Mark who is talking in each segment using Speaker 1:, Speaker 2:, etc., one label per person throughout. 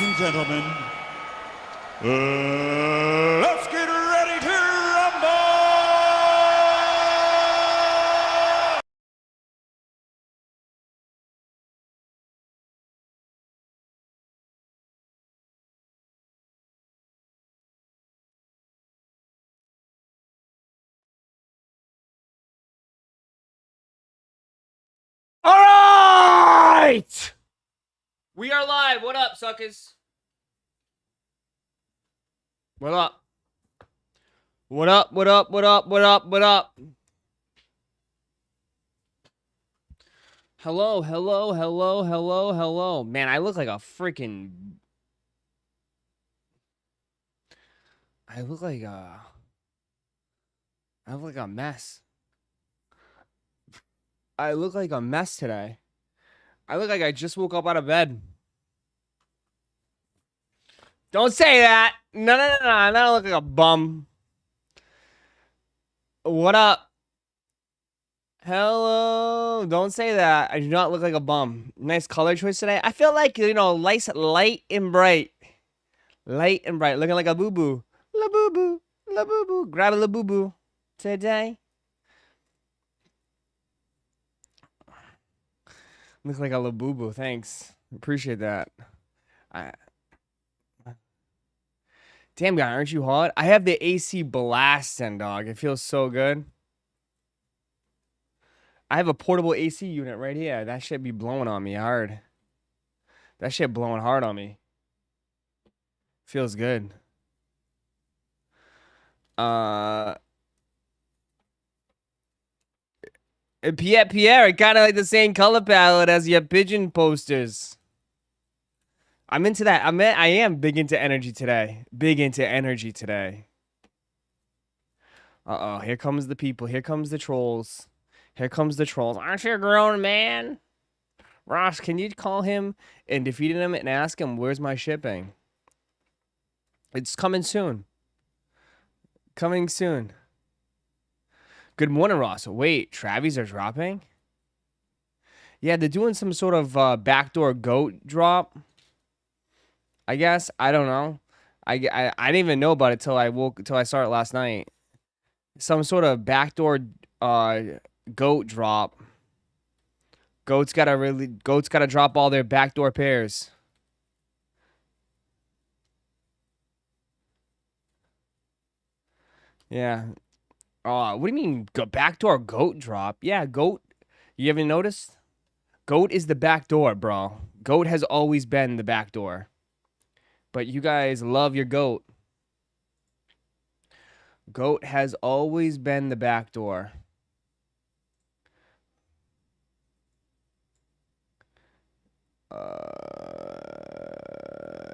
Speaker 1: and gentlemen, let's get ready to rumble!
Speaker 2: All right! We are live. What up, suckers? What up? What up? What up? What up? What up? What up? Hello, hello, hello, hello, hello. Man, I look like a freaking... I look like a mess. I look like a mess today. I look like I just woke up out of bed. Don't say that. No, no, no, no. I don't look like a bum. What up? Hello. Don't say that. I do not look like a bum. Nice color choice today. I feel like, you know, light and bright. Light and bright. Looking like a boo-boo. La boo-boo. La boo-boo. Grab a la boo-boo today. Look like a la boo-boo. Thanks. Appreciate that. Damn, guy, aren't you hot? I have the AC blasting, dog. It feels so good. I have a portable AC unit right here. That shit be blowing on me hard. That shit blowing hard on me. Feels good. Pierre, kind of like the same color palette as your pigeon posters. I'm into that. I am big into energy today. Big into energy today. Uh-oh, here comes the people. Here comes the trolls. Here comes the trolls. Aren't you a grown man? Ross, can you call him and defeat him and ask him, where's my shipping? It's coming soon. Coming soon. Good morning, Ross. Wait, Travis are dropping? Yeah, they're doing some sort of backdoor goat drop. I guess. I don't know. I didn't even know about it till I saw it last night. Some sort of backdoor goat drop. Goats gotta drop all their backdoor pairs. Yeah. What do you mean backdoor goat drop? Yeah, goat. You haven't noticed? Goat is the back door, bro. Goat has always been the back door. But you guys love your goat. Goat has always been the back door.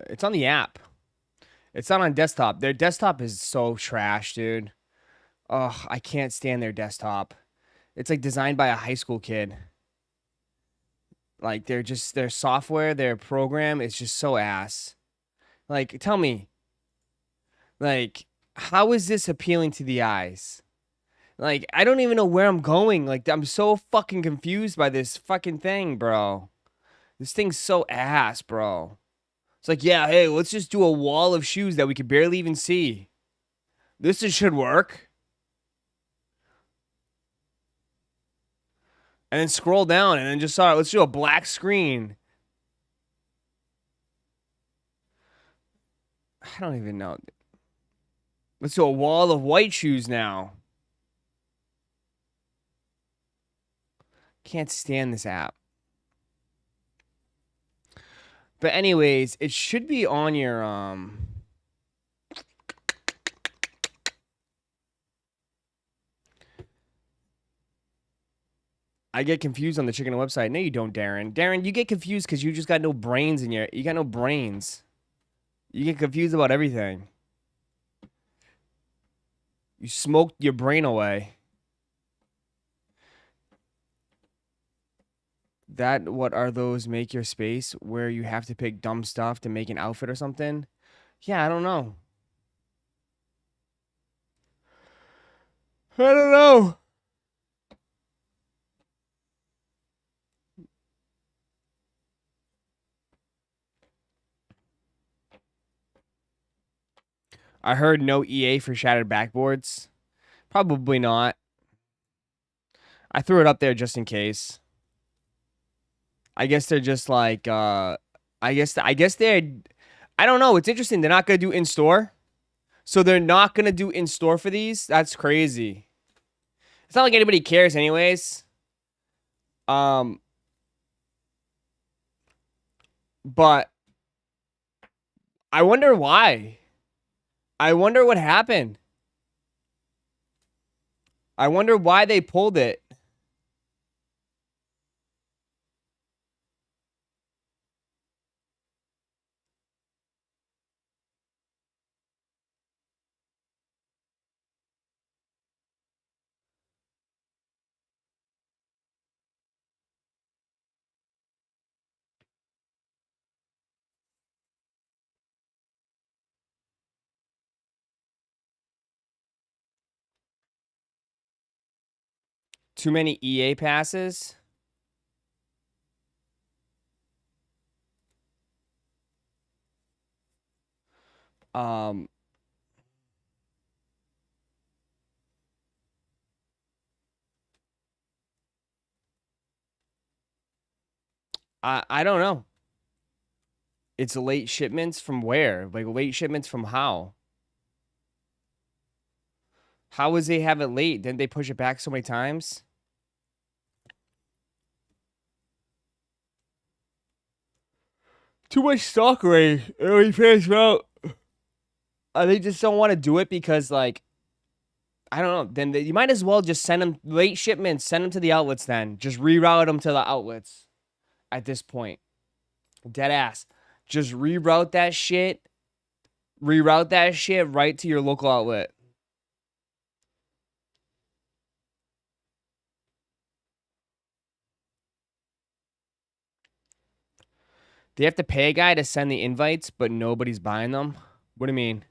Speaker 2: It's on the app. It's not on desktop. Their desktop is so trash, dude. Ugh, I can't stand their desktop. It's like designed by a high school kid. Like their software, their program is just so ass. Like, tell me, like, how is this appealing to the eyes? Like, I don't even know where I'm going. Like, I'm so fucking confused by this fucking thing, bro. This thing's so ass, bro. It's like, yeah, hey, let's just do a wall of shoes that we could barely even see. Should work. And then scroll down and then just let's do a black screen. I don't even know. Let's do a wall of white shoes now. Can't stand this app. But anyways, it should be on your I get confused on the chicken website. No, you don't, Darren. Darren, you get confused because you just got no brains in you got no brains. You get confused about everything. You smoked your brain away. What are those make your space where you have to pick dumb stuff to make an outfit or something? Yeah, I don't know. I don't know. I heard no EA for shattered backboards. Probably not. I threw it up there just in case. I guess they're just like I guess they're I don't know. It's interesting. They're not gonna do in store. So they're not gonna do in store for these? That's crazy. It's not like anybody cares anyways. But I wonder why. I wonder what happened. I wonder why they pulled it. Too many EA passes. Um I don't know. It's late shipments from where? Like late shipments from how? How was they have it late? Didn't they push it back so many times? Too much stock already. It already finished out. They just don't want to do it because, like, I don't know. Then you might as well just send them late shipments. Send them to the outlets then. Just reroute them to the outlets at this point. Dead ass. Just reroute that shit. Reroute that shit right to your local outlet. They have to pay a guy to send the invites, but nobody's buying them? What do you mean?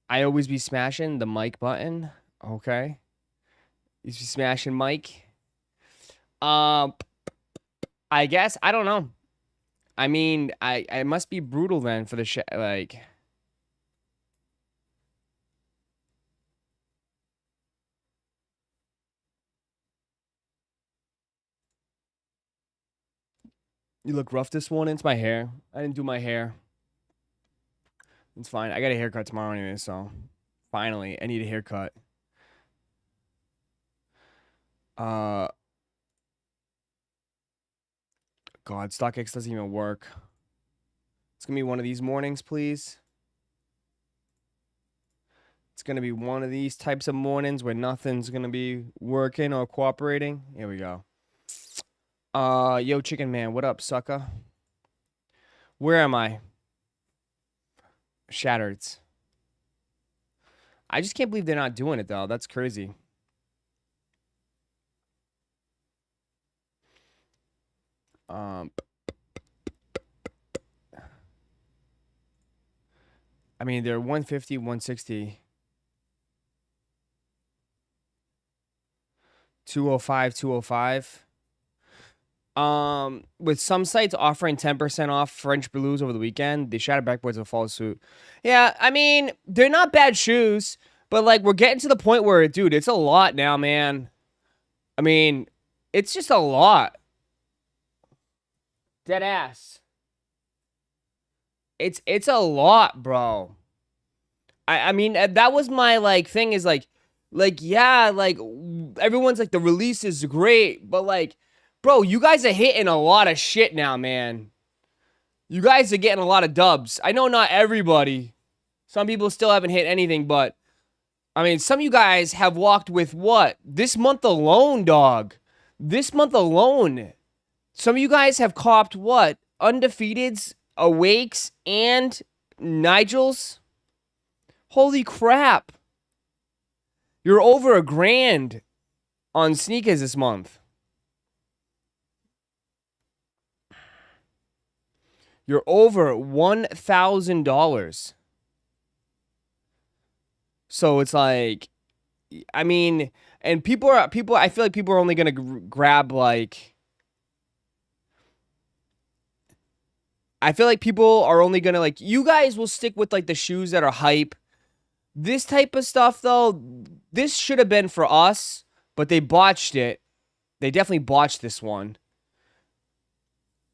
Speaker 2: I always be smashing the mic button. Okay. You be smashing mic. I guess I don't know. I mean, I must be brutal then for the like. You look rough this morning. It's my hair. I didn't do my hair. It's fine. I got a haircut tomorrow anyway, so finally, I need a haircut. God, StockX doesn't even work. It's gonna be one of these mornings, please. It's gonna be one of these types of mornings where nothing's gonna be working or cooperating. Here we go. Yo, Chicken Man, what up, sucker? Where am I? Shattereds. I just can't believe they're not doing it, though. That's crazy. I mean, they're 150, 160. 205, 205. With some sites offering 10% off French Blues over the weekend, the Shattered Backboards will follow suit. Yeah, I mean, they're not bad shoes, but like we're getting to the point where, dude, it's a lot now, man. I mean, it's just a lot. Dead ass. It's a lot, bro. I mean, that was my like thing is like yeah, like everyone's like the release is great, but like bro, you guys are hitting a lot of shit now, man. You guys are getting a lot of dubs. I know not everybody. Some people still haven't hit anything, but I mean, some of you guys have walked with what? This month alone, dog. This month alone. Some of you guys have copped what? Undefeateds, Awakes, and Nigels? Holy crap. You're over $1,000 on sneakers this month. You're over $1,000. So it's like, I mean, and people, I feel like people are only going to grab like I feel like people are only gonna like, you guys will stick with like the shoes that are hype. This type of stuff though, this should have been for us, but they botched it. They definitely botched this one.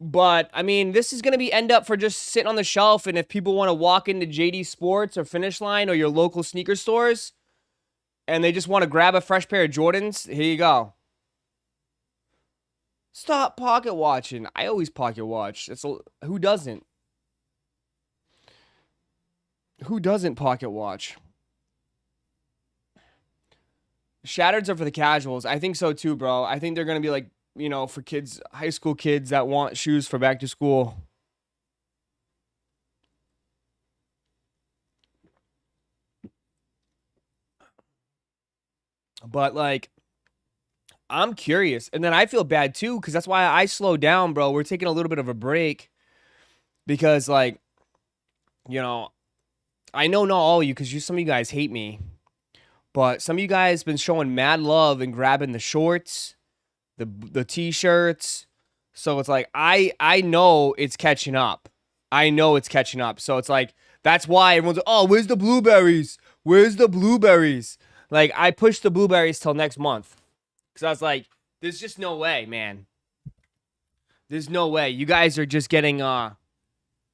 Speaker 2: But I mean, this is gonna be end up for just sitting on the shelf, and if people want to walk into JD Sports or Finish Line or your local sneaker stores, and they just want to grab a fresh pair of Jordans, here you go. Stop pocket watching. I always pocket watch. Who doesn't? Who doesn't pocket watch? Shattereds are for the casuals. I think so too, bro. I think they're gonna be like, you know, for kids, high school kids that want shoes for back to school. But like, I'm curious. And then I feel bad too, because that's why I slowed down, bro. We're taking a little bit of a break. Because, like, you know, I know not all of you, because some of you guys hate me. But some of you guys been showing mad love and grabbing the shorts, the t-shirts. So it's like, I know it's catching up. I know it's catching up. So it's like, that's why everyone's like, oh, where's the blueberries? Where's the blueberries? Like, I pushed the blueberries till next month. Because I was like, there's just no way, man. There's no way. You guys are just getting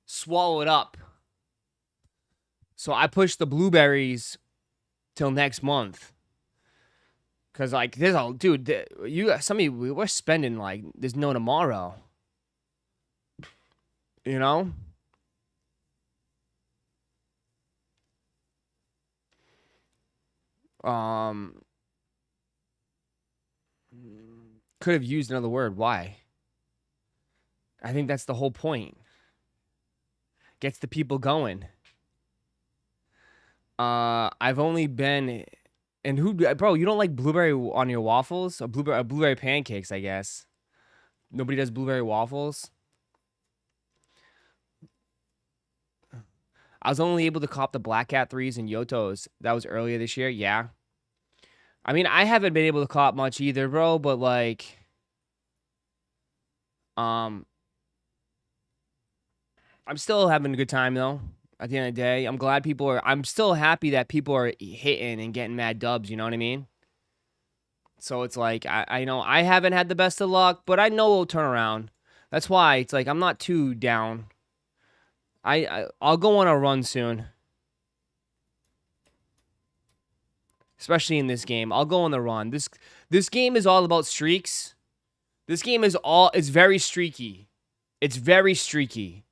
Speaker 2: swallowed up. So I pushed the blueberries till next month. Because, like, there's a... Dude, some of you, we're spending, like, there's no tomorrow. You know? Could have used another word. Why? I think that's the whole point. Gets the people going. I've only been... And who... Bro, you don't like blueberry on your waffles? Or blueberry pancakes, I guess. Nobody does blueberry waffles? I was only able to cop the Black Cat 3s and Yotos. That was earlier this year. Yeah. I mean, I haven't been able to cop much either, bro. But, like... I'm still having a good time, though. At the end of the day, I'm still happy that people are hitting and getting mad dubs, you know what I mean? So it's like, I know I haven't had the best of luck, but I know it'll turn around. That's why it's like, I'm not too down. I'll go on a run soon. Especially in this game. I'll go on the run. This game is all about streaks. This game it's very streaky. It's very streaky.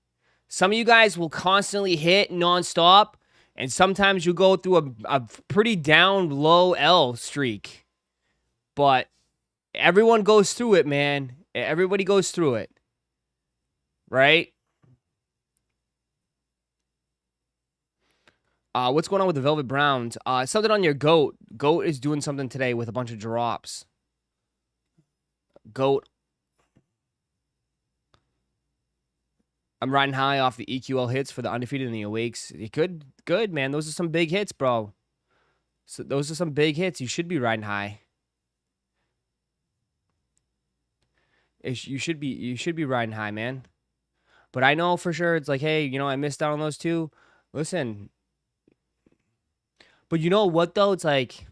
Speaker 2: Some of you guys will constantly hit nonstop, and sometimes you go through a pretty down low L streak. But everyone goes through it, man. Everybody goes through it. Right? What's going on with the Velvet Browns? Something on your GOAT. GOAT is doing something today with a bunch of drops. GOAT. I'm riding high off the EQL hits for the undefeated and the awakes. Good, man. Those are some big hits, bro. So those are some big hits. You should be riding high. You should be riding high, man. But I know for sure it's like, hey, you know, I missed out on those two. Listen. But you know what though? It's like,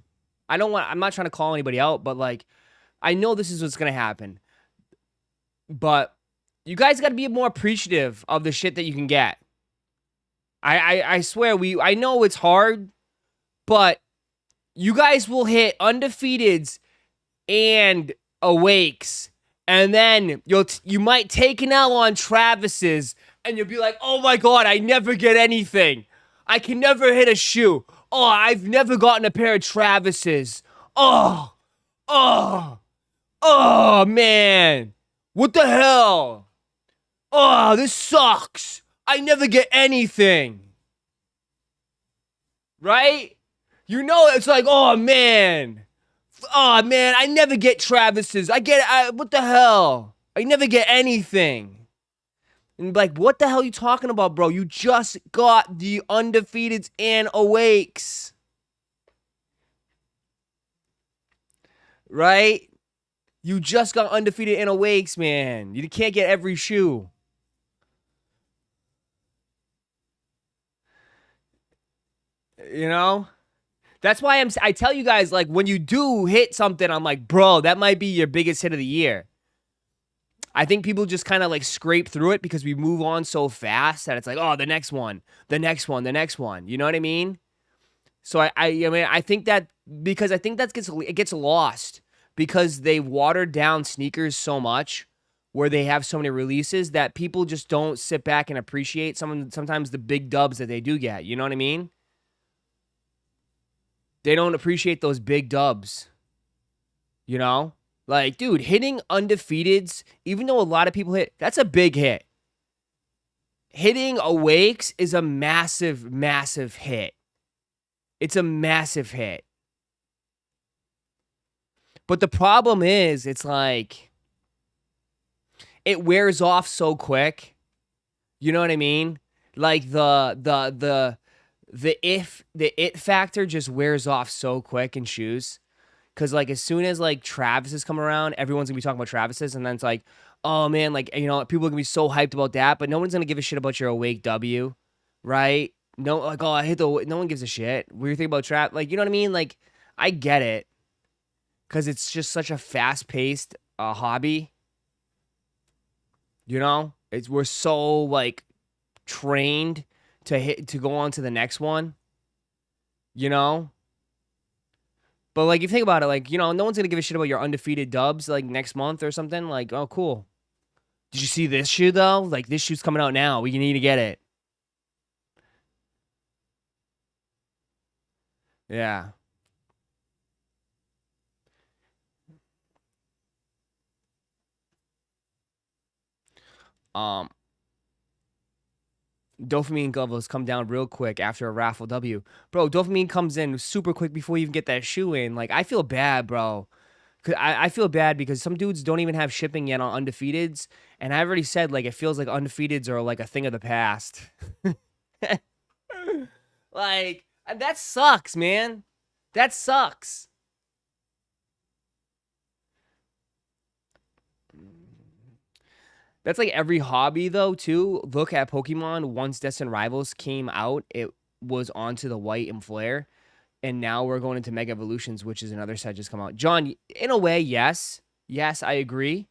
Speaker 2: I'm not trying to call anybody out, but like, I know this is what's gonna happen. But you guys got to be more appreciative of the shit that you can get. I swear, I know it's hard, but you guys will hit undefeateds and awakes, and then you might take an L on Travis's, and you'll be like, oh my god, I never get anything. I can never hit a shoe. Oh, I've never gotten a pair of Travis's. Oh, man. What the hell? Oh, this sucks. I never get anything. Right? You know, it's like, oh, man. Oh, man, I never get Travis's. What the hell? I never get anything. And like, what the hell are you talking about, bro? You just got the undefeateds and awakes. Right? You just got undefeated and awakes, man. You can't get every shoe. You know? That's why I tell you guys, like, when you do hit something, I'm like, bro, that might be your biggest hit of the year. I think people just kind of like scrape through it because we move on so fast that it's like, oh, the next one, the next one, the next one. You know what I mean? So I mean, I think that because I think it gets lost because they watered down sneakers so much where they have so many releases that people just don't sit back and appreciate sometimes the big dubs that they do get. You know what I mean? They don't appreciate those big dubs. You know? Like, dude, hitting undefeateds, even though a lot of people hit, that's a big hit. Hitting awakes is a massive, massive hit. It's a massive hit. But the problem is, it's like, it wears off so quick. You know what I mean? Like the it factor just wears off so quick in shoes. Cause like as soon as like Travis's come around, everyone's gonna be talking about Travis's, and then it's like, oh man, like you know, people are gonna be so hyped about that, but no one's gonna give a shit about your awake W, right? No, like oh I hit the no one gives a shit. What do you think about Trav? Like you know what I mean? Like I get it, cause it's just such a fast paced hobby. You know, we're so like trained to go on to the next one. You know. But, like, if you think about it, like, you know, no one's going to give a shit about your undefeated dubs, like, next month or something. Like, oh, cool. Did you see this shoe, though? Like, this shoe's coming out now. We need to get it. Yeah. Dopamine levels come down real quick after a raffle W. Bro, dopamine comes in super quick before you even get that shoe in. Like, I feel bad, bro. I feel bad because some dudes don't even have shipping yet on undefeateds. And I already said, like, it feels like undefeateds are, like, a thing of the past. Like, that sucks, man. That sucks. That's like every hobby, though, too. Look at Pokemon. Once Destined Rivals came out, it was onto the white and flare. And now we're going into Mega Evolutions, which is another set just come out. John, in a way, yes. Yes, I agree.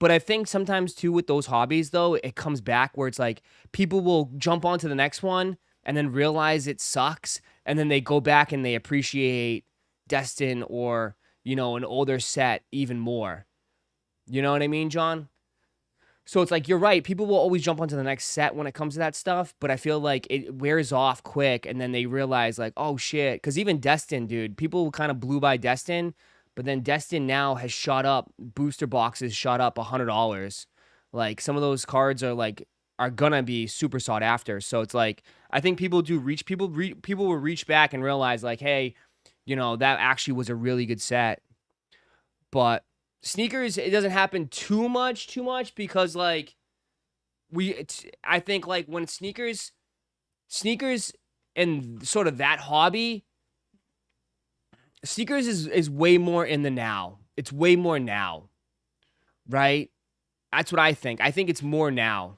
Speaker 2: But I think sometimes, too, with those hobbies, though, it comes back where it's like people will jump onto the next one and then realize it sucks. And then they go back and they appreciate Destin or, you know, an older set even more. You know what I mean, John? So it's like, you're right. People will always jump onto the next set when it comes to that stuff. But I feel like it wears off quick. And then they realize like, oh, shit. Because even Destin, dude, people kind of blew by Destin. But then Destin now has shot up. Booster boxes shot up $100. Like some of those cards are gonna be super sought after. So it's like, I think people do reach. People will reach back and realize like, hey, you know, that actually was a really good set. But sneakers, it doesn't happen too much because like I think like when sneakers and sort of that hobby, sneakers is way more in the now. It's way more now, right? That's what I think. I think it's more now.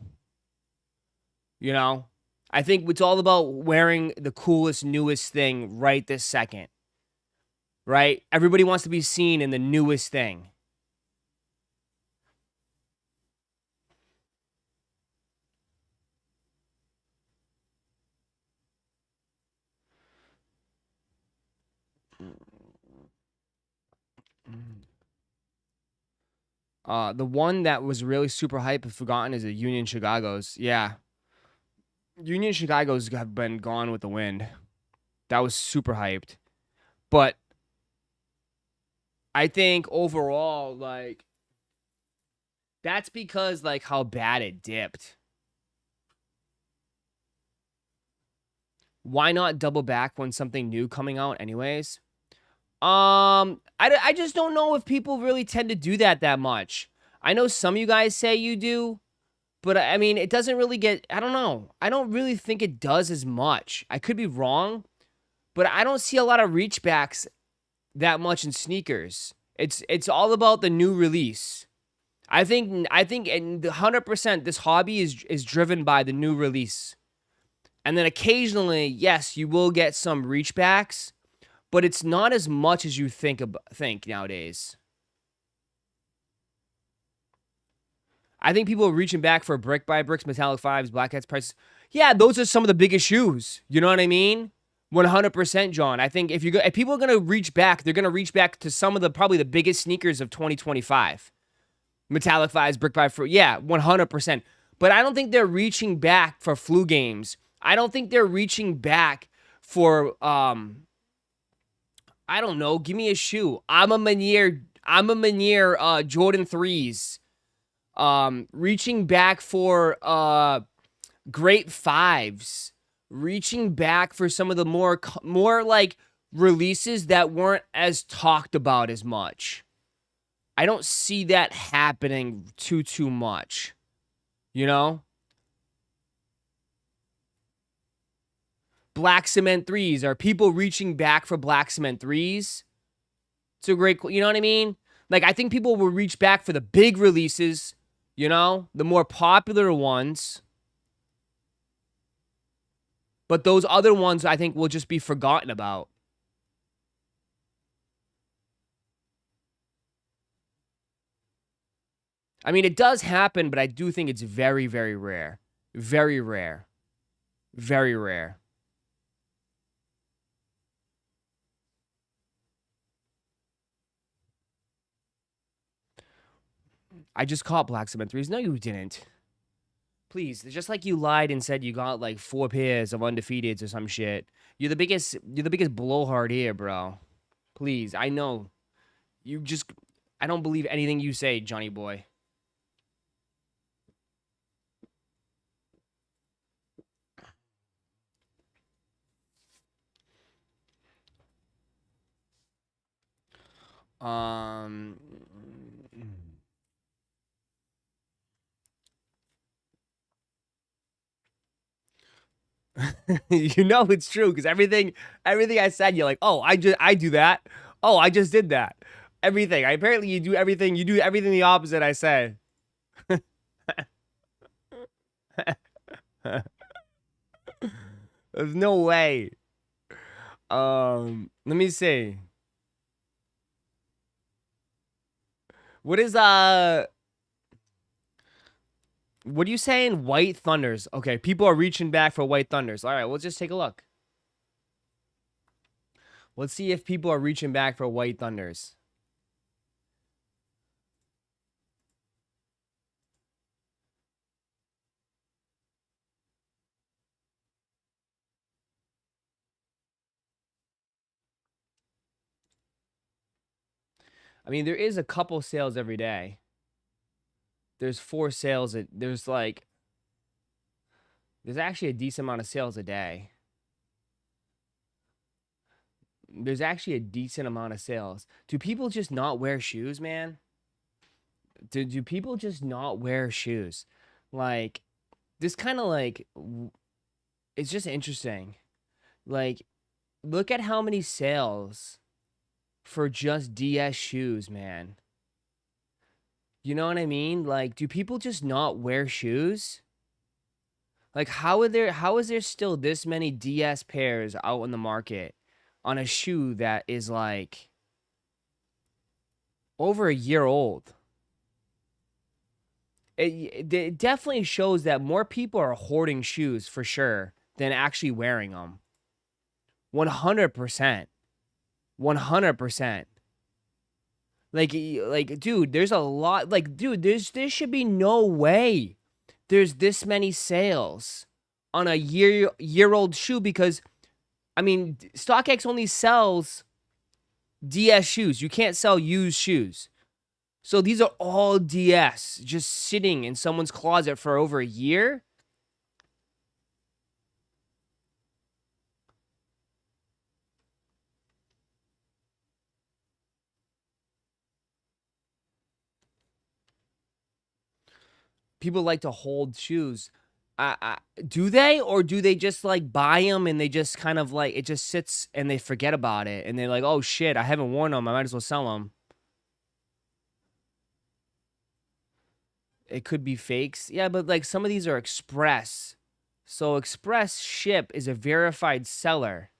Speaker 2: You know, I think it's all about wearing the coolest, newest thing right this second, right? Everybody wants to be seen in the newest thing. The one that was really super hype and forgotten is the Union Chicago's. Yeah. Union Chicago's have been gone with the wind. That was super hyped. But I think overall, like, that's because, like, how bad it dipped. Why not double back when something new coming out anyways? I just don't know if people really tend to do that much. I know some of you guys say you do, but I mean, it doesn't really get, I don't know. I don't really think it does as much. I could be wrong, but I don't see a lot of reachbacks that much in sneakers. It's all about the new release. I think and 100% this hobby is driven by the new release. And then occasionally, yes, you will get some reachbacks, but it's not as much as you think nowadays. I think people are reaching back for brick by bricks, metallic fives, black hats prices. Yeah, those are some of the biggest shoes. You know what I mean? 100%, John. I think if people are gonna reach back, they're gonna reach back to some of the probably the biggest sneakers of 2025. Metallic fives, brick by fruit. Yeah, 100%. But I don't think they're reaching back for flu games. I don't think they're reaching back for I don't know. Give me a shoe. I'm a Meunier Jordan 3s. Reaching back for great fives. Reaching back for some of the more like releases that weren't as talked about as much. I don't see that happening too much. You know? Black cement 3s. Are people reaching back for black cement 3s? It's a great, you know what I mean? Like, I think people will reach back for the big releases, you know? The more popular ones. But those other ones, I think, will just be forgotten about. I mean, it does happen, but I do think it's very, very rare. Very rare. Very rare. I just caught black cement 3s. No, you didn't. Please, just like you lied and said you got like 4 pairs of undefeateds or some shit. You're the biggest blowhard here, bro. Please, I know. I don't believe anything you say, Johnny boy. You know it's true because everything I said, you're like, oh, I do that. Oh, I just did that. Everything. Apparently you do everything the opposite I say. There's no way. Let me see. What is what are you saying? White Thunders. Okay, people are reaching back for White Thunders. All right, we'll just take a look. Let's see if people are reaching back for White Thunders. I mean, there is a couple sales every day. There's 4 sales. There's actually a decent amount of sales a day. There's actually a decent amount of sales. Do people just not wear shoes, man? Do people just not wear shoes? Like, this kind of like, it's just interesting. Like, look at how many sales for just DS shoes, man. You know what I mean? Like, do people just not wear shoes? Like, how is there still this many DS pairs out in the market on a shoe that is like over a year old? It definitely shows that more people are hoarding shoes for sure than actually wearing them. 100%. 100%. Like, dude, there's a lot. Like, dude, there should be no way there's this many sales on a year-old shoe because, I mean, StockX only sells DS shoes. You can't sell used shoes. So these are all DS just sitting in someone's closet for over a year. People like to hold shoes. Do they, or do they just like buy them and they just kind of like it just sits and they forget about it and they're like, oh shit, I haven't worn them. I might as well sell them. It could be fakes. Yeah, but like some of these are express. So Express Ship is a verified seller.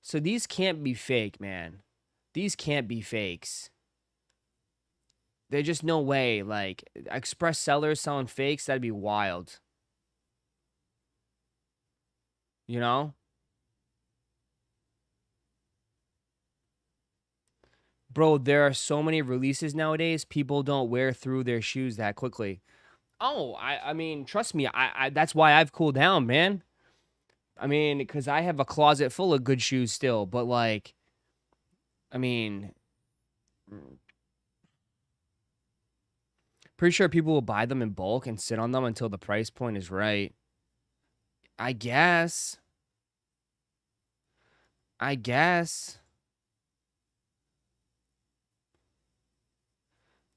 Speaker 2: So these can't be fake, man. These can't be fakes. There's just no way. Like, Express sellers selling fakes, that'd be wild. You know? Bro, there are so many releases nowadays. People don't wear through their shoes that quickly. Oh, I mean, trust me. I that's why I've cooled down, man. I mean, because I have a closet full of good shoes still. But like, I mean, pretty sure people will buy them in bulk and sit on them until the price point is right. I guess. I guess.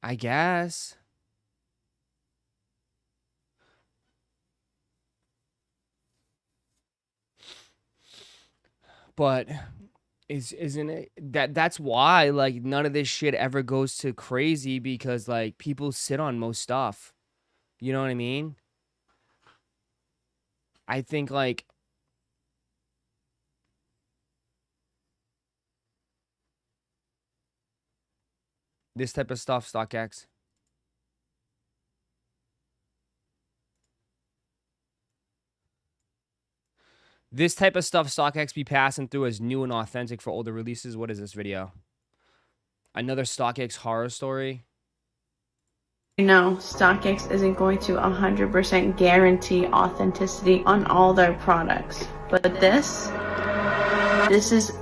Speaker 2: I guess. But isn't it that's why like none of this shit ever goes to crazy because like people sit on most stuff. You know what I mean? I think like this type of stuff, StockX. This type of stuff StockX be passing through as new and authentic for older releases. What is this video? Another StockX horror story?
Speaker 3: No, StockX isn't going to 100% guarantee authenticity on all their products. But this is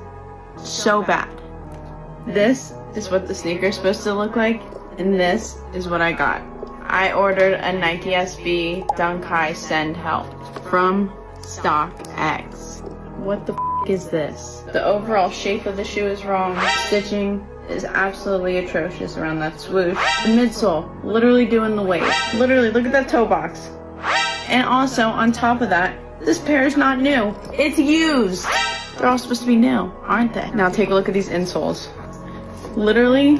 Speaker 3: so bad. This is what the sneaker is supposed to look like, and this is what I got. I ordered a Nike SB Dunk High Send Help from StockX. What the f is this? The overall shape of the shoe is wrong. Stitching is absolutely atrocious around that swoosh. The midsole, literally doing the wave. Literally, look at that toe box. And also, on top of that, this pair is not new. It's used. They're all supposed to be new, aren't they? Now take a look at these insoles. Literally,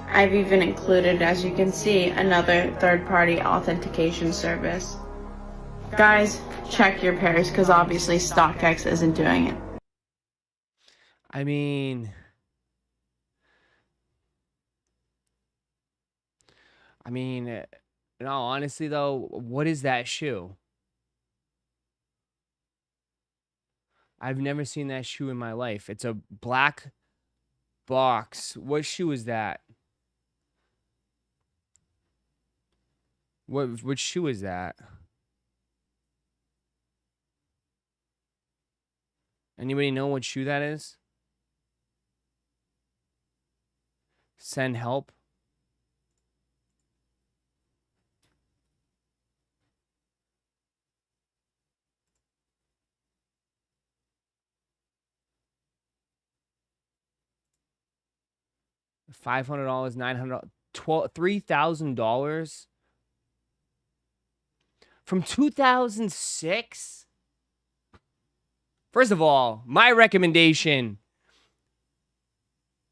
Speaker 3: I've even included, as you can see, another third-party authentication service. Guys, check your pairs, because obviously StockX isn't doing it.
Speaker 2: I mean, in all honesty though, what is that shoe? I've never seen that shoe in my life. It's a black box. What shoe is that? Which shoe is that? Anybody know what shoe that is? Send help. $500, $900, $3,000 from 2006. First of all, my recommendation,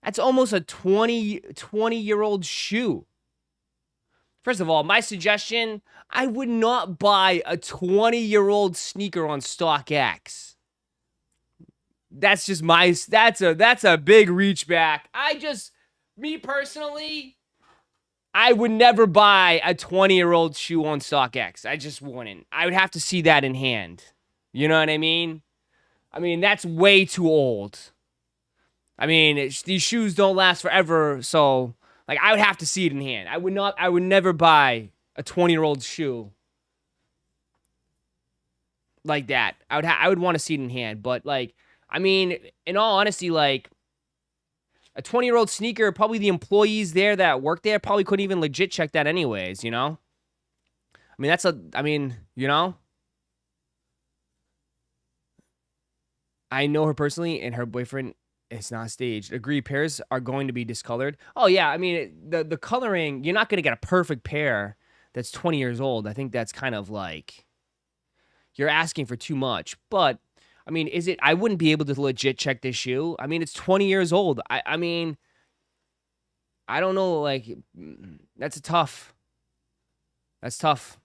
Speaker 2: that's almost a 20-year-old shoe. First of all, my suggestion, I would not buy a 20-year-old sneaker on StockX. That's just that's a big reach back. Me personally, I would never buy a 20-year-old shoe on StockX. I just wouldn't. I would have to see that in hand. You know what I mean? I mean, that's way too old. I mean, these shoes don't last forever, so like I would have to see it in hand. I would never buy a 20-year-old shoe like that. I would want to see it in hand, but like I mean, in all honesty, like a 20-year-old sneaker, probably the employees there that work there probably couldn't even legit check that anyways, you know? I mean, you know? I know her personally, and her boyfriend is not staged. Agree, pairs are going to be discolored. Oh, yeah, I mean, the coloring, you're not going to get a perfect pair that's 20 years old. I think that's kind of like, you're asking for too much. But, I mean, I wouldn't be able to legit check this shoe. I mean, it's 20 years old. I mean, I don't know, like, that's tough. That's tough.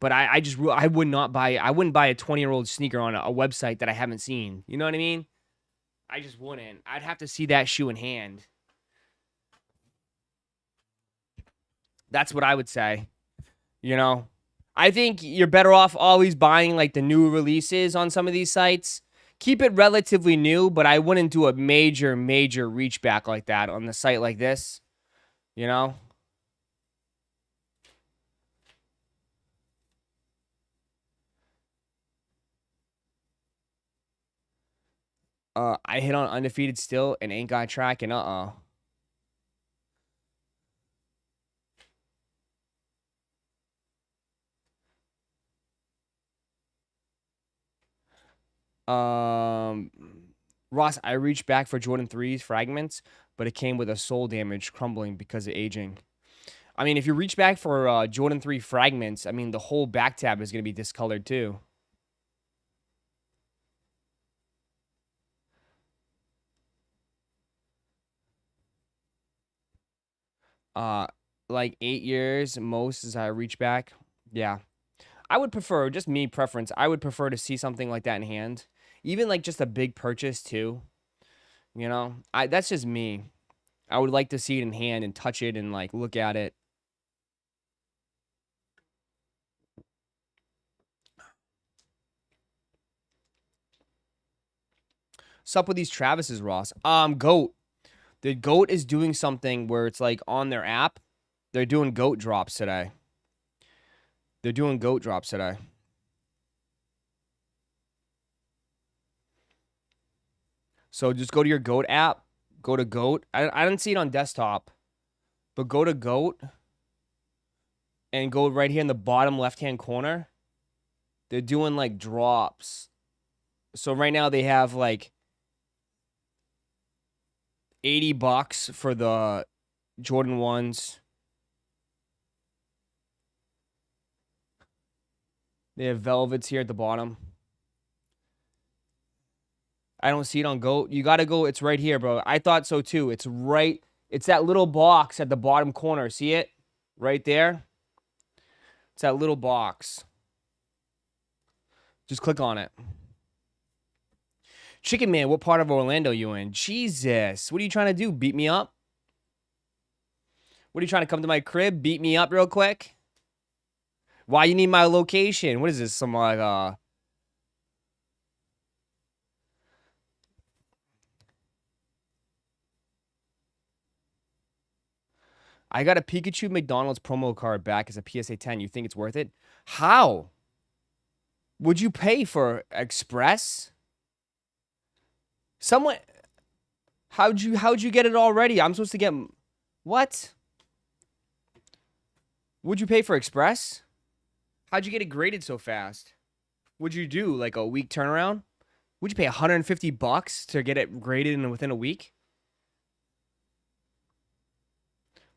Speaker 2: But I would not buy. I wouldn't buy a 20-year-old sneaker on a website that I haven't seen. You know what I mean? I just wouldn't. I'd have to see that shoe in hand. That's what I would say. You know, I think you're better off always buying like the new releases on some of these sites. Keep it relatively new, but I wouldn't do a major reach back like that on the site like this. You know? I hit on undefeated still and ain't got tracking. Ross, I reached back for Jordan 3's fragments, but it came with a sole damage crumbling because of aging. I mean, if you reach back for Jordan 3 fragments, I mean, the whole back tab is going to be discolored too. Like 8 years most as I reach back. Yeah. I would prefer, just me preference, I would prefer to see something like that in hand. Even like just a big purchase too. You know, that's just me. I would like to see it in hand and touch it and like look at it. What's up with these Travis's, Ross? Goat. The Goat is doing something where it's like on their app. They're doing Goat drops today. So just go to your Goat app. Go to Goat. I didn't see it on desktop. But go to Goat. And go right here in the bottom left-hand corner. They're doing like drops. So right now they have like $80 for the Jordan 1s. They have Velvets here at the bottom. I don't see it on Goat. You got to go. It's right here, bro. I thought so too. It's right. It's that little box at the bottom corner. See it? Right there. It's that little box. Just click on it. Chicken Man, what part of Orlando you in? Jesus. What are you trying to do? Beat me up? What are you trying to come to my crib? Beat me up real quick? Why you need my location? What is this? Some like I got a Pikachu McDonald's promo card back as a PSA 10. You think it's worth it? How? Would you pay for Express? Someone how'd you get it already? I'm supposed to get what? Would you pay for Express? How'd you get it graded so fast? Would you do like a week turnaround? Would you pay $150 to get it graded within a week?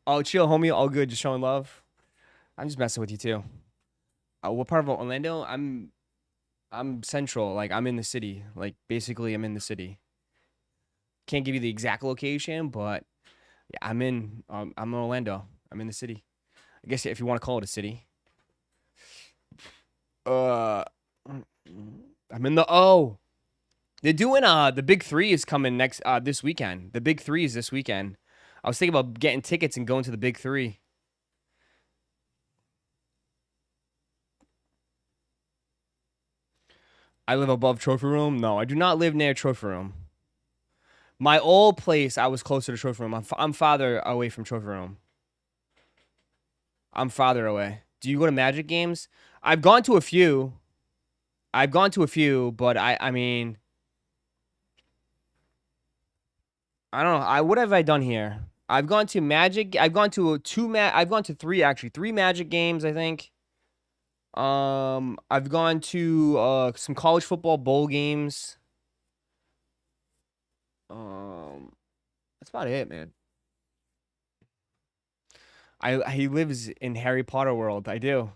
Speaker 2: Oh, chill, homie. All good. Just showing love. I'm just messing with you too. What part of Orlando? I'm central. Like I'm in the city. Like basically, I'm in the city. Can't give you the exact location, but yeah, I'm in Orlando. I'm in the city. I guess if you want to call it a city. I'm in the O. They're doing the Big 3 is coming next this weekend. The Big 3 is this weekend. I was thinking about getting tickets and going to the Big 3. I live above Trophy Room. No, I do not live near Trophy Room. My old place, I was closer to Trophy Room. I'm farther away from Trophy Room. I'm farther away. Do you go to Magic games? I've gone to a few. But I mean, I don't know. What have I done here? I've gone to Magic. I've gone to three actually. 3 Magic games, I think. I've gone to some college football bowl games. That's about it, man. He lives in Harry Potter world. I do.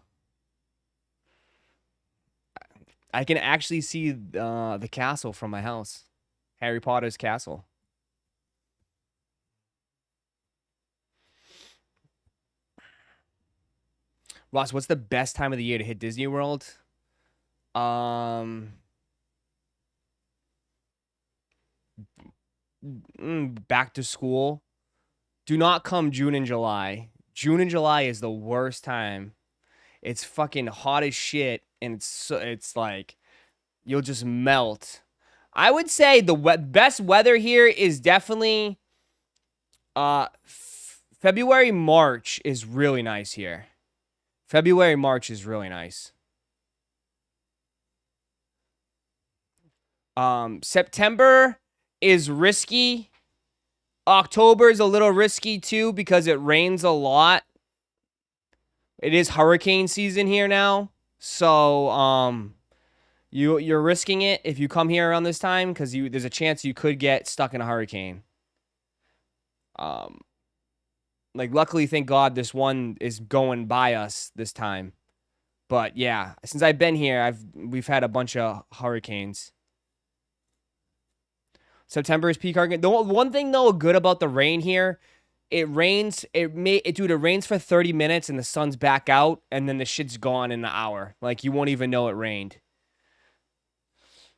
Speaker 2: I can actually see the castle from my house. Harry Potter's castle. Ross, what's the best time of the year to hit Disney World? Back to school. Do not come June and July. June and July is the worst time. It's fucking hot as shit, and it's like you'll just melt. I would say the best weather here is definitely February, March is really nice here. February, March is really nice. September is risky. October is a little risky too because it rains a lot. It is hurricane season here now. So, you're risking it if you come here around this time because there's a chance you could get stuck in a hurricane. Like luckily, thank God, this one is going by us this time. But yeah, since I've been here, we've had a bunch of hurricanes. September is peak hurricane. The one thing though good about the rain here, it rains. Dude, it rains for 30 minutes and the sun's back out, and then the shit's gone in an hour. Like you won't even know it rained.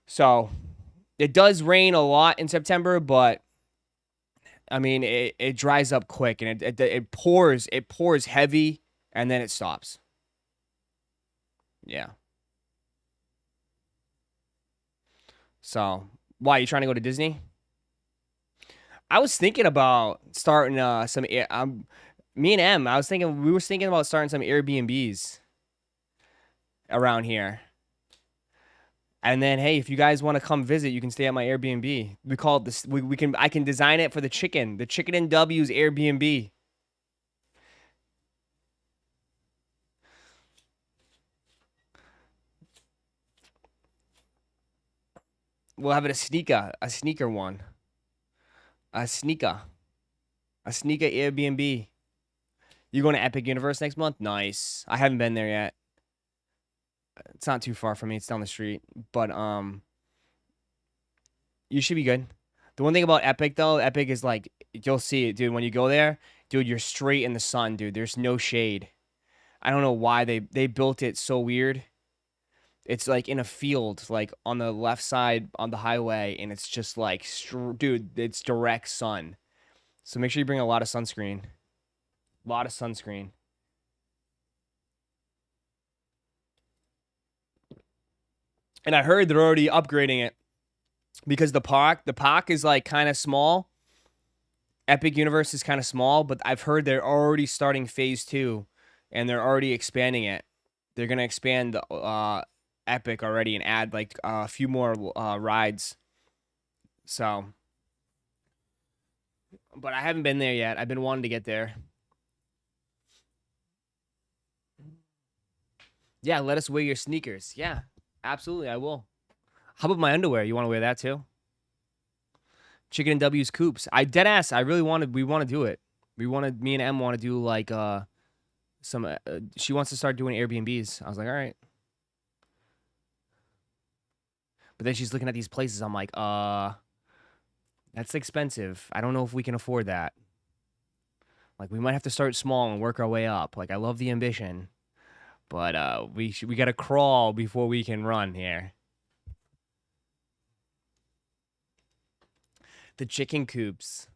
Speaker 2: So, it does rain a lot in September, but I mean it dries up quick and it pours heavy and then it stops. Yeah. So, why, you trying to go to Disney? I was thinking about starting some me and Em, we were thinking about starting some Airbnbs around here. And then hey, if you guys want to come visit, you can stay at my Airbnb. We call it this I can design it for the chicken. The Chicken and W's Airbnb. We'll have it a sneaker one. A sneaker Airbnb. You going to Epic Universe next month? Nice. I haven't been there yet. It's not too far from me. It's down the street. But you should be good. The one thing about Epic though, Epic is like you'll see it, dude. When you go there, dude, you're straight in the sun, dude. There's no shade. I don't know why they built it so weird. It's like in a field, like on the left side on the highway, and it's just like, dude, it's direct sun. So make sure you bring a lot of sunscreen. A lot of sunscreen. And I heard they're already upgrading it because the park is like kind of small. Epic Universe is kind of small, but I've heard they're already starting phase 2 and they're already expanding it. They're going to expand Epic already and add like a few more rides. So, but I haven't been there yet. I've been wanting to get there. Yeah, let us wear your sneakers. Yeah, absolutely, I will. How about my underwear? You want to wear that too? Chicken and W's Coops. I dead ass. We want to do it. Me and Em want to do like some. She wants to start doing Airbnbs. I was like, all right. But then she's looking at these places. I'm like, that's expensive. I don't know if we can afford that. Like, we might have to start small and work our way up. Like, I love the ambition, but we gotta crawl before we can run here. The chicken coops.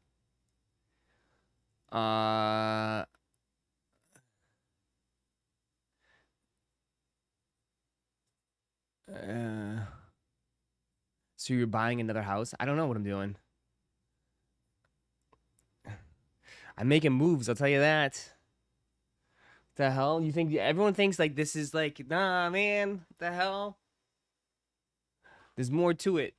Speaker 2: So you're buying another house? I don't know what I'm doing. I'm making moves, I'll tell you that. The hell? You think everyone thinks like this is like, nah, man, the hell? There's more to it.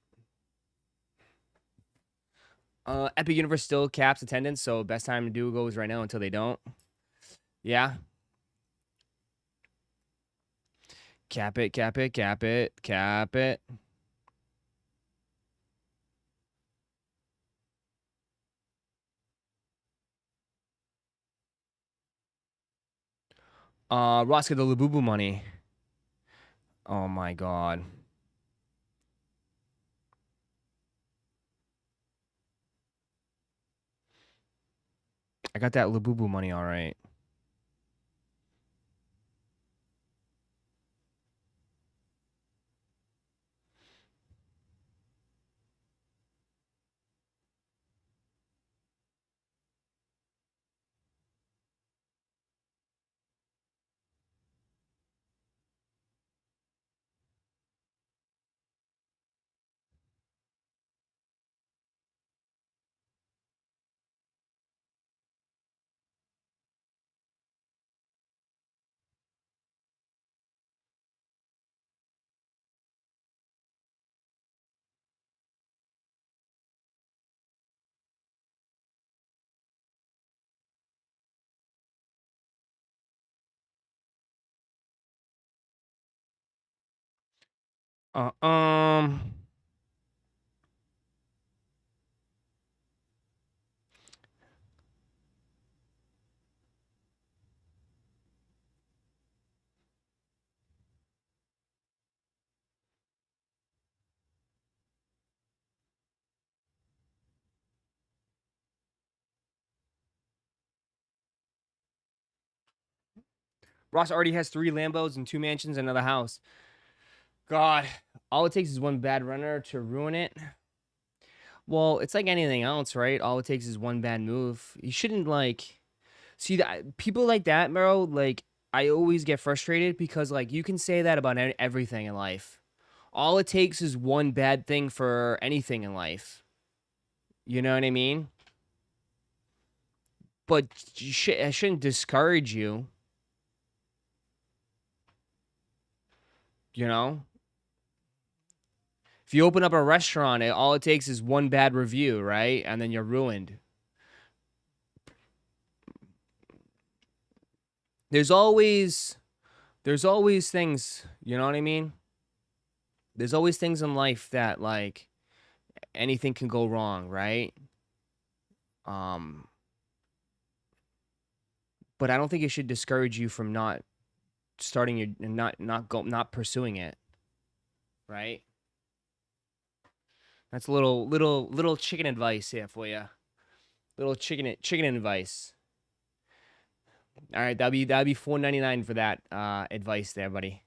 Speaker 2: Epic Universe still caps attendance, so best time to do goes right now until they don't. Yeah. Cap it, cap it, cap it, cap it. Roszko, the Labubu money. Oh my god. I got that Labubu money all right. Uh, um. Ross already has 3 Lambos and 2 mansions and another house. God, all it takes is one bad runner to ruin it. Well, it's like anything else, right? All it takes is one bad move. You shouldn't like see that people like that, bro. Like I always get frustrated because like you can say that about everything in life. All it takes is one bad thing for anything in life. You know what I mean? But I shouldn't discourage you. You know, if you open up a restaurant, all it takes is one bad review, right? And then you're ruined. There's always things, you know what I mean? There's always things in life that like anything can go wrong, right? Um but I don't think it should discourage you from not starting your not pursuing it, right? That's a little chicken advice here for you. Little chicken advice. All right, that'd be $4.99 for that advice there, buddy.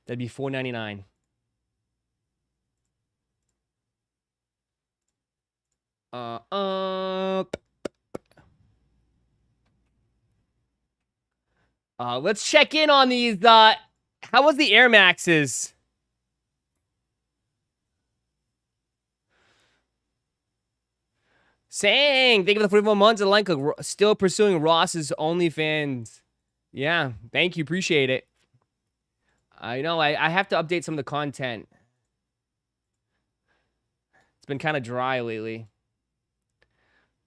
Speaker 2: That'd be $4.99. Let's check in on these. How was the Air Maxes? Sang, thank you for the 44 months. And like, still pursuing Ross's OnlyFans. Yeah, thank you, appreciate it. I know, I have to update some of the content. It's been kind of dry lately.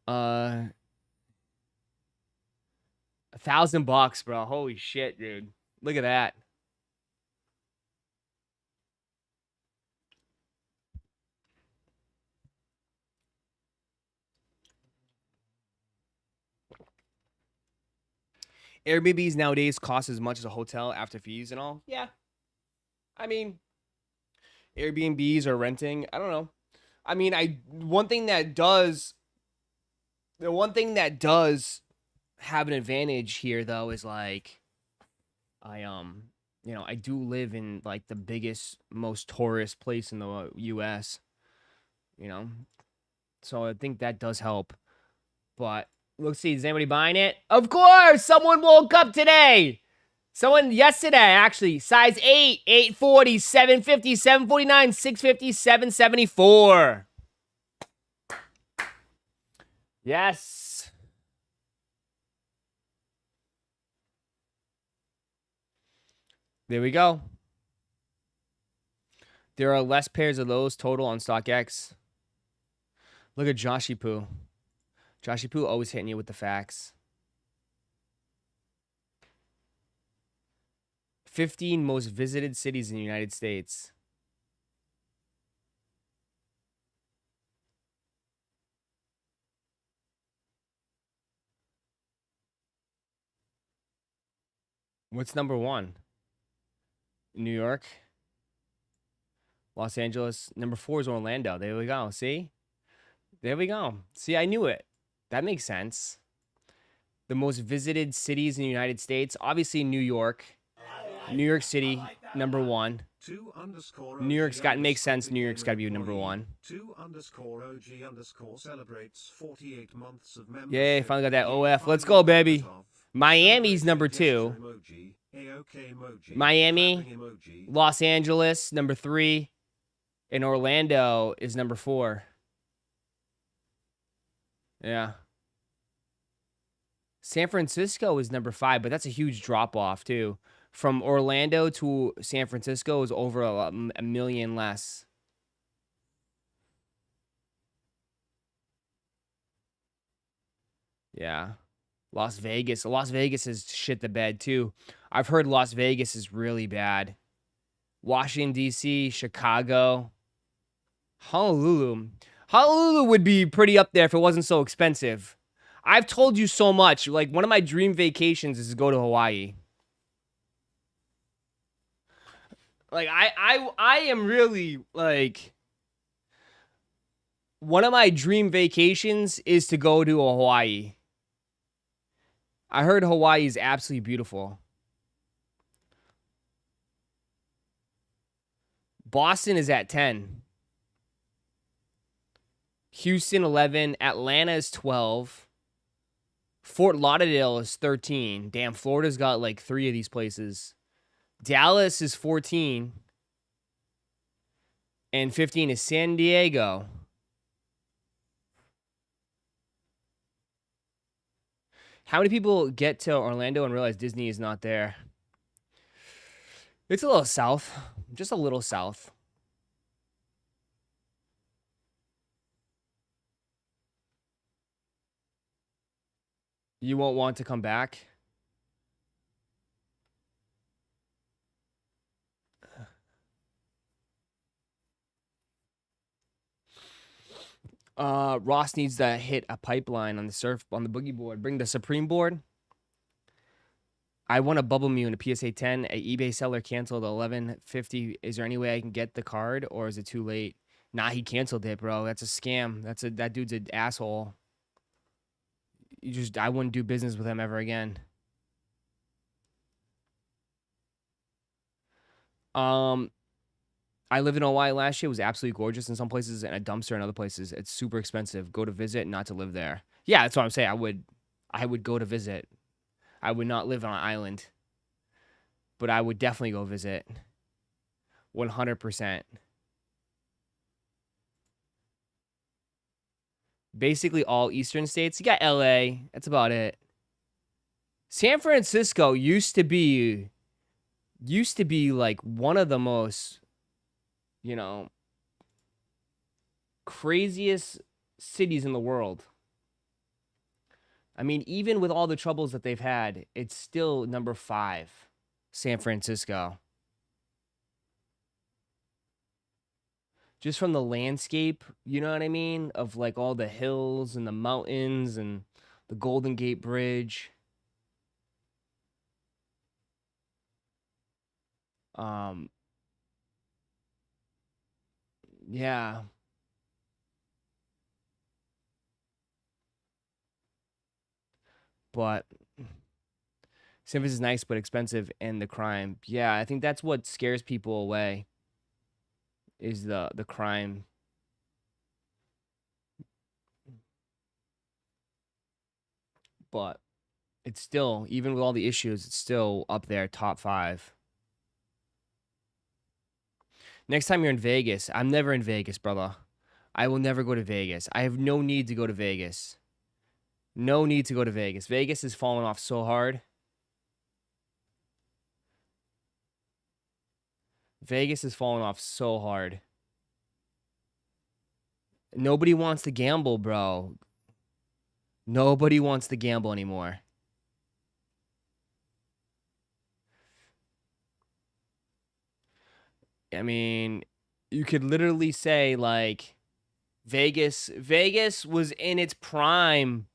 Speaker 2: $1,000, bro. Holy shit, dude. Look at that. Airbnbs nowadays cost as much as a hotel after fees and all. Yeah. I mean, Airbnbs or renting, I don't know. I mean, the one thing that does have an advantage here though is like I I do live in like the biggest, most tourist place in the US, you know. So I think that does help. But let's see, is anybody buying it? Of course, someone woke up today. Someone yesterday, actually, size 8, 840, 750, 749, 650, 774. Yes. There we go. There are less pairs of those total on StockX. Look at Joshy Poo. Joshy Poo always hitting you with the facts. 15 most visited cities in the United States. What's number 1? New York. Los Angeles. Number 4 is Orlando. There we go. See? There we go. See, I knew it. That makes sense. The most visited cities in the United States. Obviously, New York. New York City, number 1. New York's got makes sense. New York's got to be number 1.
Speaker 1: 2_OG_ celebrates 48 months of membership.
Speaker 2: Yay, finally got that OF. Let's go, baby. Miami's number 2. Miami, Los Angeles, number 3. And Orlando is number 4. Yeah. San Francisco is number 5, but that's a huge drop off too. From Orlando to San Francisco is over a million less. Yeah. Las Vegas. Las Vegas is shit the bed too. I've heard Las Vegas is really bad. Washington, D.C., Chicago, Honolulu. Honolulu would be pretty up there if it wasn't so expensive. I've told you so much. Like, one of my dream vacations is to go to Hawaii. Like, I am really, like, one of my dream vacations is to go to a Hawaii. I heard Hawaii is absolutely beautiful. Boston is at 10. Houston, 11. Atlanta is 12. Fort Lauderdale is 13. Damn, Florida's got like 3 of these places. Dallas is 14. And 15 is San Diego. How many people get to Orlando and realize Disney is not there? It's a little south. Just a little south. You won't want to come back? Ross needs to hit a pipeline on the boogie board. Bring the Supreme board. I want a Bubble Mew in a PSA 10. A eBay seller canceled 11.50. Is there any way I can get the card, or is it too late? Nah, he canceled it, bro. That's a scam. That dude's an asshole. I wouldn't do business with him ever again. I lived in Hawaii last year. It was absolutely gorgeous in some places and a dumpster in other places. It's super expensive. Go to visit, not to live there. Yeah, that's what I'm saying. I would go to visit. I would not live on an island. But I would definitely go visit. 100%. Basically all eastern states. You got LA. That's about it. San Francisco used to be like one of the most, you know, craziest cities in the world. I mean, even with all the troubles that they've had, it's still number 5, San Francisco. Just from the landscape, you know what I mean? Of like all the hills and the mountains and the Golden Gate Bridge. Yeah. But San Francisco is nice but expensive, and the crime. Yeah, I think that's what scares people away. Is the crime. But it's still, even with all the issues, it's still up there, top 5. Next time you're in Vegas, I'm never in Vegas, brother. I will never go to Vegas. I have no need to go to Vegas. No need to go to Vegas. Vegas is falling off so hard. Vegas is falling off so hard. Nobody wants to gamble, bro. Nobody wants to gamble anymore. I mean, you could literally say, like, Vegas was in its prime,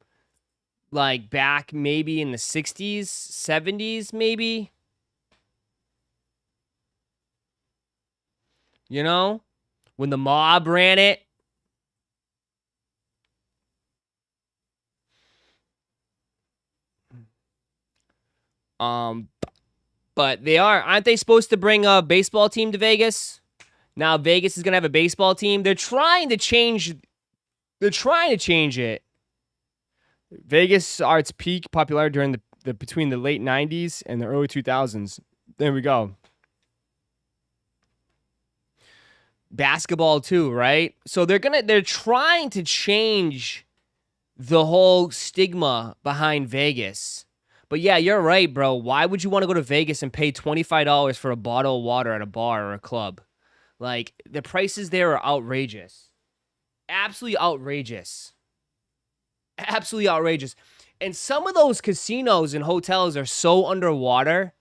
Speaker 2: like, back maybe in the 60s, 70s, maybe. You know? When the mob ran it. But aren't they supposed to bring a baseball team to Vegas? Now Vegas is gonna have a baseball team. They're trying to change it. Vegas saw its peak popularity during the between the late 90s and the early 2000s. There we go. Basketball too, right? So they're trying to change the whole stigma behind Vegas. But yeah, you're right, bro. Why would you want to go to Vegas and pay $25 for a bottle of water at a bar or a club? Like, the prices there are outrageous. Absolutely outrageous. Absolutely outrageous. And some of those casinos and hotels are so underwater.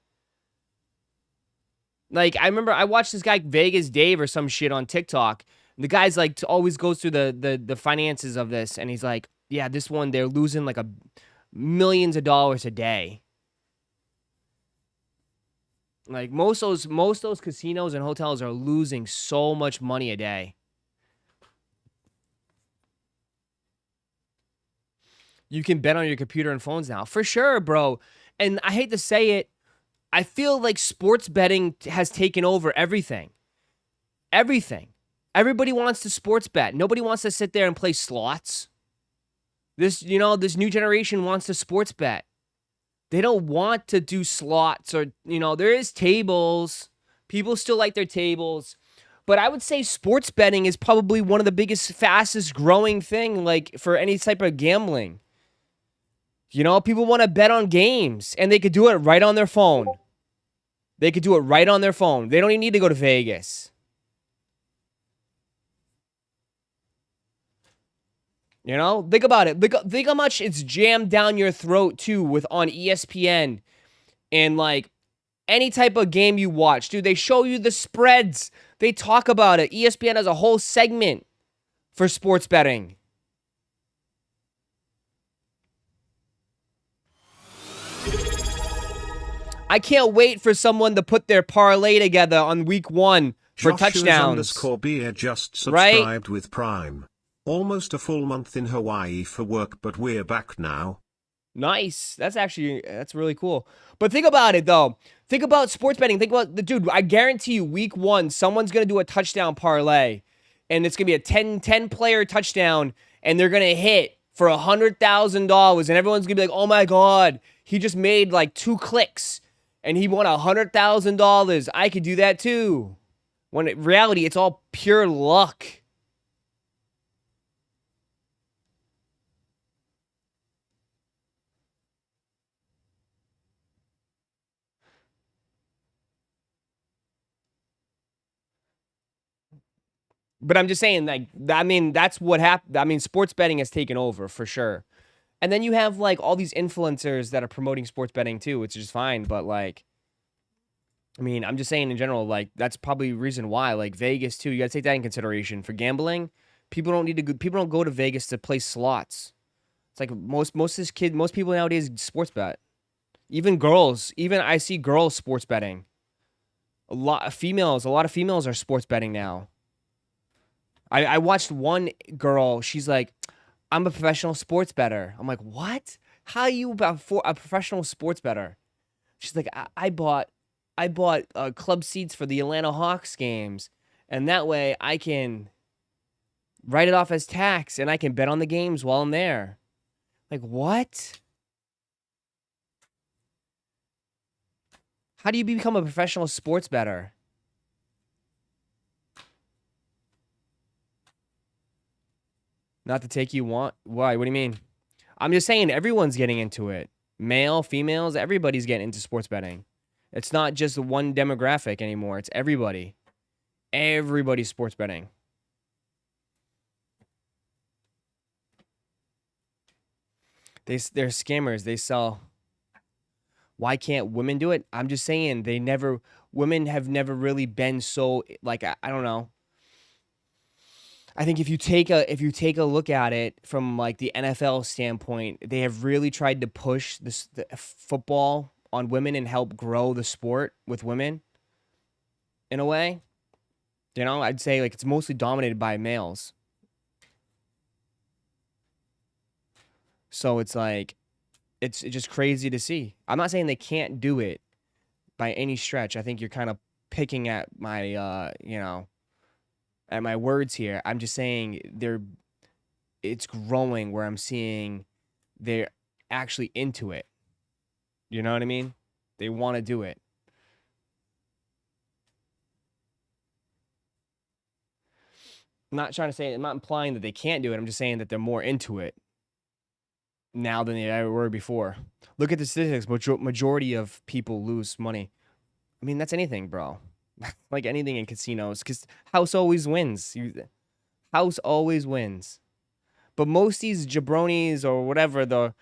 Speaker 2: Like, I remember I watched this guy, Vegas Dave or some shit on TikTok. The guy's like, always goes through the finances of this. And he's like, yeah, this one, they're losing like millions of dollars a day. Like, most of those casinos and hotels are losing so much money a day. You can bet on your computer and phones now. For sure, bro. And I hate to say it, I feel like sports betting has taken over everything. Everything. Everybody wants to sports bet. Nobody wants to sit there and play slots. This new generation wants to sports bet. They don't want to do slots or, there is tables. People still like their tables. But I would say sports betting is probably one of the biggest, fastest growing thing, like, for any type of gambling. People want to bet on games, and they could do it right on their phone. They could do it right on their phone. They don't even need to go to Vegas. Think about it. Think how much it's jammed down your throat, too, on ESPN. And, like, any type of game you watch, dude, they show you the spreads. They talk about it. ESPN has a whole segment for sports betting. I can't wait for someone to put their parlay together on week 1 for touchdowns.
Speaker 1: _beer just subscribed with Prime. Almost a full month in Hawaii for work, but we're back now.
Speaker 2: Nice. That's really cool. But think about it, though. Think about sports betting. Think about dude, I guarantee you week 1, someone's going to do a touchdown parlay. And it's going to be a 10-player touchdown. And they're going to hit for $100,000. And everyone's going to be like, oh my God, he just made like 2 clicks. And he won $100,000. I could do that too. When in reality, it's all pure luck. But I'm just saying, like, that's what happened. Sports betting has taken over for sure. And then you have, like, all these influencers that are promoting sports betting too, which is fine. But, like, I'm just saying in general, like, that's probably the reason why, like, Vegas too. You got to take that in consideration for gambling. People don't go to Vegas to play slots. It's like most people nowadays sports bet. Even girls, I see girls sports betting. A lot of females are sports betting now. I watched one girl, she's like, I'm a professional sports bettor. I'm like, what? How are you a professional sports bettor? She's like, I bought club seats for the Atlanta Hawks games, and that way I can write it off as tax, and I can bet on the games while I'm there. Like, what? How do you become a professional sports bettor? Not the take you want? Why? What do you mean? I'm just saying everyone's getting into it. Male, females, everybody's getting into sports betting. It's not just one demographic anymore. It's everybody. Everybody's sports betting. They're scammers. They sell. Why can't women do it? I'm just saying women have never really been so, like, I don't know. I think if you take a look at it from, like, the NFL standpoint, they have really tried to push the football on women and help grow the sport with women in a way. I'd say, like, it's mostly dominated by males. So it's like, it's just crazy to see. I'm not saying they can't do it by any stretch. I think you're kind of picking at my, at my words here. I'm just saying it's growing where I'm seeing they're actually into it. You know what I mean? They want to do it. I'm not implying that they can't do it. I'm just saying that they're more into it now than they ever were before. Look at the statistics. Majority of people lose money. That's anything, bro. Like anything in casinos, because house always wins. House always wins. But most these jabronis or whatever,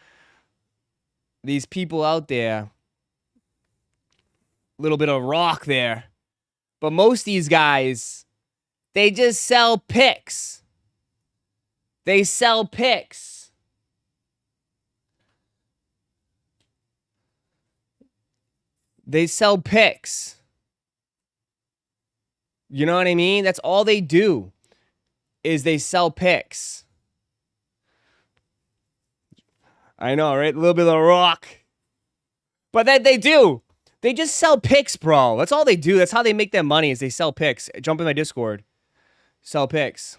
Speaker 2: these people out there, little bit of rock there, But most of these guys, they just sell picks. They sell picks. They sell picks. You know what I mean? That's all they do is they sell picks. I know, right? A little bit of rock. But that they do. They just sell picks, bro. That's all they do. That's how they make their money is they sell picks. Jump in my Discord. Sell picks.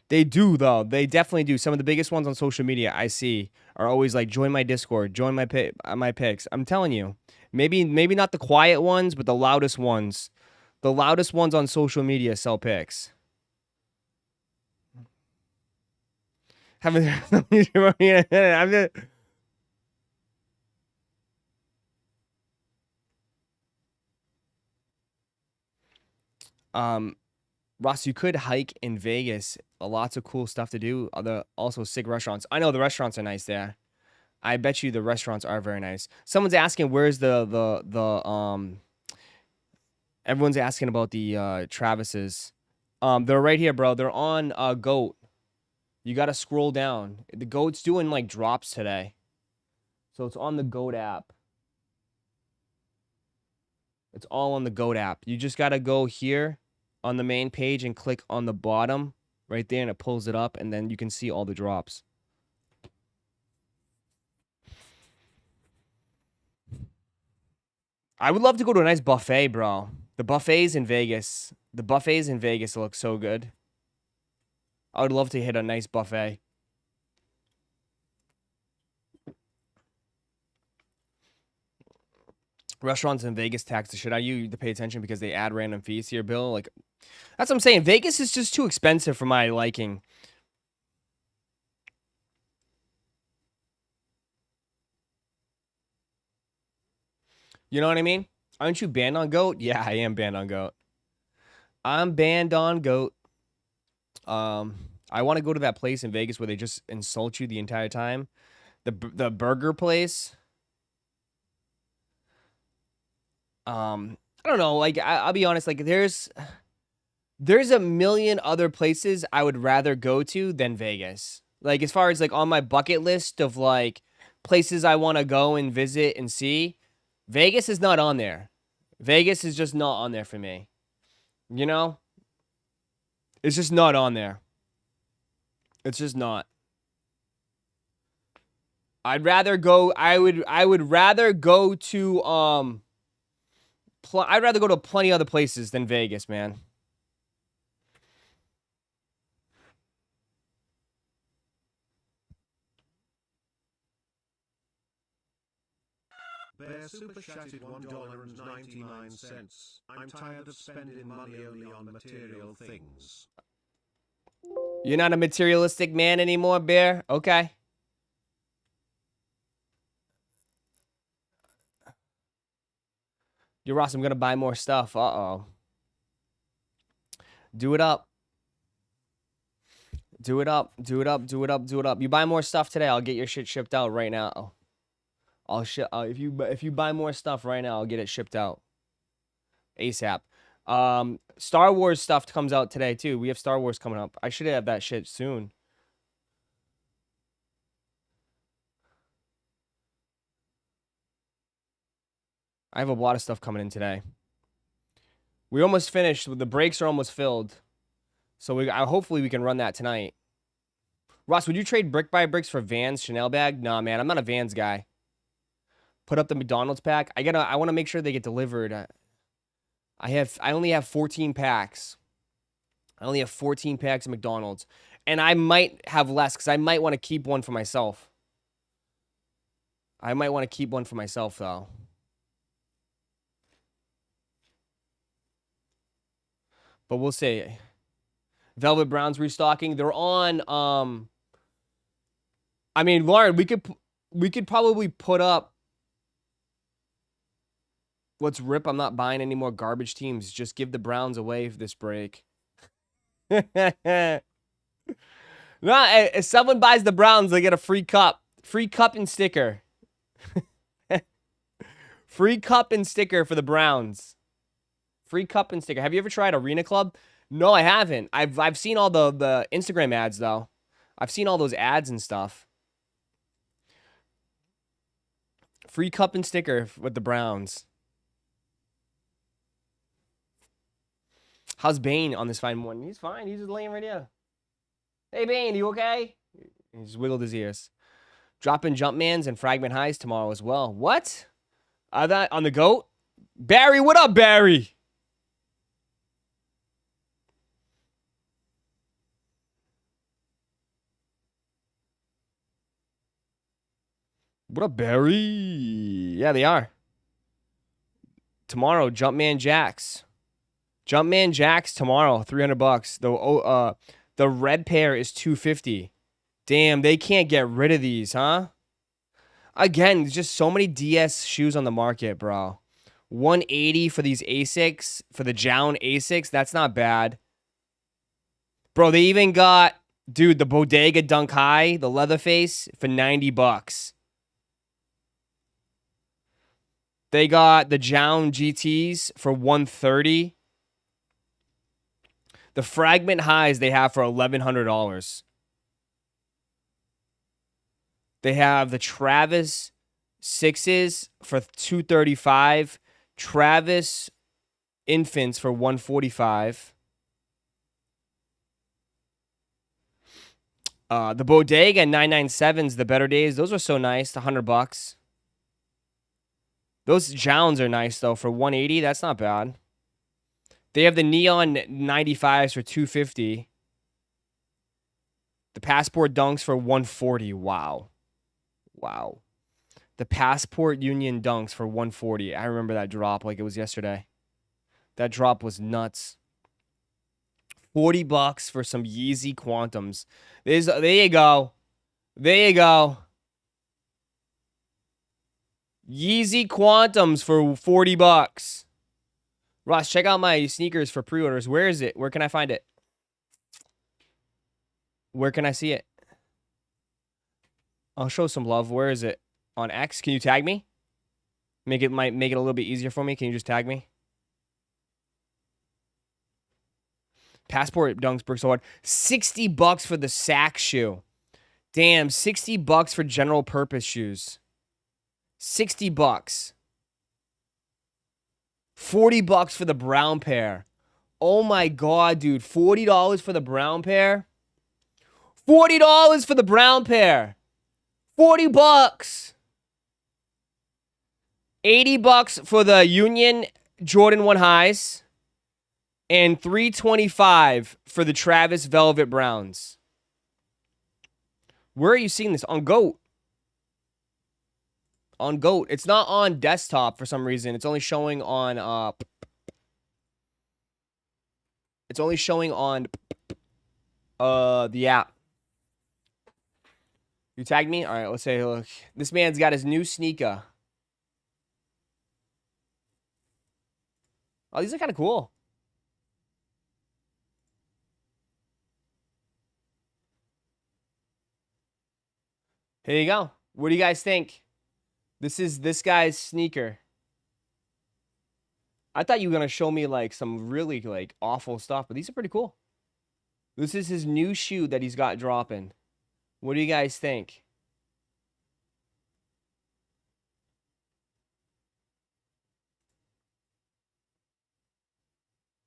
Speaker 2: They do, though. They definitely do. Some of the biggest ones on social media I see are always like, join my Discord, join my picks. I'm telling you. Maybe not the quiet ones, but the loudest ones. The loudest ones on social media sell picks. I'm just... Ross, you could hike in Vegas. Lots of cool stuff to do. Also sick restaurants. I know the restaurants are nice there. I bet you the restaurants are very nice. Someone's asking where's everyone's asking about the Travis's. They're right here, bro. They're on GOAT. You got to scroll down. The GOAT's doing like drops today. So it's on the GOAT app. It's all on the GOAT app. You just got to go here on the main page and click on the bottom right there, and it pulls it up, and then you can see all the drops. I would love to go to a nice buffet, bro. The buffets in Vegas. The buffets in Vegas look so good. I would love to hit a nice buffet. Restaurants in Vegas tax the shit out of you to pay attention because they add random fees to your bill. Like, that's what I'm saying. Vegas is just too expensive for my liking. You know what I mean? Aren't you banned on GOAT? Yeah, I am banned on GOAT. I'm banned on GOAT. I want to go to that place in Vegas where they just insult you the entire time. The burger place. I don't know. Like, I'll be honest. Like, there's a million other places I would rather go to than Vegas. Like, as far as like on my bucket list of like places I want to go and visit and see, Vegas is not on there. Vegas is just not on there for me. You know? It's just not on there. It's just not. I'd rather go. I would rather go to I'd rather go to plenty other places than Vegas, man.
Speaker 1: Bear super chatted $1.99. I'm tired of spending money only on material things.
Speaker 2: You're not a materialistic man anymore, Bear? Okay. Yo, Ross, I'm going to buy more stuff. Uh-oh. Do it up. Do it up. Do it up. Do it up. Do it up. You buy more stuff today, I'll get your shit shipped out right now. If you buy more stuff right now, I'll get it shipped out. ASAP. Star Wars stuff comes out today, too. We have Star Wars coming up. I should have that shit soon. I have a lot of stuff coming in today. We almost finished. The breaks are almost filled. So hopefully we can run that tonight. Ross, would you trade brick by bricks for Vans Chanel bag? Nah, man, I'm not a Vans guy. Put up the McDonald's pack. I want to make sure they get delivered. I only have 14 packs. I only have 14 packs of McDonald's. And I might have less because I might want to keep one for myself. I might want to keep one for myself, though. But we'll see. Velvet Brown's restocking. They're on, I mean, Lauren, we could probably put up. Let's rip. I'm not buying any more garbage teams. Just give the Browns away for this break. No, if someone buys the Browns, they get a free cup. Free cup and sticker. Free cup and sticker for the Browns. Free cup and sticker. Have you ever tried Arena Club? No, I haven't. I've seen all the Instagram ads though. I've seen all those ads and stuff. Free cup and sticker with the Browns. How's Bane on this fine morning? He's fine. He's just laying right here. Hey, Bane, you okay? He just wiggled his ears. Dropping Jumpmans and Fragment Highs tomorrow as well. What? That on the GOAT? Barry, what up, Barry? What up, Barry? Yeah, they are. Tomorrow, Jumpman Jacks. Jumpman Jacks tomorrow, $300. The red pair is $250. Damn, they can't get rid of these, huh? Again, there's just so many DS shoes on the market, bro. $180 for these Asics, for the Jown Asics. That's not bad. Bro, they even got, dude, the Bodega Dunk High, the Leatherface, for $90. They got the Jown GTs for $130. The Fragment Highs they have for $1,100. They have the Travis 6s for $235. Travis Infants for $145. The Bodega 997s, the Better Days, those are so nice. $100. Those Jowns are nice though for $180. That's not bad. They have the Neon 95s for $250. The Passport Dunks for $140. Wow. Wow. The Passport Union Dunks for $140. I remember that drop like it was yesterday. That drop was nuts. $40 for some Yeezy Quantums. There you go. There you go. Yeezy Quantums for $40. Ross, check out my sneakers for pre-orders. Where is it? Where can I find it? Where can I see it? I'll show some love. Where is it? On X? Can you tag me? Make it a little bit easier for me. Can you just tag me? Passport Dunks Brooks Award. $60 for the sack shoe. Damn, $60 for general purpose shoes. $60. $40 for the brown pair. Oh my god, dude. $40 for the brown pair. $40 for the brown pair. $40. $80 for the Union Jordan 1 highs. And $325 for the Travis Velvet Browns. Where are you seeing this? On GOAT. On GOAT. It's not on desktop for some reason. It's only showing on it's only showing on the app. You tagged me? All right, let's say look. This man's got his new sneaker. Oh, these are kind of cool. Here you go. What do you guys think? This is this guy's sneaker. I thought you were going to show me like some really like awful stuff, but these are pretty cool. This is his new shoe that he's got dropping. What do you guys think?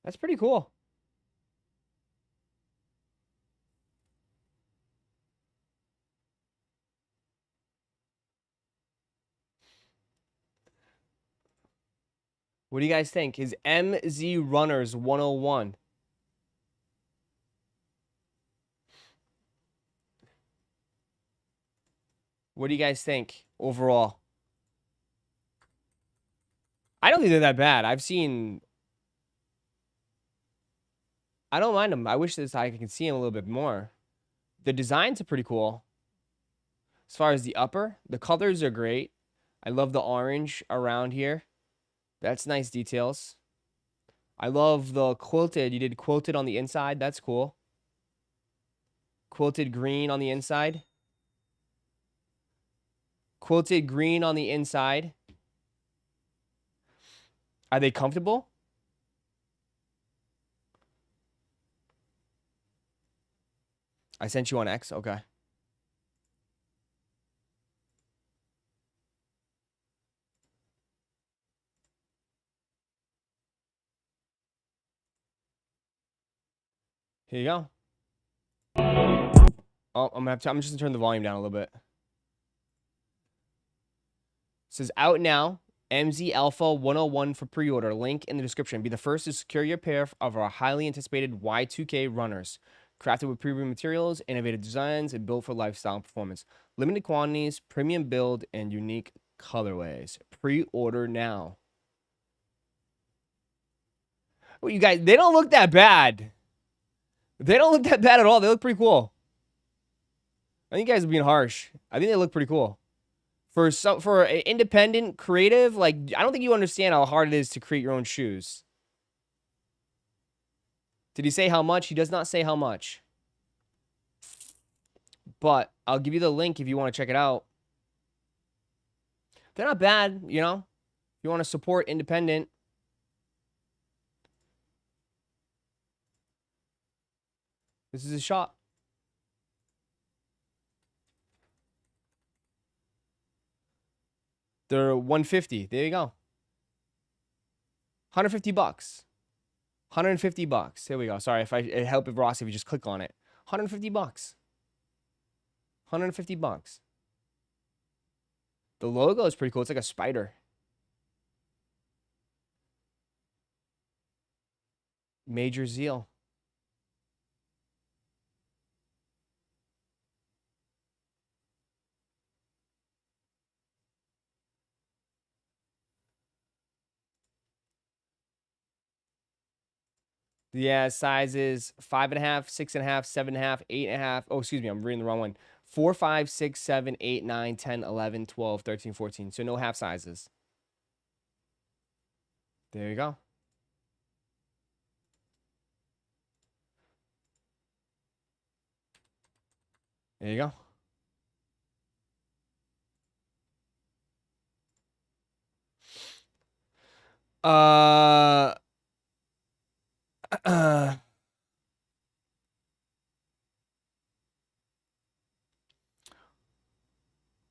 Speaker 2: That's pretty cool. What do you guys think? His MZ Runners 101. What do you guys think overall? I don't think they're that bad. I don't mind them. I wish I can see them a little bit more. The designs are pretty cool. As far as the upper, the colors are great. I love the orange around here. That's nice details. I love the quilted. You did quilted on the inside. That's cool. Quilted green on the inside. Quilted green on the inside. Are they comfortable? I sent you on X. Okay. Here you go. Oh, I'm just gonna turn the volume down a little bit. It says out now. MZ Alpha 101 for pre-order. Link in the description. Be the first to secure your pair of our highly anticipated Y2K runners. Crafted with premium materials, innovative designs, and built for lifestyle and performance. Limited quantities, premium build, and unique colorways. Pre-order now. Well, you guys, they don't look that bad. They don't look that bad at all. They look pretty cool. I think you guys are being harsh. I think they look pretty cool. For an independent creative, like, I don't think you understand how hard it is to create your own shoes. Did he say how much? He does not say how much. But I'll give you the link if you want to check it out. They're not bad, you know? If you want to support independent. This is a shop. They're 150. There you go. 150 bucks. 150 bucks. Here we go. Sorry if it help if Ross if you just click on it. 150 bucks. 150 bucks. The logo is pretty cool. It's like a spider. Major Zeal. Yeah, sizes 5.5, 6.5, 7.5, 8.5. Oh, excuse me, I'm reading the wrong one. 4, 5, 6, 7, 8, 9, 10, 11, 12, 13, 14. So no half sizes. There you go. There you go.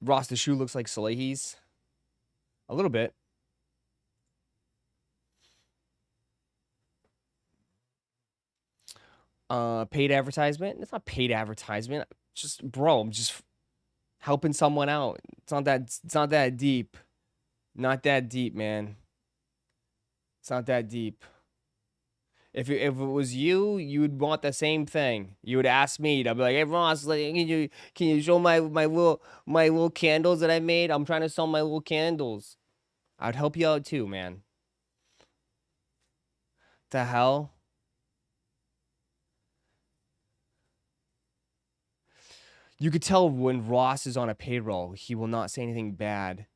Speaker 2: Ross, the shoe looks like Salehi's. A little bit. Paid advertisement. It's not paid advertisement. Just, bro, I'm just helping someone out. It's not that deep. Not that deep, man. It's not that deep. If it was you, you would want the same thing. You would ask me. I'd be like, "Hey Ross, like, can you show my little candles that I made? I'm trying to sell my little candles." I'd help you out too, man. The hell? You could tell when Ross is on a payroll, he will not say anything bad.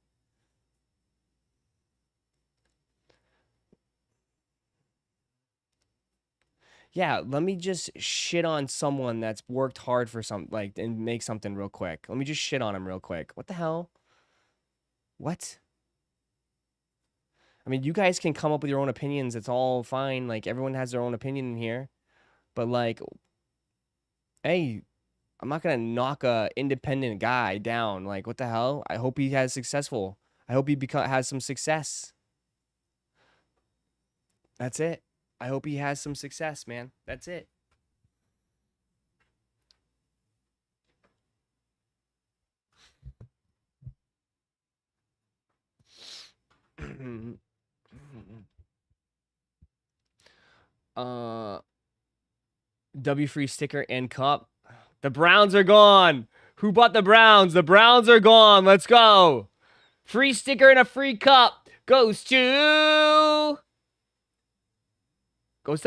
Speaker 2: Yeah, let me just shit on someone that's worked hard for and make something real quick. Let me just shit on him real quick. What the hell? What? I mean, you guys can come up with your own opinions. It's all fine. Like, everyone has their own opinion in here. But, like, hey, I'm not going to knock a independent guy down. Like, what the hell? I hope he has successful. I hope he has some success. That's it. I hope he has some success, man. That's it. W free sticker and cup. The Browns are gone. Who bought the Browns? The Browns are gone. Let's go. Free sticker and a free cup goes to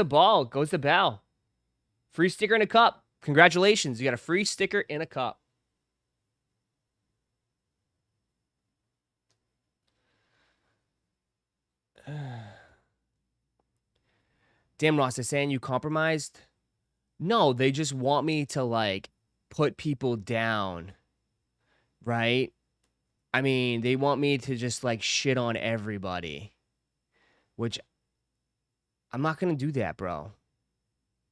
Speaker 2: Ball. Goes to Bell. Free sticker and a cup. Congratulations. You got a free sticker and a cup. Damn, Ross, they're saying you compromised? No, they just want me to, like, put people down. Right? I mean, they want me to just like shit on everybody, which I'm not gonna do that, bro.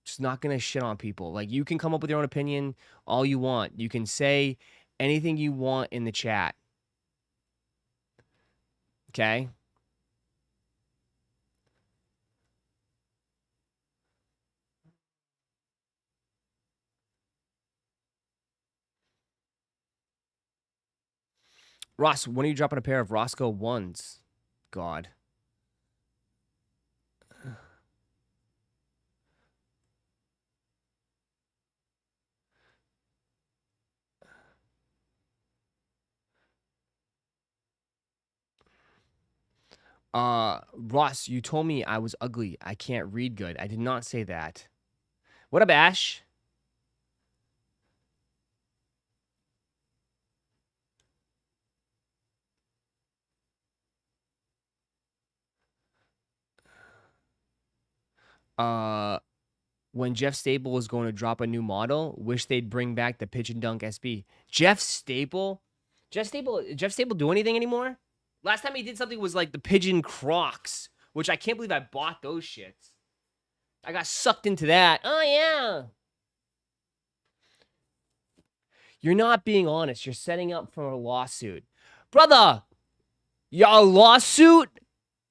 Speaker 2: Just not gonna shit on people. Like, you can come up with your own opinion all you want. You can say anything you want in the chat. Okay? Ross, when are you dropping a pair of Roszko ones? God. Ross, you told me I was ugly. I can't read good. I did not say that. What up, Ash? When Jeff Staple is going to drop a new model, wish they'd bring back the Pitch and Dunk SB. Jeff Staple? Jeff Staple do anything anymore? Last time he did something was like the Pigeon Crocs, which I can't believe I bought those shits. I got sucked into that. Oh, yeah. You're not being honest. You're setting up for a lawsuit. Brother, a lawsuit?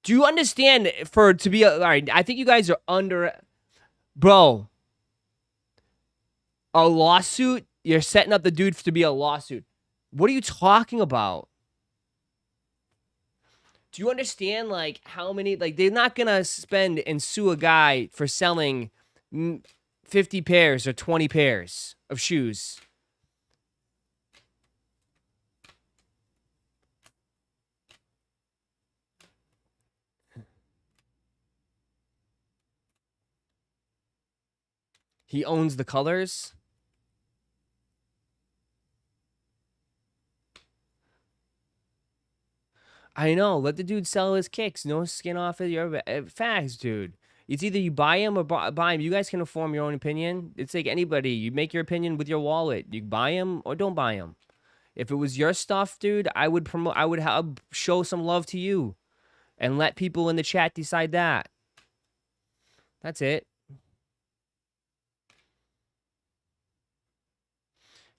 Speaker 2: Do you understand for to be all right, I think you guys are under bro. A lawsuit? You're setting up the dude to be a lawsuit. What are you talking about? Do you understand like how many like they're not going to spend and sue a guy for selling 50 pairs or 20 pairs of shoes? He owns the colors. I know. Let the dude sell his kicks. No skin off of your facts, dude. It's either you buy him or buy him. You guys can form your own opinion. It's like anybody. You make your opinion with your wallet. You buy him or don't buy him. If it was your stuff, dude, I would promote. I would show some love to you, and let people in the chat decide that. That's it.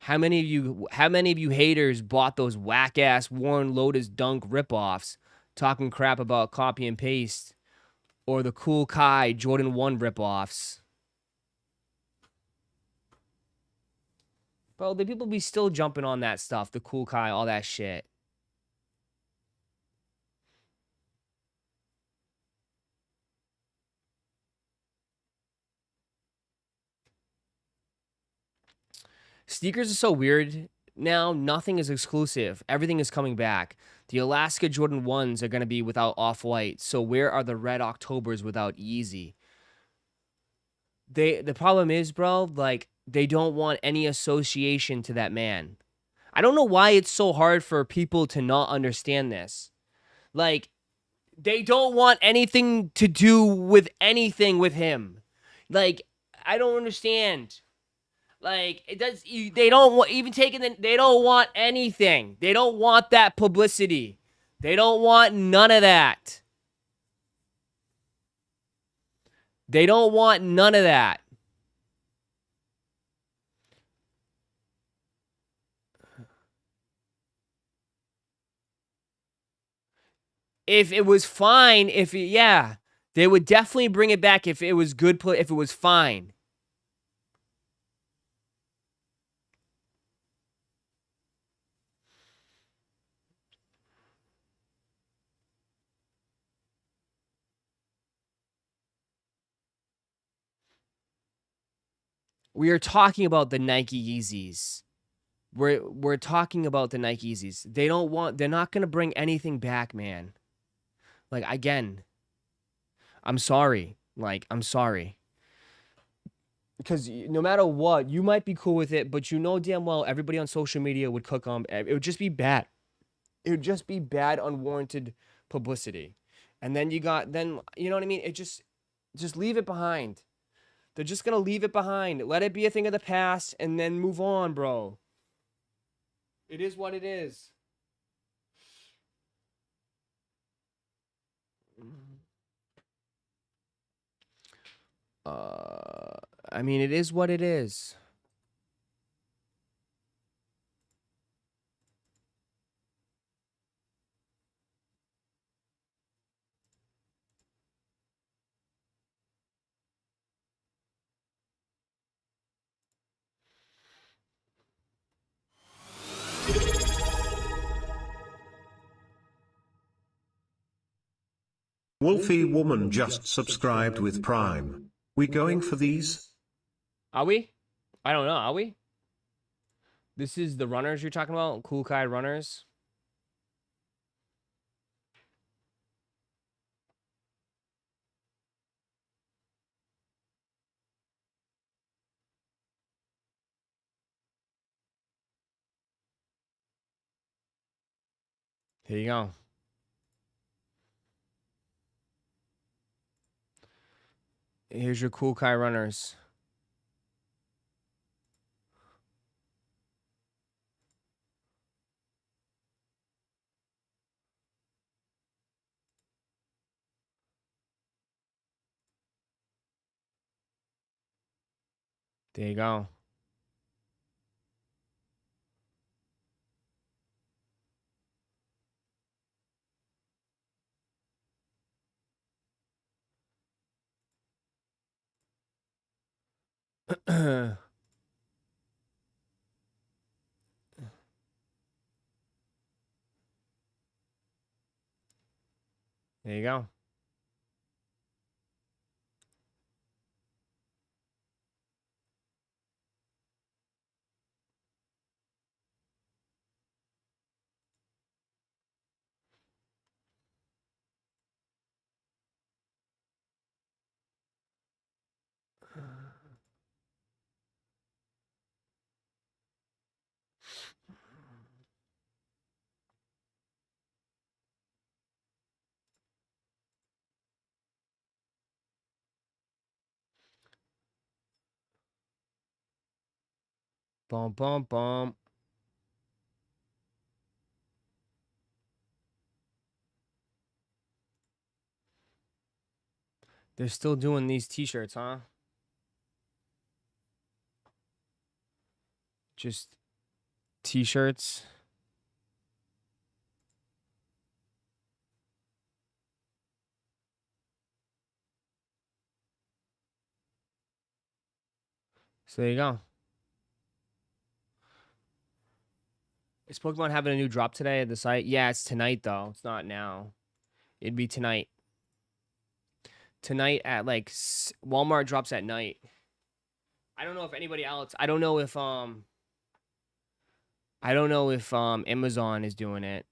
Speaker 2: How many of you haters bought those whack-ass Warren Lotus Dunk ripoffs, talking crap about copy and paste, or the Cool Kai Jordan 1 ripoffs? Bro, the people be still jumping on that stuff, the Cool Kai, all that shit. Sneakers are so weird now. Nothing is exclusive. Everything is coming back. The Alaska Jordan 1s are going to be without Off-White. So where are the Red Octobers without Yeezy? The problem is, bro, like, they don't want any association to that man. I don't know why it's so hard for people to not understand this. Like, they don't want anything to do with anything with him. Like, I don't understand. Like, it does. They don't want even taking the. They don't want anything. They don't want that publicity. They don't want none of that. They don't want none of that. If it was fine, yeah, they would definitely bring it back if it was good. If it was fine. We are talking about the Nike Yeezys. We're talking about the Nike Yeezys. They're not going to bring anything back, man. Like, again, I'm sorry. Like, I'm sorry. Because no matter what, you might be cool with it, but you know damn well everybody on social media would cook them. It would just be bad. It would just be bad, unwarranted publicity. And then you know what I mean? It just leave it behind. They're just going to leave it behind. Let it be a thing of the past and then move on, bro. It is what it is. I mean, it is what it is.
Speaker 1: Wolfie Woman just subscribed with Prime. We going for these?
Speaker 2: Are we? I don't know. Are we? This is the runners you're talking about? Cool Kai runners? Here you go. Here's your Cool Kai runners. There you go. There you go. Bum, bum, bum. They're still doing these t-shirts, huh? Just t-shirts. So there you go. Is Pokemon having a new drop today at the site? Yeah, it's tonight, though. It's not now. It'd be tonight. Tonight at, like, Walmart drops at night. I don't know if anybody else... I don't know if Amazon is doing it.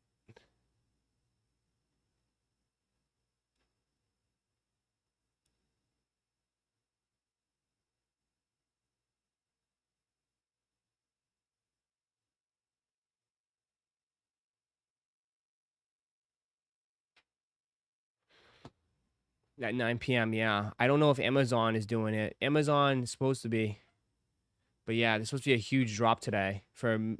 Speaker 2: At 9 p.m., yeah. I don't know if Amazon is doing it. Amazon is supposed to be. But yeah, there's supposed to be a huge drop today for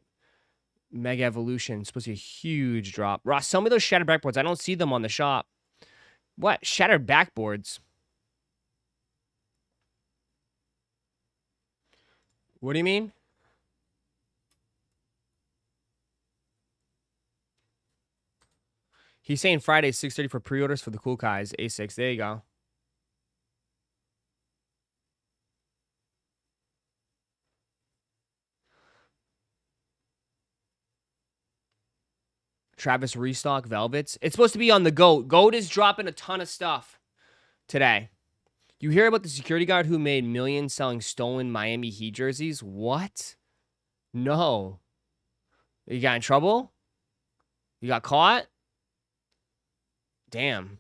Speaker 2: Mega Evolution. It's supposed to be a huge drop. Ross, sell me those shattered backboards. I don't see them on the shop. What? Shattered backboards? What do you mean? He's saying Friday 6:30 for pre-orders for the Cool Kais A6. There you go. Travis restock Velvets. It's supposed to be on the GOAT. GOAT is dropping a ton of stuff today. You hear about the security guard who made millions selling stolen Miami Heat jerseys? What? No. You got in trouble? You got caught? Damn.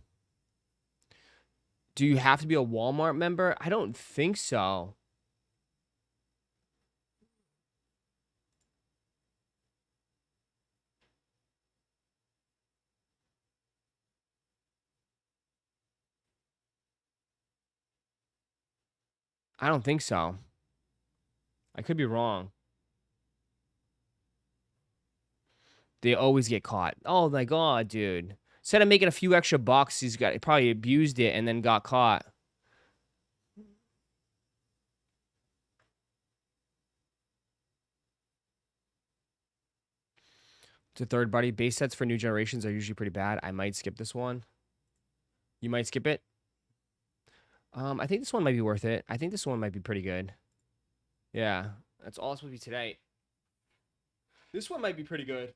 Speaker 2: Do you have to be a Walmart member? I don't think so. I don't think so. I could be wrong. They always get caught. Oh my god, dude. Instead of making a few extra bucks, he probably abused it and then got caught. It's a third party. Base sets for new generations are usually pretty bad. I might skip this one. You might skip it. I think this one might be worth it. I think this one might be pretty good. Yeah, that's all it's supposed to be today. This one might be pretty good.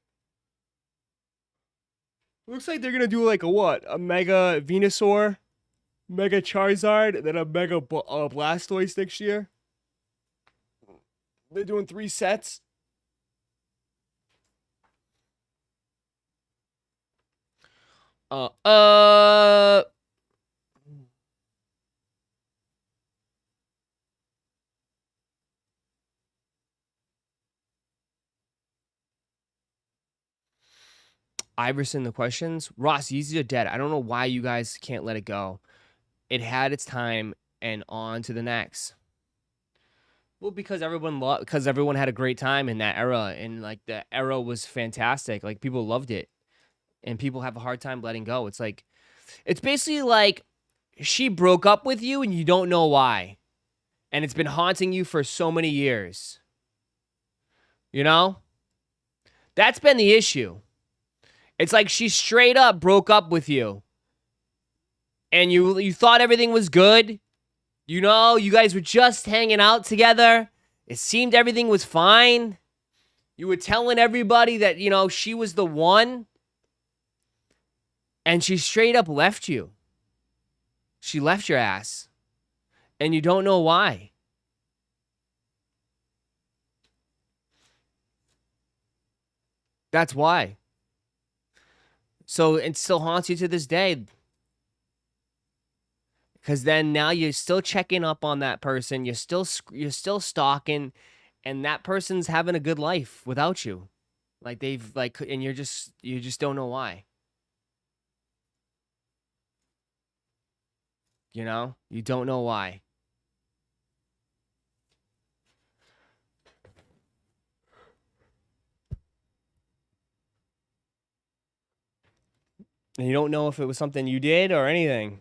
Speaker 2: Looks like they're gonna do like a what? A Mega Venusaur, Mega Charizard, and then a Mega Blastoise next year. They're doing 3 sets. Iverson, the questions. Ross, Yeezys are dead. I don't know why you guys can't let it go. It had its time, and on to the next. Well, because everyone had a great time in that era, and like the era was fantastic. Like people loved it, and people have a hard time letting go. It's like, it's basically like she broke up with you and you don't know why, and it's been haunting you for so many years. You know, that's been the issue. It's like she straight up broke up with you, and you thought everything was good. You know, you guys were just hanging out together. It seemed everything was fine. You were telling everybody that, you know, she was the one. And she straight up left you. She left your ass. And you don't know why. That's why. So it still haunts you to this day. Because then now you're still checking up on that person. You're still stalking, and that person's having a good life without you. Like and you just don't know why. You know, you don't know why. And you don't know if it was something you did or anything.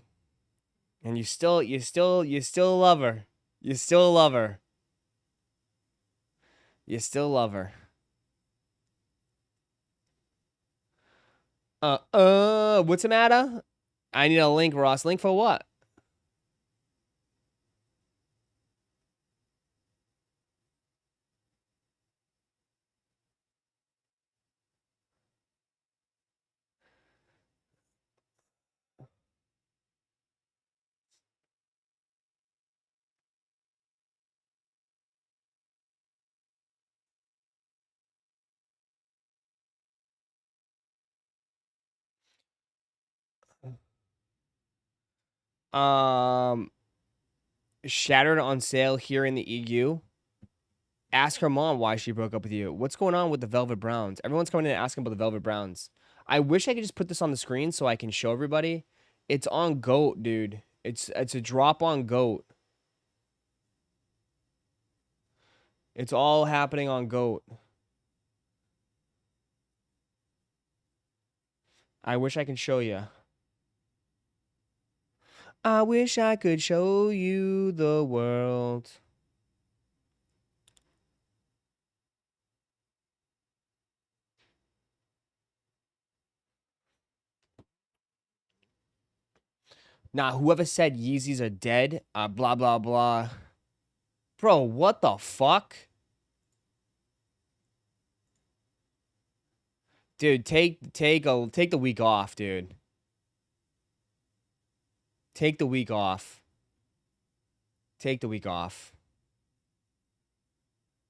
Speaker 2: And you still love her. You still love her. You still love her. What's the matter? I need a link, Ross. Link for what? Shattered on sale here in the EU. Ask her mom why she broke up with you. What's going on with the Velvet Browns? Everyone's coming in and asking about the Velvet Browns. I wish I could just put this on the screen so I can show everybody. It's on GOAT, dude. It's a drop on GOAT. It's all happening on GOAT. I wish I could show you. I wish I could show you the world. Nah, whoever said Yeezys are dead, blah, blah, blah. Bro, what the fuck? Dude, take the week off, dude. Take the week off. Take the week off.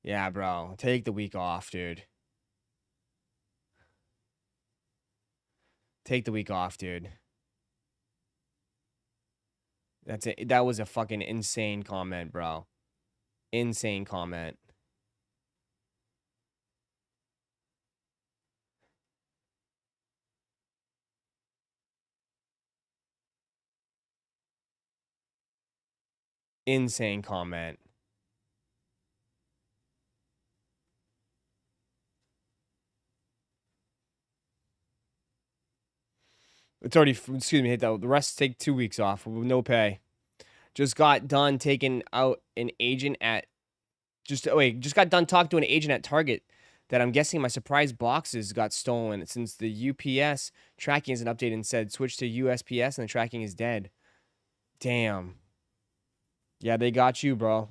Speaker 2: Yeah, bro. Take the week off, dude. Take the week off, dude. That's it. That was a fucking insane comment, bro. Insane comment. Insane comment. It's already, excuse me, hit that. The rest take 2 weeks off with no pay. Just got done taking out an agent at, just got done talking to an agent at Target. that I'm guessing my surprise boxes got stolen since the UPS tracking isn't updated and said switch to USPS and the tracking is dead. Damn. Yeah, they got you, bro.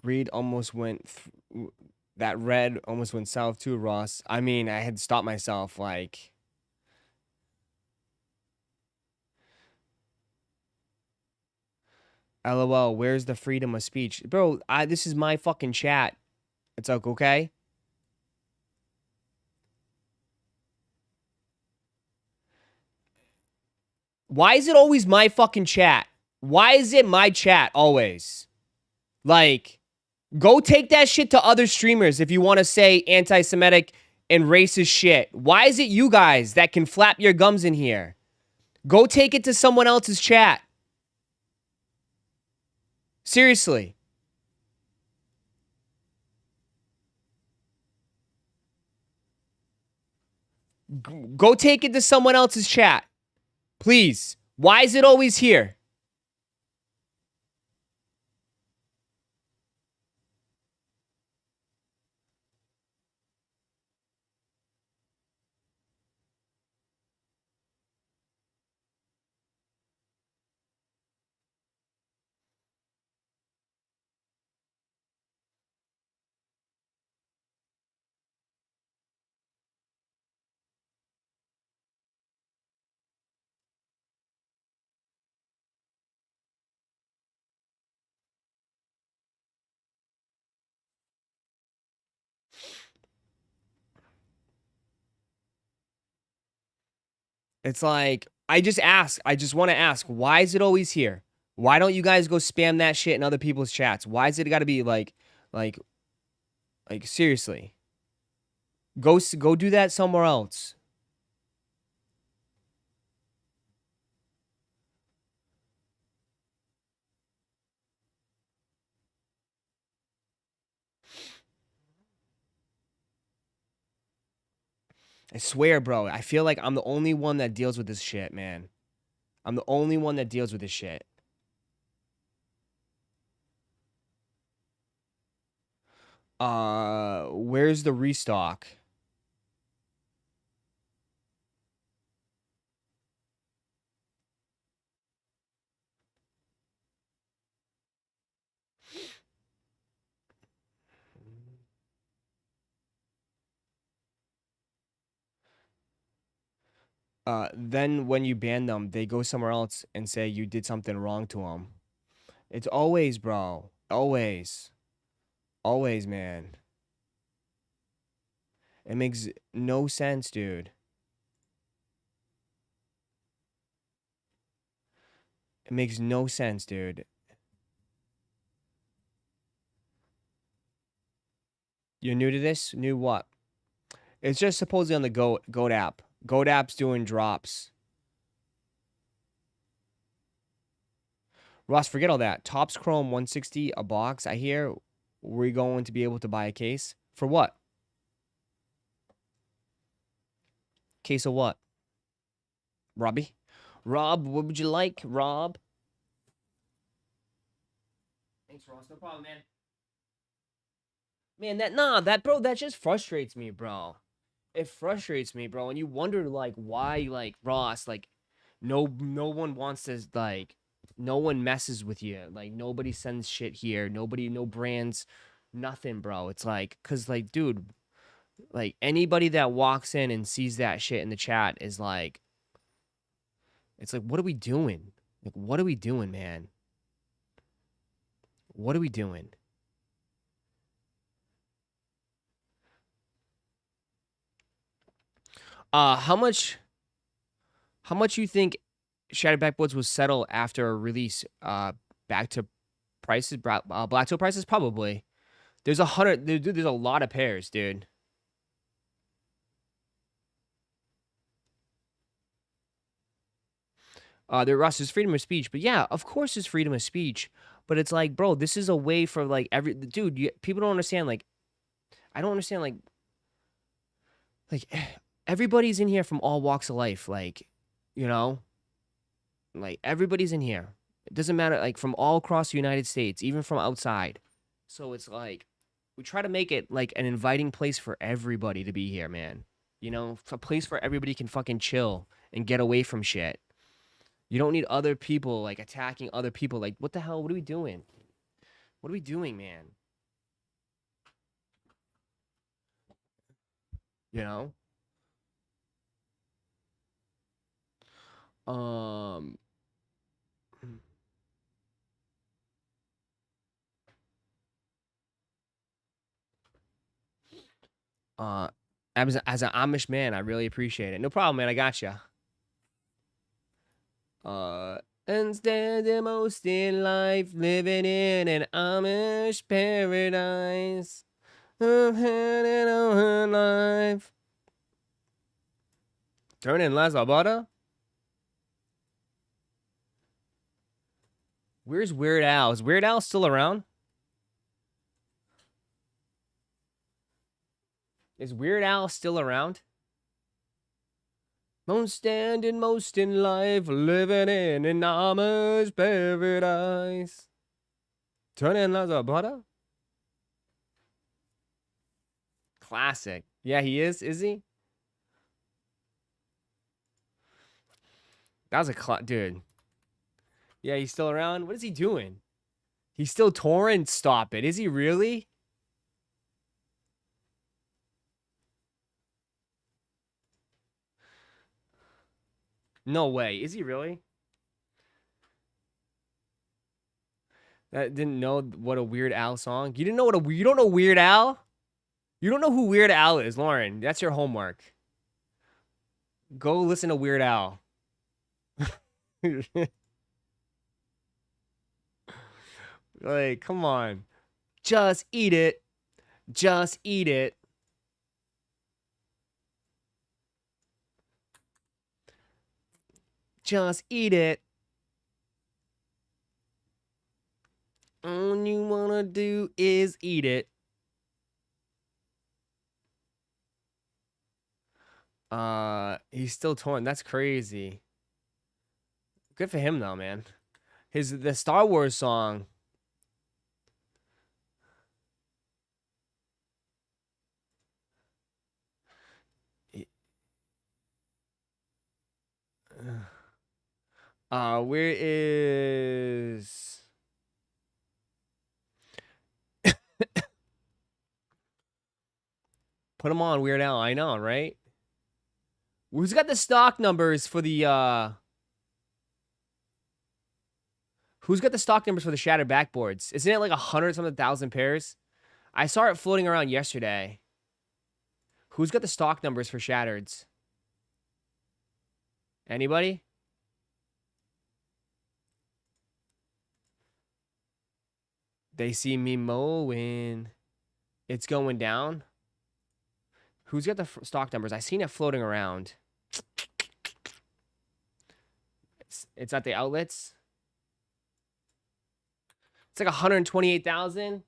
Speaker 2: Reed almost went that red almost went south too, Ross. I mean, I had to stop myself like LOL, where's the freedom of speech? Bro, this is my fucking chat. It's like, okay? Why is it always my fucking chat? Why is it my chat always? Like, go take that shit to other streamers if you want to say anti-Semitic and racist shit. Why is it you guys that can flap your gums in here? Go take it to someone else's chat. Seriously. Go take it to someone else's chat. Please. Why is it always here? It's like, I just want to ask, why is it always here? Why don't you guys go spam that shit in other people's chats? Why is it got to be like seriously? Go do that somewhere else. I swear, bro. I feel like I'm the only one that deals with this shit, man. I'm the only one that deals with this shit. Where's the restock? Then when you ban them, they go somewhere else and say you did something wrong to them. It's always, bro. Always. Always, man. It makes no sense, dude. It makes no sense, dude. You're new to this? New what? It's just supposedly on the Goat app. Goat app's doing drops. Ross, forget all that. Topps Chrome 160 a box. I hear we're going to be able to buy a case. For what? Case of what? Robbie? Rob, what would you like, Rob? Thanks, Ross. No problem, man. Man, that just frustrates me, bro. It frustrates me, bro. And you wonder, like, why, like, Ross, like, no one wants to, like, no one messes with you. Like, nobody sends shit here. Nobody, no brands, nothing, bro. It's like, cause, like, dude, like, anybody that walks in and sees that shit in the chat is like, it's like, what are we doing? Like, what are we doing, man? What are we doing? How much you think Shattered Backboards will settle after a release? Back to prices, Black Toe prices, probably. There's 100, dude. There's a lot of pairs, dude. There, Ross, is freedom of speech, but yeah, of course, there's freedom of speech. But it's like, bro, this is a way for like dude, people don't understand. Like, I don't understand. Like everybody's in here from all walks of life. Like, you know, like everybody's in here. It doesn't matter. Like from all across the United States, even from outside. So it's like we try to make it like an inviting place for everybody to be here, man. You know, a place where everybody can fucking chill and get away from shit. You don't need other people like attacking other people. Like, what the hell? What are we doing? What are we doing, man? You know? Um uh as an Amish man, I really appreciate it. No problem, man. I got you. And stand the most in life, living in an Amish paradise. Life. Turn in Lazabata? Where's Weird Al? Is Weird Al still around? Is Weird Al still around? Most standing most in life, living in an Amish paradise. Turn in Lazabata? Classic. Yeah, he is he? That was a dude. Yeah, he's still around. What is he doing? He's still touring? Stop it. Is he really? No way. Is he really? That didn't know what a Weird Al song. You didn't know you don't know Weird Al? You don't know who Weird Al is, Lauren. That's your homework. Go listen to Weird Al. Like, come on. Just eat it. Just eat it. Just eat it. All you wanna do is eat it. He's still torn. That's crazy. Good for him though, man. The Star Wars song. Where is Put him on, Weird Al. I know, right? Who's got the stock numbers for the Who's got the stock numbers for the shattered backboards? Isn't it like 100-something thousand pairs? I saw it floating around yesterday. Who's got the stock numbers for shattereds? Anybody? They see me mowing. It's going down. Who's got the stock numbers? I seen it floating around. It's at the outlets. It's like 128,000.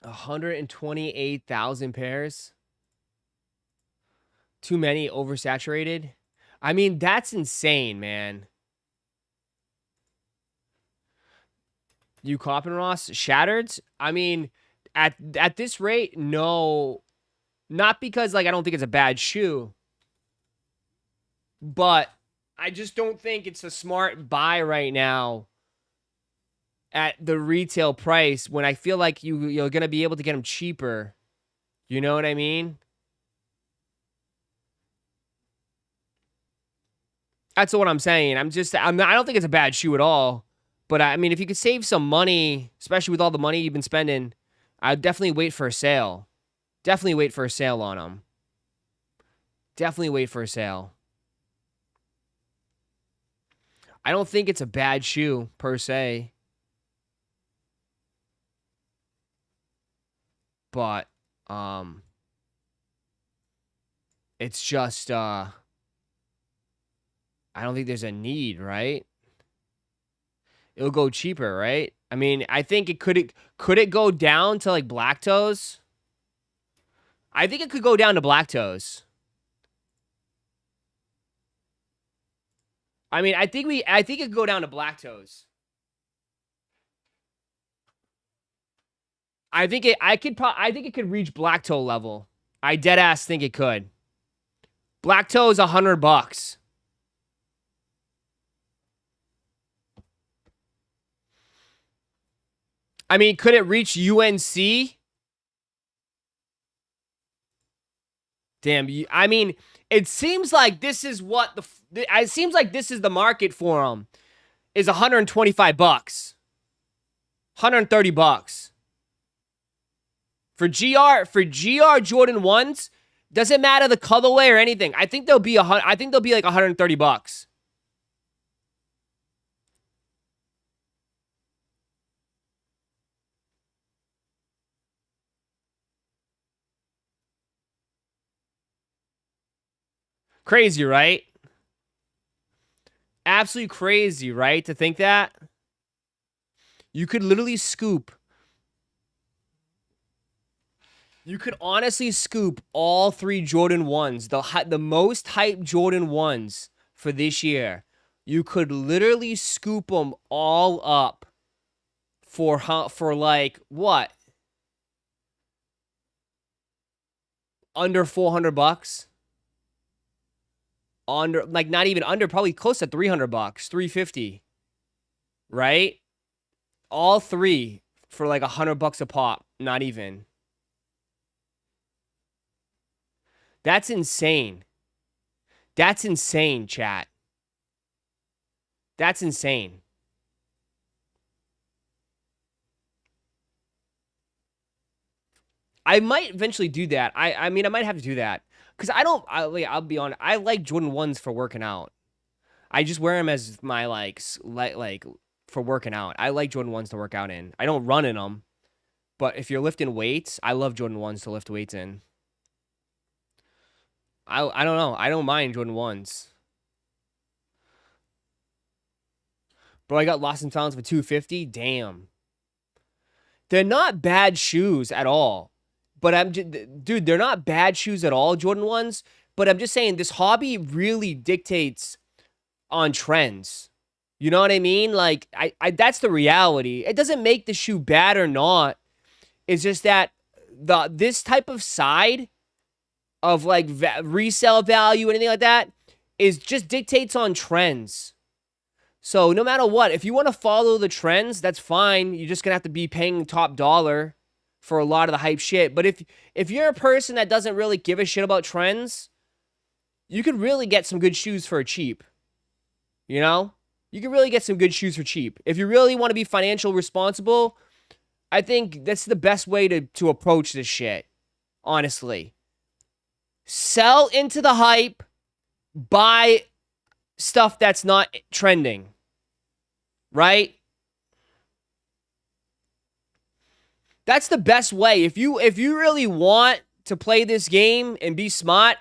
Speaker 2: $128,000 pairs. Too many, oversaturated. I mean, that's insane, man. You copping, Ross? Shattered? I mean, at this rate, no. Not because, like, I don't think it's a bad shoe. But I just don't think it's a smart buy right now at the retail price when I feel like you're going to be able to get them cheaper. You know what I mean? That's what I'm saying. I don't think it's a bad shoe at all. But I mean, if you could save some money, especially with all the money you've been spending, I'd definitely wait for a sale. Definitely wait for a sale on them. Definitely wait for a sale. I don't think it's a bad shoe, per se. But, it's just, I don't think there's a need, right? It'll go cheaper, right? I mean, I think it could it go down to like black toes? I think it could go down to black toes. I mean, I think it could go down to black toes. I think it could reach black toe level. I dead ass think it could. Black toe is $100. I mean, could it reach UNC? Damn, I mean, it seems like this is what it seems like this is the market for them. Is $125. $130. For GR Jordan 1s, doesn't matter the colorway or anything. I think they'll be like $130. Crazy, right? Absolutely crazy, right? To think that you could literally scoop. You could honestly scoop all 3 Jordan 1s, the most hyped Jordan 1s for this year. You could literally scoop them all up for like what? Under $400? Under, like, not even under, probably close to $300, $350, right? All 3 for like $100 a pop, not even. That's insane. That's insane, chat. That's insane. I might eventually do that. I mean, I might have to do that. Because I'll be honest, I like Jordan 1s for working out. I just wear them as my, like for working out. I like Jordan 1s to work out in. I don't run in them. But if you're lifting weights, I love Jordan 1s to lift weights in. I don't know. I don't mind Jordan 1s. Bro, I got Lost and Founds for $250. Damn. They're not bad shoes at all. But dude, they're not bad shoes at all, Jordan 1s. But I'm just saying, this hobby really dictates on trends. You know what I mean? Like, that's the reality. It doesn't make the shoe bad or not. It's just that this type of side of like resale value, anything like that, is just dictates on trends. So no matter what, if you want to follow the trends, that's fine. You're just gonna have to be paying top dollar for a lot of the hype shit. But if you're a person that doesn't really give a shit about trends, you could really get some good shoes for cheap. You know? You can really get some good shoes for cheap. If you really want to be financial responsible, I think that's the best way to approach this shit. Honestly. Sell into the hype, buy stuff that's not trending. Right? That's the best way. If you really want to play this game and be smart,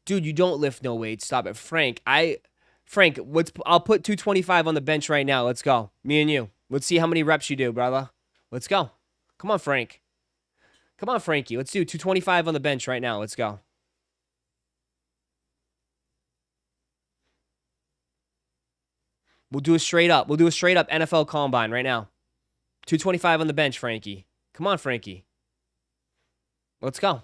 Speaker 2: dude, you don't lift no weight. Stop it. Frank, I'll put 225 on the bench right now. Let's go. Me and you. Let's see how many reps you do, brother. Let's go. Come on, Frank. Come on, Frankie. Let's do 225 on the bench right now. Let's go. We'll do a straight up NFL combine right now. 225 on the bench, Frankie. Come on, Frankie. Let's go.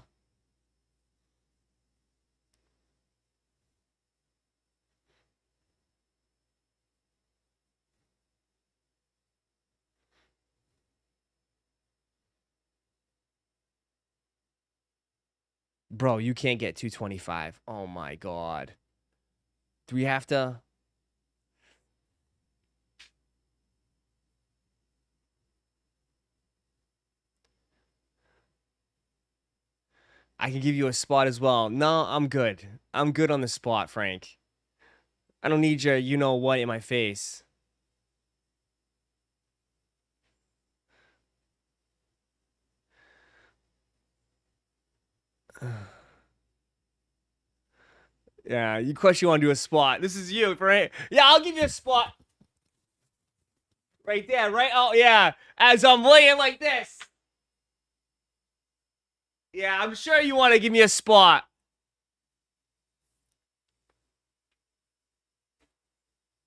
Speaker 2: Bro, you can't get 225. Oh my God. Do we have to? I can give you a spot as well. No, I'm good. I'm good on the spot, Frank. I don't need your you-know-what in my face. Yeah, you question you want to do a spot. This is you, right? Yeah, I'll give you a spot. Right there, right? Oh, yeah. As I'm laying like this. Yeah, I'm sure you want to give me a spot.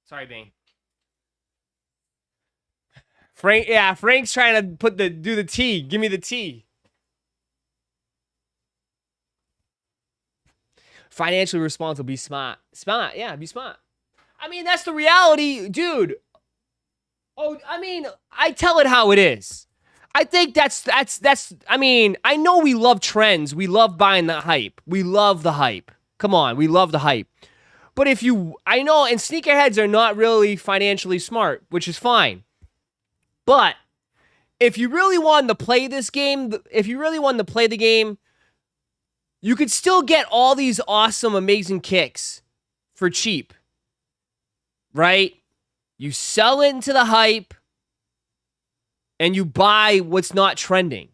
Speaker 2: Sorry, Bane. Frank's trying to do the T. Give me the T. Financially responsible, be smart. Smart, yeah, be smart. I mean, that's the reality, dude. Oh, I mean, I tell it how it is. I think that's, I mean, I know we love trends. We love buying the hype. We love the hype. Come on, we love the hype. But I know, and sneakerheads are not really financially smart, which is fine. But if you really wanted to play this game, you could still get all these awesome, amazing kicks for cheap. Right? You sell it into the hype, and you buy what's not trending.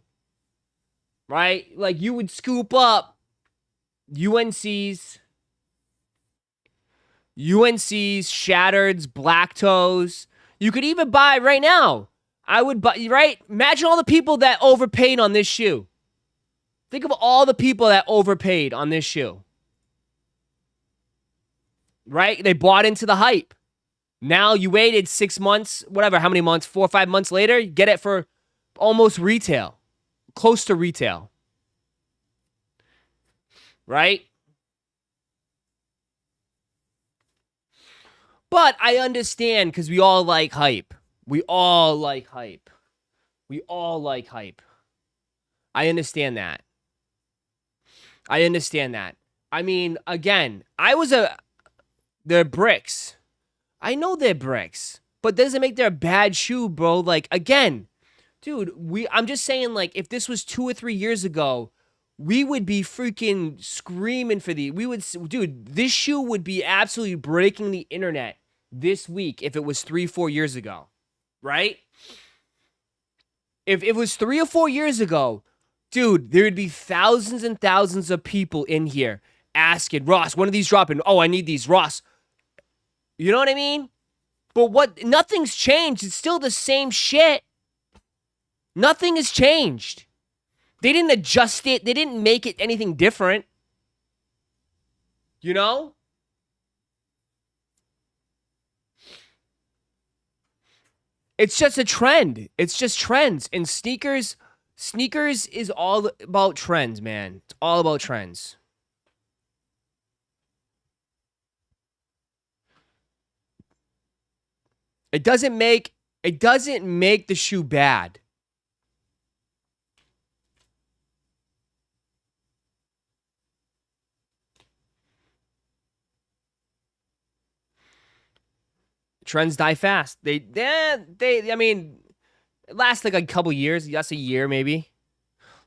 Speaker 2: Right? Like, you would scoop up UNC's, Shattereds, Black Toes. You could even buy right now. I would buy, right? Imagine all the people that overpaid on this shoe. Think of all the people that overpaid on this shoe. Right? They bought into the hype. Now you waited 6 months, whatever, how many months, 4 or 5 months later, you get it for almost retail. Close to retail. Right? But I understand because we all like hype. We all like hype. We all like hype. I understand that. I mean, again, they're bricks. I know they're bricks, but doesn't make them a bad shoe, bro. Like, again, dude, I'm just saying, like, if this was 2 or 3 years ago, we would be freaking screaming for dude, this shoe would be absolutely breaking the internet this week if it was 3 or 4 years ago, right? If it was 3 or 4 years ago, dude, there would be thousands and thousands of people in here asking, Ross, when are these dropping? Oh, I need these, Ross. You know what I mean? But nothing's changed. It's still the same shit. Nothing has changed. They didn't adjust it. They didn't make it anything different. You know? It's just a trend. It's just trends. And sneakers is all about trends, man. It's all about trends. It doesn't make the shoe bad. Trends die fast. I mean, it lasts like a couple years. That's a year, maybe.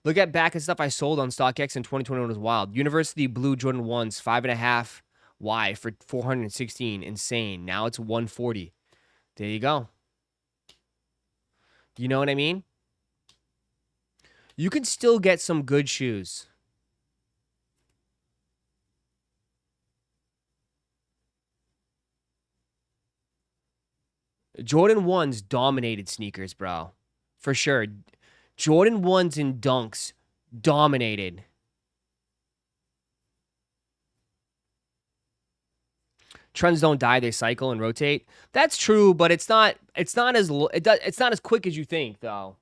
Speaker 2: Look at back at stuff I sold on StockX in 2021 was wild. University Blue Jordan 1s, 5.5 Y for 416. Insane. Now it's 140. There you go. You know what I mean? You can still get some good shoes. Jordan 1s dominated sneakers, bro. For sure. Jordan 1s and Dunks dominated. Trends don't die, they cycle and rotate. That's true, but it's not as quick as you think, though.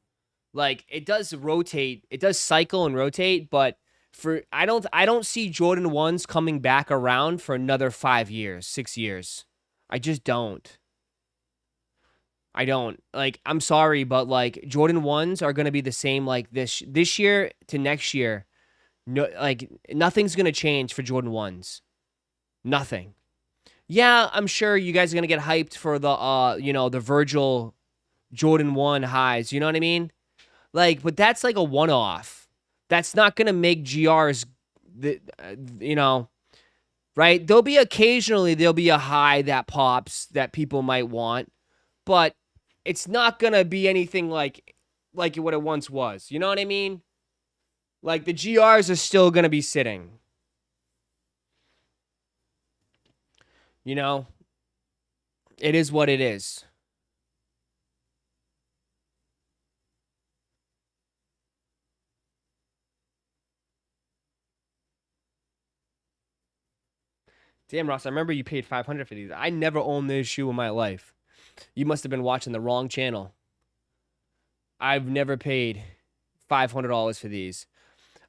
Speaker 2: Like, it does rotate, it does cycle and rotate, but I don't see Jordan 1s coming back around for another 5 years, 6 years. I just don't. I don't. Like, I'm sorry, but like Jordan 1s are going to be the same like this year to next year. No, like nothing's going to change for Jordan 1s. Nothing. Yeah, I'm sure you guys are going to get hyped for the Virgil Jordan 1 highs, you know what I mean? Like, but that's like a one-off. That's not going to make GRs right? There'll be a high that pops that people might want, but it's not going to be anything like what it once was. You know what I mean? Like, the GRs are still going to be sitting. You know, it is what it is. Damn, Ross, I remember you paid $500 for these. I never owned this shoe in my life. You must have been watching the wrong channel. I've never paid $500 for these.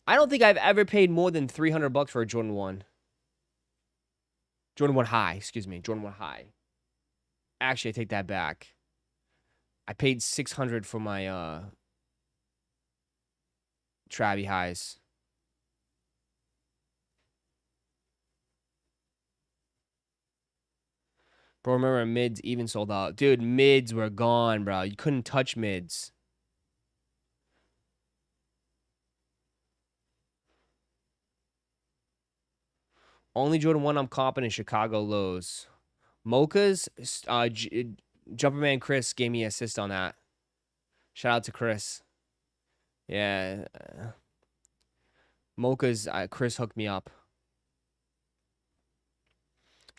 Speaker 2: I don't think I've ever paid more than $300 for a Jordan 1. Jordan 1 High, excuse me. Jordan 1 High. Actually, I take that back. I paid $600 for my Travi Highs. Bro, remember mids even sold out. Dude, mids were gone, bro. You couldn't touch mids. Only Jordan 1 I'm copping in Chicago lows. Mocha's, Jumperman Chris gave me an assist on that. Shout out to Chris. Yeah. Mocha's, Chris hooked me up.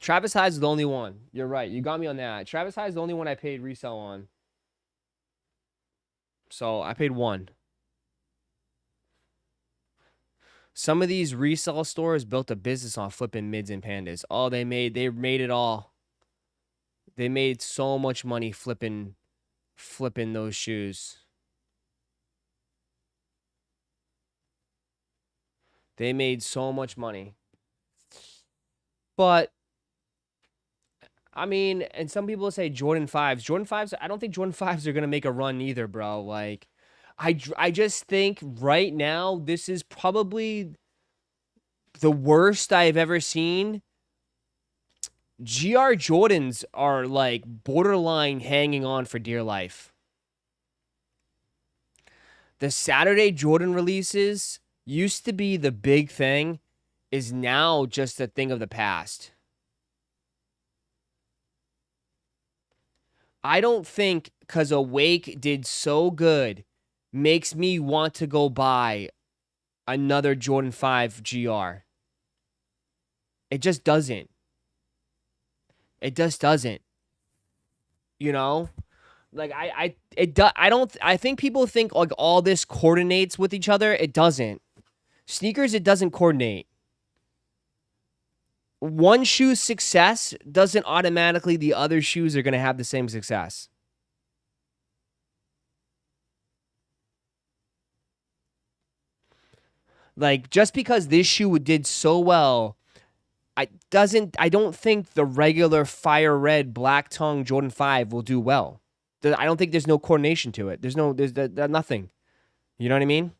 Speaker 2: Travis High's is the only one. You're right. You got me on that. Travis High's the only one I paid resell on. So I paid $1. Some of these resale stores built a business on flipping mids and pandas. Oh, they made it all. They made so much money flipping those shoes. They made so much money. But I mean, and some people say Jordan 5s. Jordan 5s, I don't think Jordan 5s are going to make a run either, bro. Like, I just think right now, this is probably the worst I've ever seen. GR Jordans are like borderline hanging on for dear life. The Saturday Jordan releases used to be the big thing, is now just a thing of the past. I don't think because Awake did so good makes me want to go buy another Jordan 5 GR. It just doesn't. It just doesn't. You know? Like I think people think like all this coordinates with each other. It doesn't. Sneakers, it doesn't coordinate. One shoe's success doesn't automatically the other shoes are going to have the same success. Like, just because this shoe did so well, I don't think the regular fire red black tongue Jordan 5 will do well. I don't think there's no coordination to it. There's nothing. You know what I mean?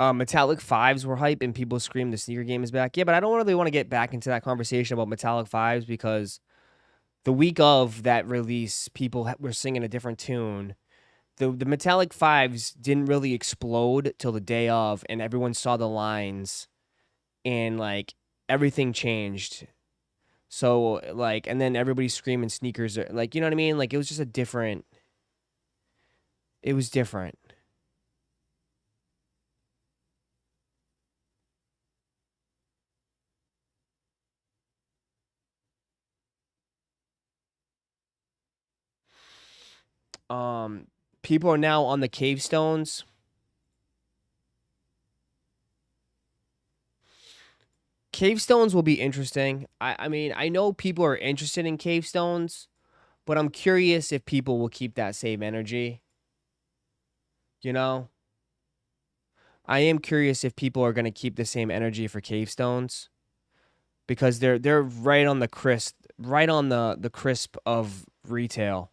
Speaker 2: Metallic 5s were hype and people scream the sneaker game is back. Yeah, but I don't really want to get back into that conversation about Metallic 5s because the week of that release, people were singing a different tune. The Metallic 5s didn't really explode till the day of, and everyone saw the lines, and like everything changed. So like, and then everybody's screaming sneakers, like, you know what I mean? Like, it was just a different. It was different. People are now on the cave stones. Cave stones will be interesting. I mean, I know people are interested in cave stones, but I'm curious if people will keep that same energy. You know? I am curious if people are going to keep the same energy for cave stones because they're right on the crisp, right on the crisp of retail.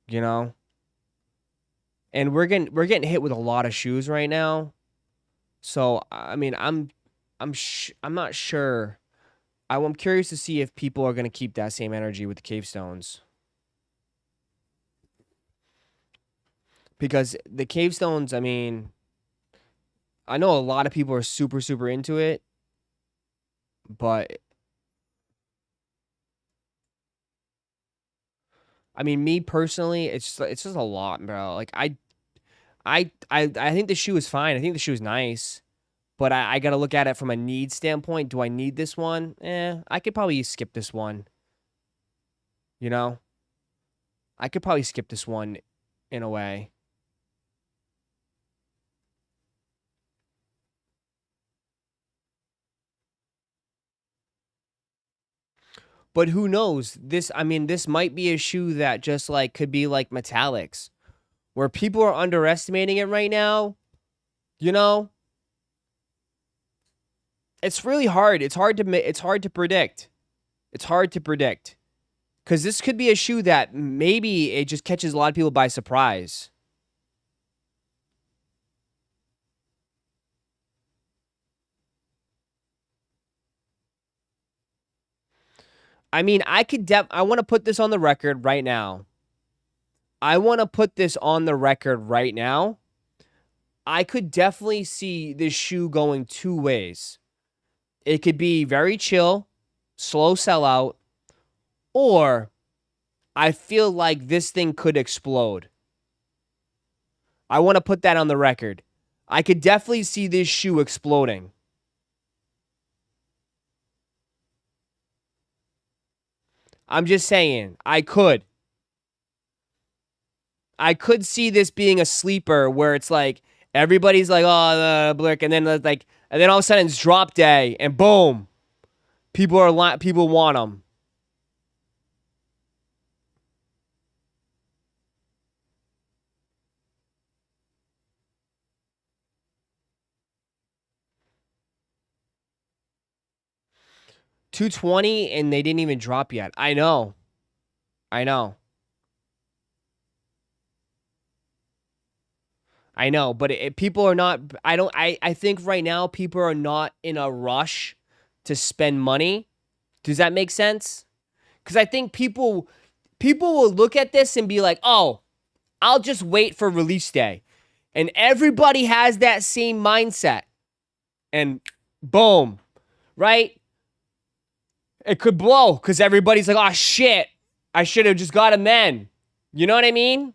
Speaker 2: You know? And we're getting hit with a lot of shoes right now. So, I mean, I'm not sure. I'm curious to see if people are going to keep that same energy with the cave stones. Because the cave stones, I mean, I know a lot of people are super, super into it. But I mean, me personally, it's just a lot, bro. Like I think the shoe is fine. I think the shoe is nice. But I got to look at it from a need standpoint. Do I need this one? I could probably skip this one. You know? I could probably skip this one in a way. But who knows? I mean, this might be a shoe that just like could be like metallics, where people are underestimating it right now. You know? It's really hard. It's hard to predict. It's hard to predict. Because this could be a shoe that maybe it just catches a lot of people by surprise. I mean, I want to put this on the record right now. I could definitely see this shoe going two ways. It could be very chill, slow sellout, or I feel like this thing could explode. I want to put that on the record. I could definitely see this shoe exploding. I'm just saying, I could see this being a sleeper where it's like everybody's like, oh, Blick, and then all of a sudden it's drop day, and boom, people want them. $220 and they didn't even drop yet. I know. But people are not. I think right now people are not in a rush to spend money. Does that make sense? Because I think people will look at this and be like, oh, I'll just wait for release day. And everybody has that same mindset. And boom, right? It could blow because everybody's like, oh, shit, I should have just got him then. You know what I mean?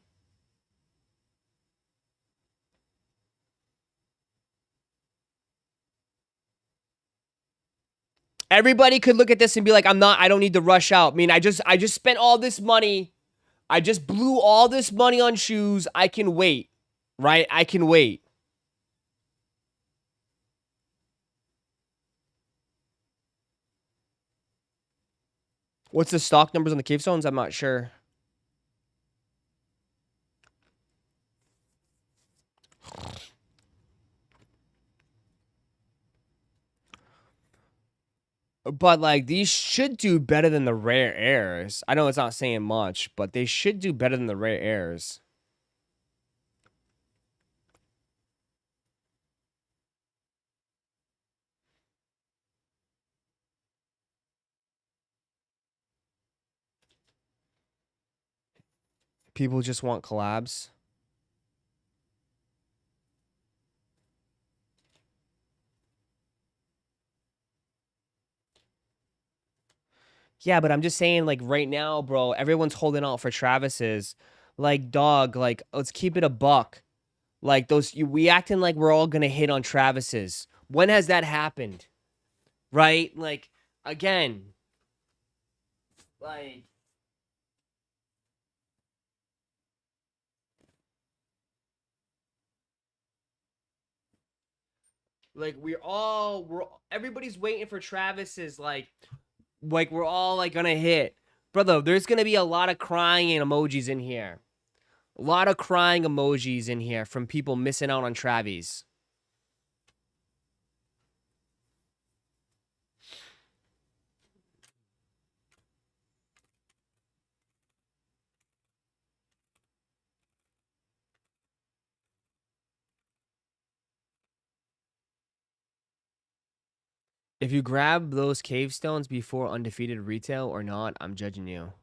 Speaker 2: Everybody could look at this and be like, I don't need to rush out. I mean, I just spent all this money. I just blew all this money on shoes. I can wait, right? I can wait. What's the stock numbers on the cave stones? I'm not sure. But like these should do better than the rare airs. I know it's not saying much, but they should do better than the rare airs. People just want collabs. Yeah, but I'm just saying, like, right now, bro, everyone's holding out for Travis's. Like, dog, like, let's keep it a buck. Like, we acting like we're all gonna hit on Travis's. When has that happened? Right? Like, again. Like, everybody's waiting for Travis's, like we're all, like, gonna hit. Brother, there's gonna be a lot of crying emojis in here. A lot of crying emojis in here from people missing out on Travis. If you grab those cave stones before undefeated retail or not, I'm judging you.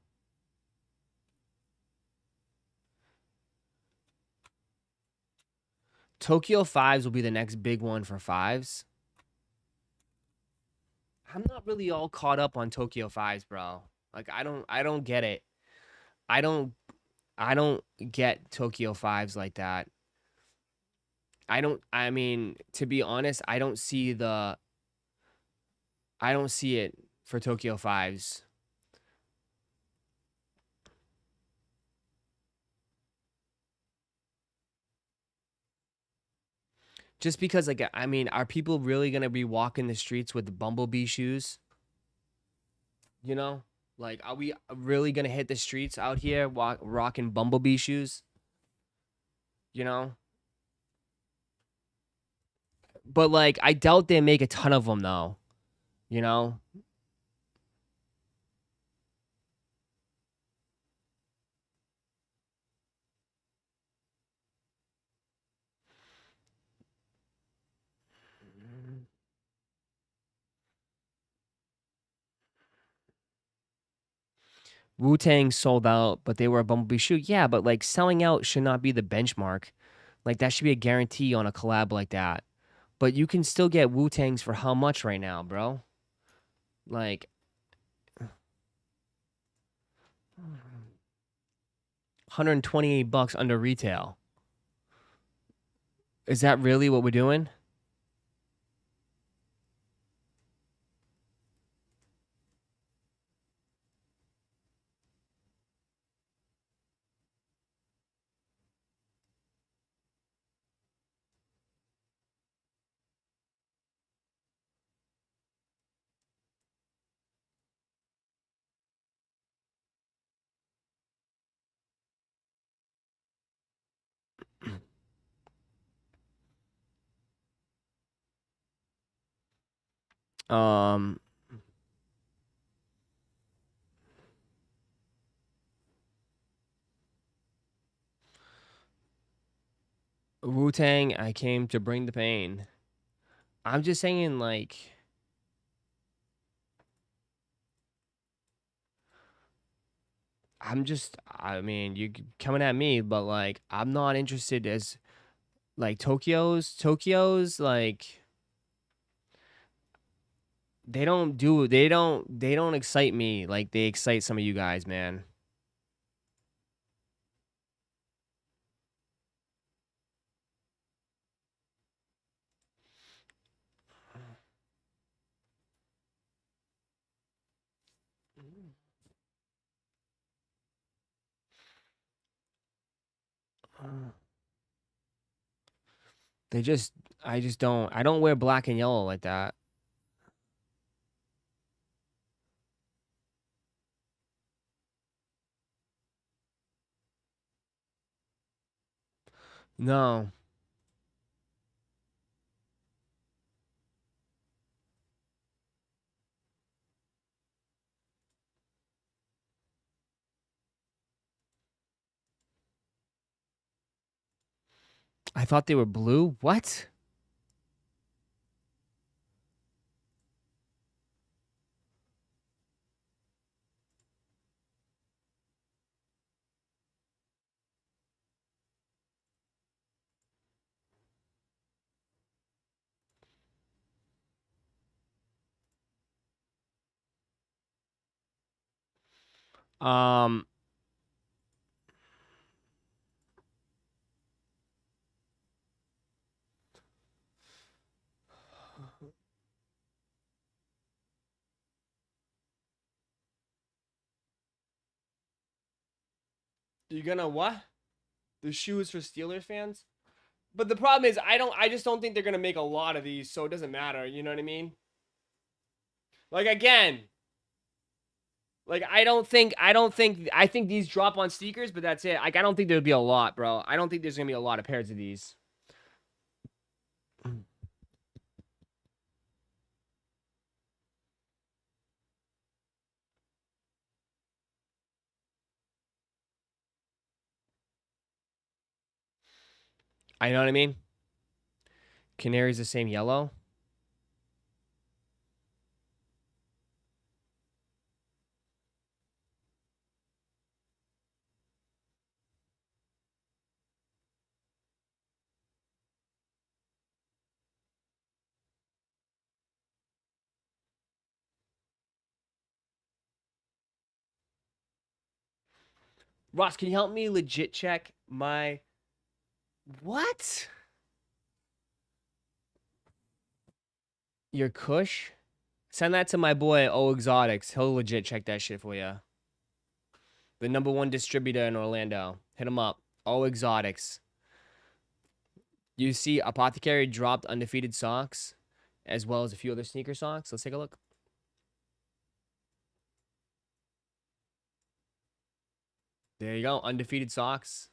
Speaker 2: Tokyo 5s will be the next big one for 5s. I'm not really all caught up on Tokyo 5s, bro. Like I don't get it. I don't I don't get Tokyo 5s like that. I mean, to be honest, I don't see it for Tokyo 5s. Just because, like, I mean, are people really gonna be walking the streets with bumblebee shoes? You know, like, are we really gonna hit the streets out here rocking bumblebee shoes? You know, but like, I doubt they make a ton of them though. You know, Wu Tang sold out, but they were a bumblebee shoe. Yeah, but like selling out should not be the benchmark. Like that should be a guarantee on a collab like that. But you can still get Wu Tangs for how much right now, bro? Like $128 under retail. Is that really what we're doing? Um, Wu Tang, I came to bring the pain. I'm just saying, like, I mean, you coming at me, but like, I'm not interested as like Tokyo's, like, they don't excite me like they excite some of you guys, man. They just, I don't wear black and yellow like that. No. I thought they were blue. What? Um, you gonna what? The shoes for Steelers fans? But the problem is I just don't think they're gonna make a lot of these, so it doesn't matter, you know what I mean? Like again, like I think these drop on sneakers, but that's it. Like I don't think there'll be a lot, bro. I don't think there's gonna be a lot of pairs of these. I know what I mean? Canary's the same yellow. Ross, can you help me legit check my... What? Your Kush? Send that to my boy, O Exotics. He'll legit check that shit for you. The #1 distributor in Orlando. Hit him up. O Exotics. You see Apothecary dropped undefeated socks, as well as a few other sneaker socks. Let's take a look. There you go. Undefeated socks.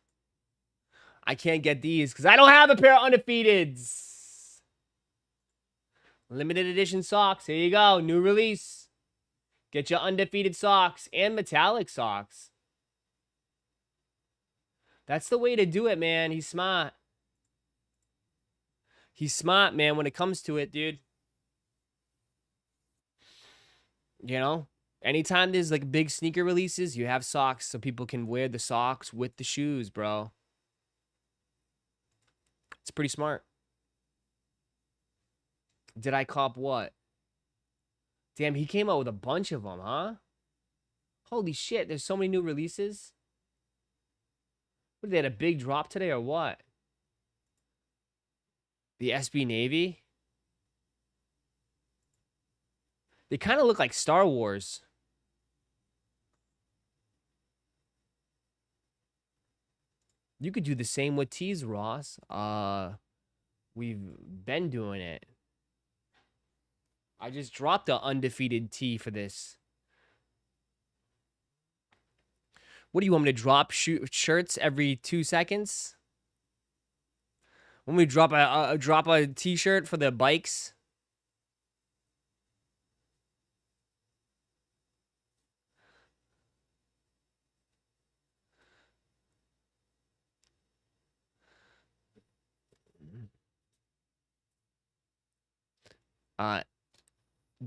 Speaker 2: I can't get these because I don't have a pair of undefeateds. Limited edition socks. Here you go. New release. Get your undefeated socks and metallic socks. That's the way to do it, man. He's smart. He's smart, man, when it comes to it, dude. You know? Anytime there's like big sneaker releases, you have socks so people can wear the socks with the shoes, bro. It's pretty smart. Did I cop what? Damn, he came out with a bunch of them, huh? Holy shit, there's so many new releases. What, they had a big drop today or what? The SB Navy? They kind of look like Star Wars. You could do the same with tees, Ross. We've been doing it. I just dropped the undefeated tee for this. What do you want me to drop? Shirts every 2 seconds? Want me to drop a t-shirt for the bikes?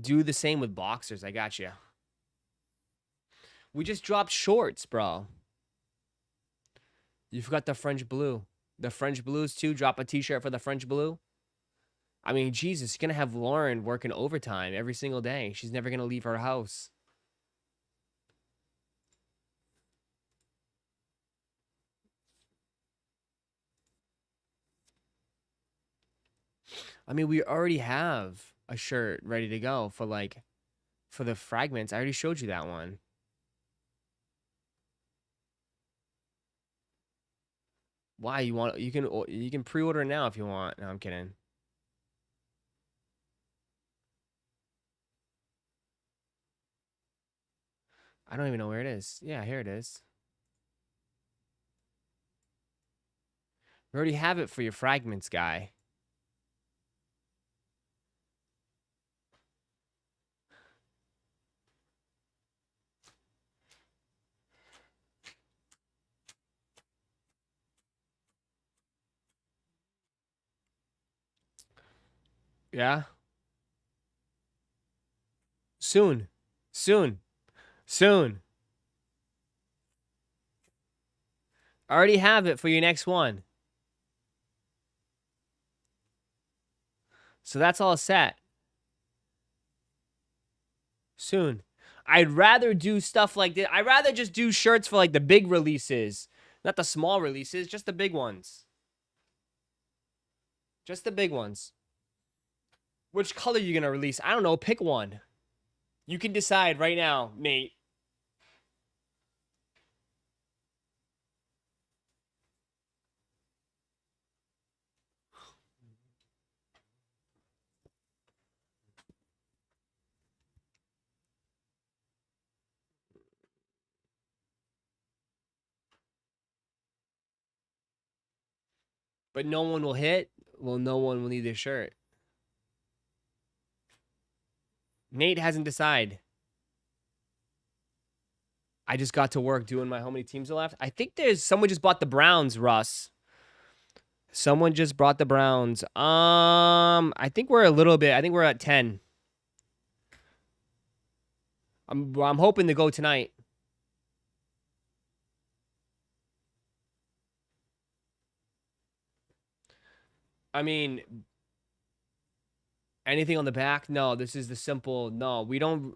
Speaker 2: Do the same with boxers. I got you. We just dropped shorts, bro. You forgot the French blue. The French blues too. Drop a t-shirt for the French blue. I mean, Jesus, you're gonna have Lauren working overtime every single day. She's never gonna leave her house. I mean, we already have a shirt ready to go for for the fragments. I already showed you that one. Why you want? You can pre-order now if you want. No, I'm kidding. I don't even know where it is. Yeah, here it is. We already have it for your fragments, guy. Yeah. Soon. Soon. Soon. I already have it for your next one. So that's all set. Soon. I'd rather do stuff like this. I'd rather just do shirts for like the big releases. Not the small releases, just the big ones. Just the big ones. Which color are you going to release? I don't know. Pick one. You can decide right now, mate. But no one will hit? Well, no one will need their shirt. Nate hasn't decided. I just got to work doing how many teams are left. I think someone just bought the Browns, Russ. Someone just brought the Browns. I think we're a little bit. I think we're at 10. I'm hoping to go tonight. I mean, anything on the back? No, this is the simple. No, we don't.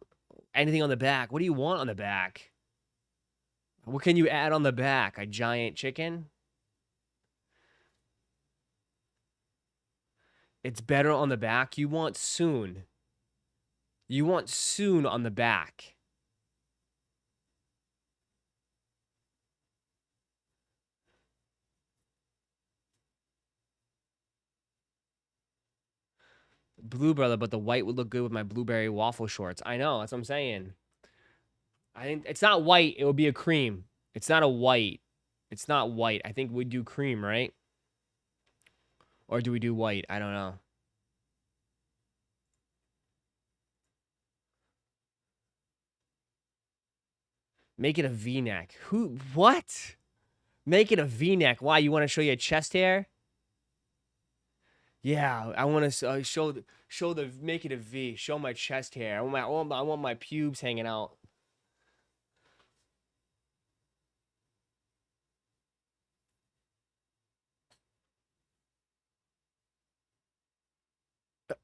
Speaker 2: Anything on the back? What do you want on the back? What can you add on the back? A giant chicken? It's better on the back. You want soon. You want soon on the back. Blue brother, but the white would look good with my blueberry waffle shorts. I know, that's what I'm saying. I think it's not white, it would be a cream. It's not a white. It's not white. I think we do cream, right? Or do we do white? I don't know. Make it a V-neck. Who? What? Make it a V-neck. Why? You want to show your chest hair? Yeah, I want to show the make it a V. Show my chest hair. I want my pubes hanging out.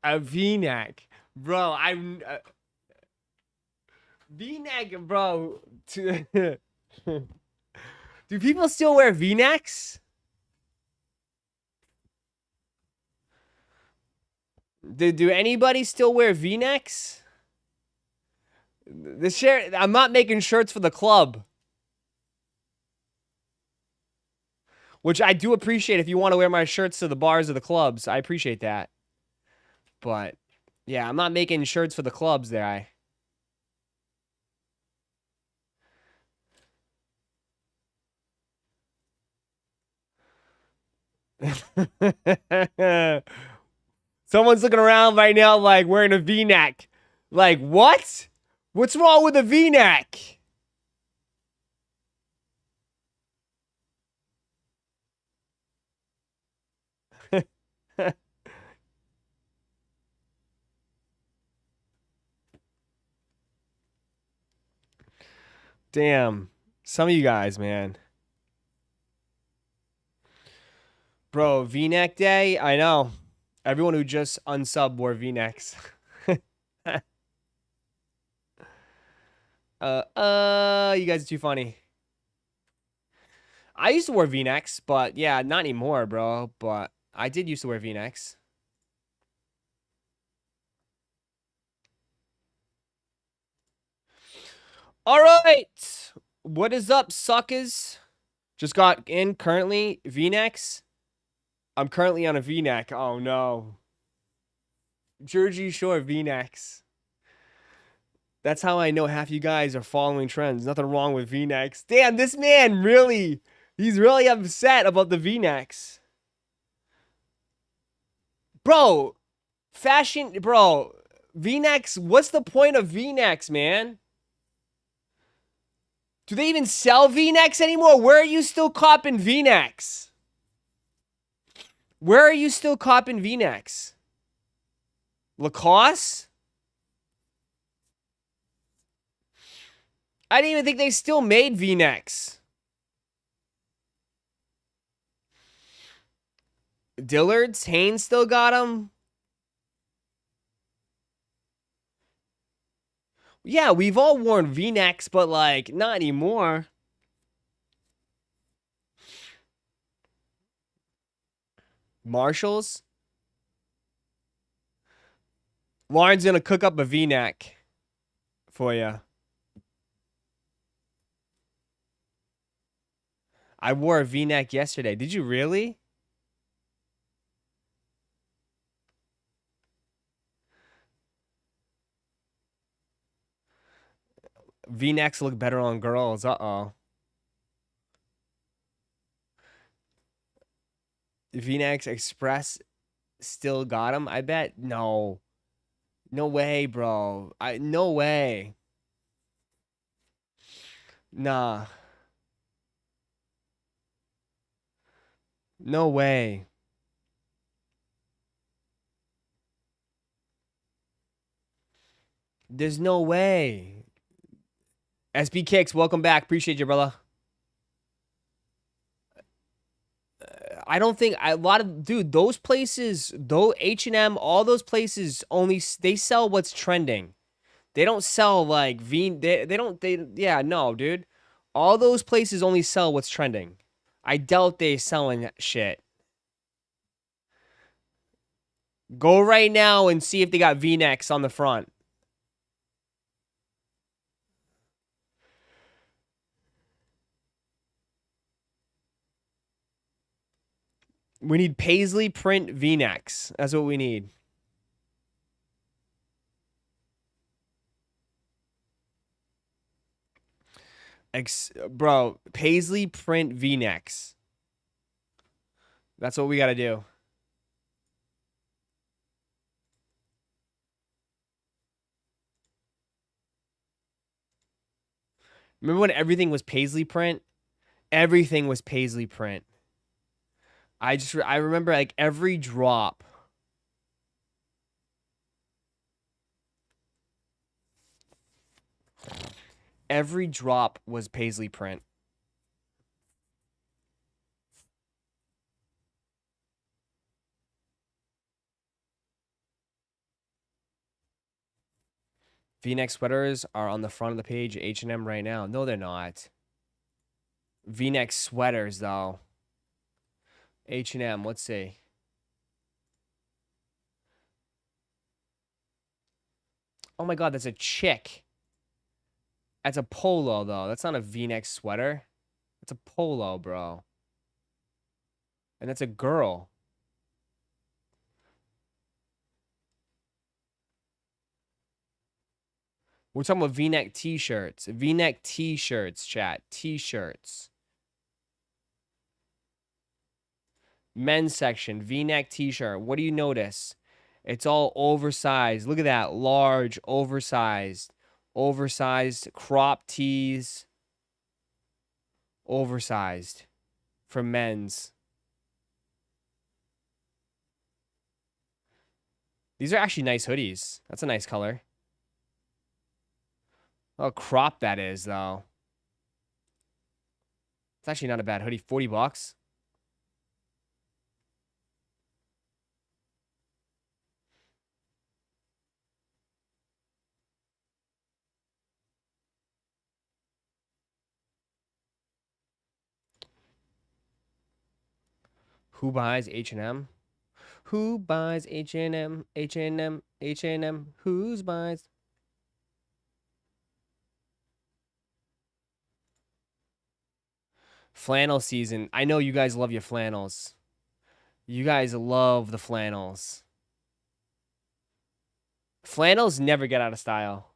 Speaker 2: A V-neck, bro. V-neck, bro. Do people still wear V-necks? Do anybody still wear V-necks? I'm not making shirts for the club. Which I do appreciate if you want to wear my shirts to the bars or the clubs. I appreciate that. But, yeah, I'm not making shirts for the clubs there. Someone's looking around right now like wearing a V-neck. Like, what? What's wrong with a V-neck? Damn. Some of you guys, man. Bro, V-neck day? I know. Everyone who just unsub wore V-necks. You guys are too funny. I used to wear V-necks, but yeah, not anymore, bro. But I did used to wear V-necks. All right. What is up, suckers? Just got in currently. V-necks. I'm currently on a V-neck. Oh, no. Jersey Shore V-necks. That's how I know half you guys are following trends. Nothing wrong with V-necks. Damn, this man really... He's really upset about the V-necks. Bro. Fashion... Bro. V-necks... What's the point of V-necks, man? Do they even sell V-necks anymore? Where are you still copping V-necks? Where are you still copping V-necks? Lacoste? I didn't even think they still made V-necks. Dillard's? Hanes still got them? Yeah, we've all worn V-necks, but like, not anymore. Marshalls? Lauren's gonna cook up a V-neck for you. I wore a V-neck yesterday. Did you really? V-necks look better on girls. Uh-oh. V-necks Express still got them? I bet. No. No way, bro. No way. Nah. No way. There's no way. SB Kicks, welcome back. Appreciate you, brother. I don't think a lot of those places, though H&M, all those places they sell what's trending. They don't sell like yeah, no, dude. All those places only sell what's trending. I doubt they selling shit. Go right now and see if they got V-necks on the front. We need paisley print V-necks. That's what we need. Bro, paisley print V-necks. That's what we got to do. Remember when everything was paisley print? Everything was paisley print. I remember like every drop. Every drop was paisley print. V-neck sweaters are on the front of the page at H&M right now. No, they're not. V-neck sweaters, though. H&M, let's see. Oh my god, that's a chick. That's a polo, though. That's not a V-neck sweater. That's a polo, bro. And that's a girl. We're talking about V-neck t-shirts. V-neck t-shirts, chat. T-shirts. Men's section. V-neck t-shirt. What do you notice? It's all oversized. Look at that. Large, oversized. Oversized crop tees. Oversized. For men's. These are actually nice hoodies. That's a nice color. Oh, crop that is, though. It's actually not a bad hoodie. 40 bucks. Who buys H&M? Who buys H&M? H&M? H&M? Who's buys? Flannel season. I know you guys love your flannels. You guys love the flannels. Flannels never get out of style.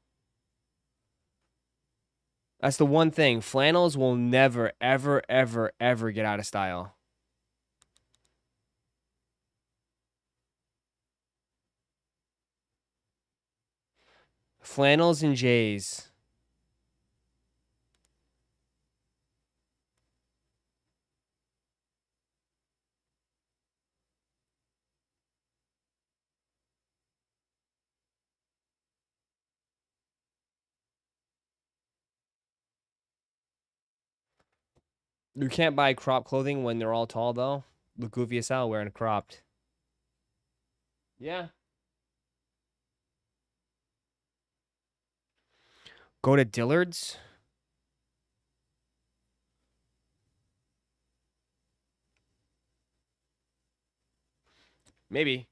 Speaker 2: That's the one thing. Flannels will never, ever, ever, ever get out of style. Flannels and J's. You can't buy crop clothing when they're all tall, though. Look goofy as hell wearing a cropped. Yeah. Go to Dillard's. Maybe.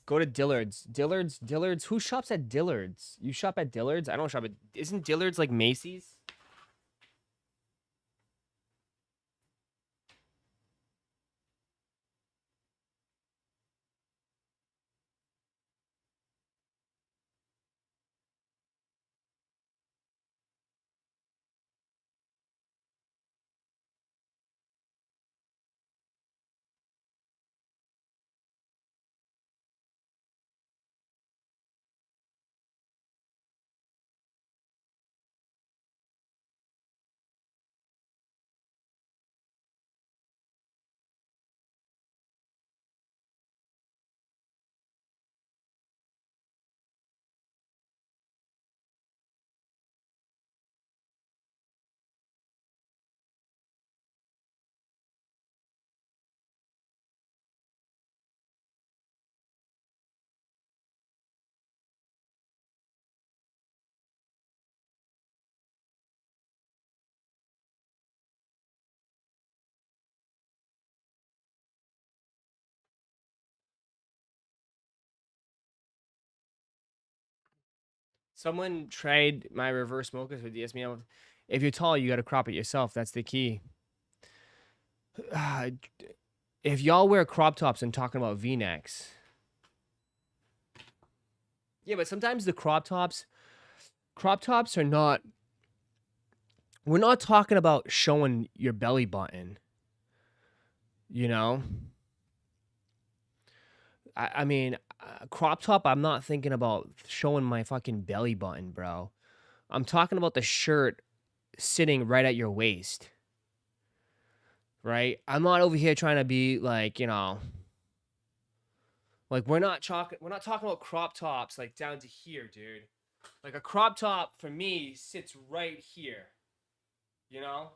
Speaker 2: Go to Dillard's. Dillard's. Who shops at Dillard's? You shop at Dillard's? I don't shop at... Isn't Dillard's like Macy's? Someone tried my reverse mochas with DSM. If you're tall, you got to crop it yourself. That's the key. If y'all wear crop tops and talking about V-necks. Yeah, but sometimes the crop tops are not, we're not talking about showing your belly button. You know? I mean, crop top, I'm not thinking about showing my fucking belly button, bro. I'm talking about the shirt sitting right at your waist. Right? I'm not over here trying to be like, you know, like we're not talking about crop tops like down to here, dude. Like a crop top for me sits right here. You know?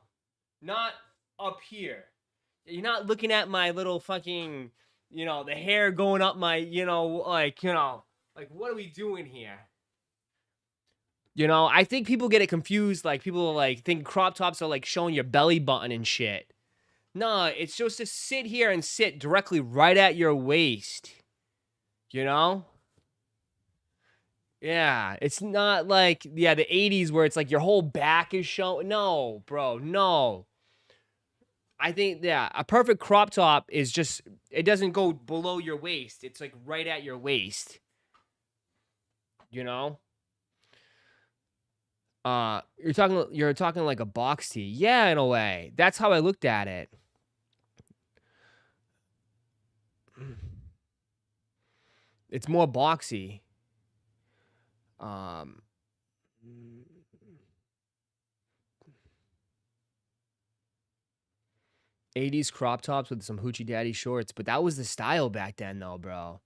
Speaker 2: Not up here. You're not looking at my little fucking, you know, the hair going up my, you know, like what are we doing here? You know, I think people get it confused. Like people like think crop tops are like showing your belly button and shit. No, it's just to sit here and sit directly right at your waist. You know? Yeah, it's not like, yeah, the 80s where it's like your whole back is showing. No, bro, no. I think, yeah, a perfect crop top is just, it doesn't go below your waist. It's like right at your waist. You know? You're talking like a box tee. Yeah, in a way. That's how I looked at it. It's more boxy. 80s crop tops with some hoochie daddy shorts, but that was the style back then, though, bro.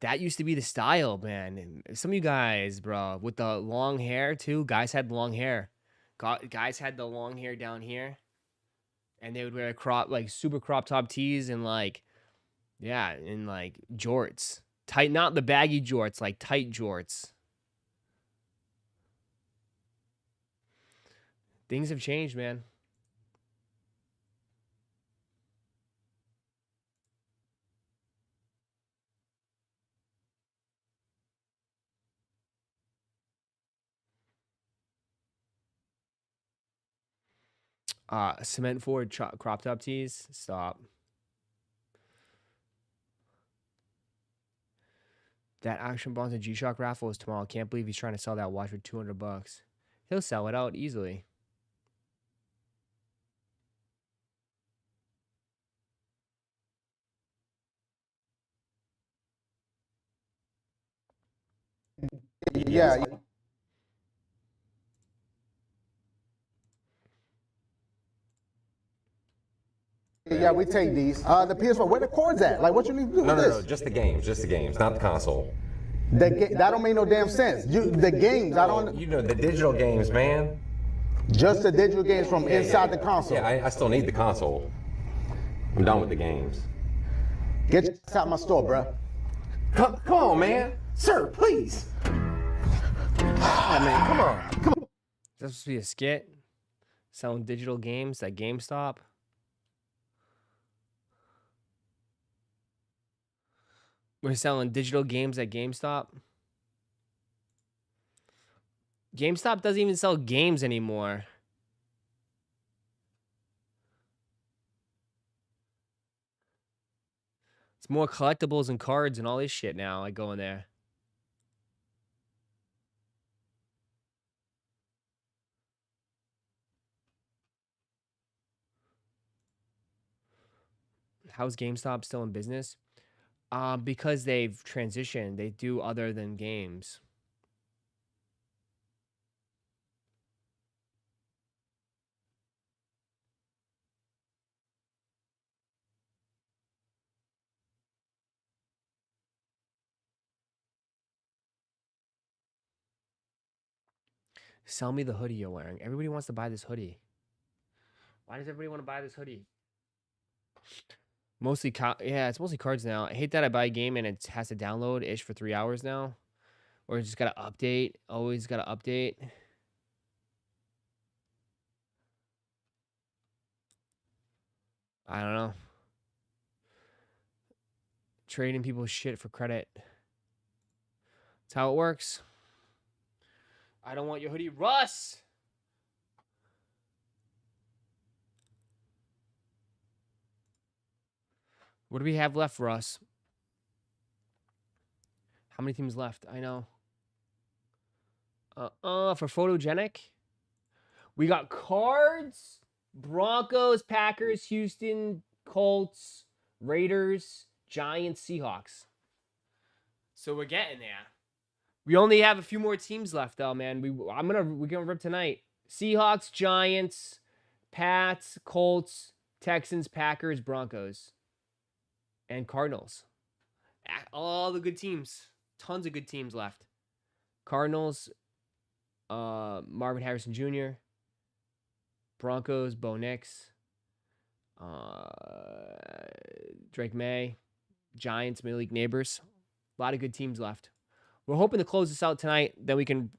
Speaker 2: That used to be the style, man. And some of you guys, bro, with the long hair too. Guys had long hair. Guys had the long hair down here, and they would wear super crop top tees and like, yeah, and like jorts, tight, not the baggy jorts, like tight jorts. Things have changed, man. Cement forward crop top tees. Stop. That Action Bronson G-Shock raffle is tomorrow. Can't believe he's trying to sell that watch for $200. He'll sell it out easily.
Speaker 4: Yeah. Yeah, we take these. The PS4, where the cords at? Like, what you need to do with this?
Speaker 5: No, just the games, not the console.
Speaker 4: That don't make no damn sense. The games, I don't.
Speaker 5: You know, the digital games, man.
Speaker 4: Just the digital games from inside the console.
Speaker 5: Yeah, I still need the console. I'm done with the games.
Speaker 4: Get your ass out my store, bruh.
Speaker 5: Come on, man. Sir, please. I mean, come on.
Speaker 2: Is that supposed to be a skit? Selling digital games at GameStop? We're selling digital games at GameStop? GameStop doesn't even sell games anymore. It's more collectibles and cards and all this shit now. I go in there. How's GameStop still in business? Because they've transitioned. They do other than games. Sell me the hoodie you're wearing. Everybody wants to buy this hoodie. Why does everybody want to buy this hoodie? Mostly, yeah, it's mostly cards now. I hate that I buy a game and it has to download ish for 3 hours now. Or it's just got to update. Always got to update. I don't know. Trading people's shit for credit. That's how it works. I don't want your hoodie. Russ! What do we have left, Russ? How many teams left? I know. For photogenic, we got Cards, Broncos, Packers, Houston, Colts, Raiders, Giants, Seahawks. So we're getting there. We only have a few more teams left, though, man. We're gonna rip tonight. Seahawks, Giants, Pats, Colts, Texans, Packers, Broncos, and Cardinals. All the good teams. Tons of good teams left. Cardinals, Marvin Harrison Jr., Broncos, Bo Nix, Drake May, Giants, Middle League neighbors. A lot of good teams left. We're hoping to close this out tonight. Then we can.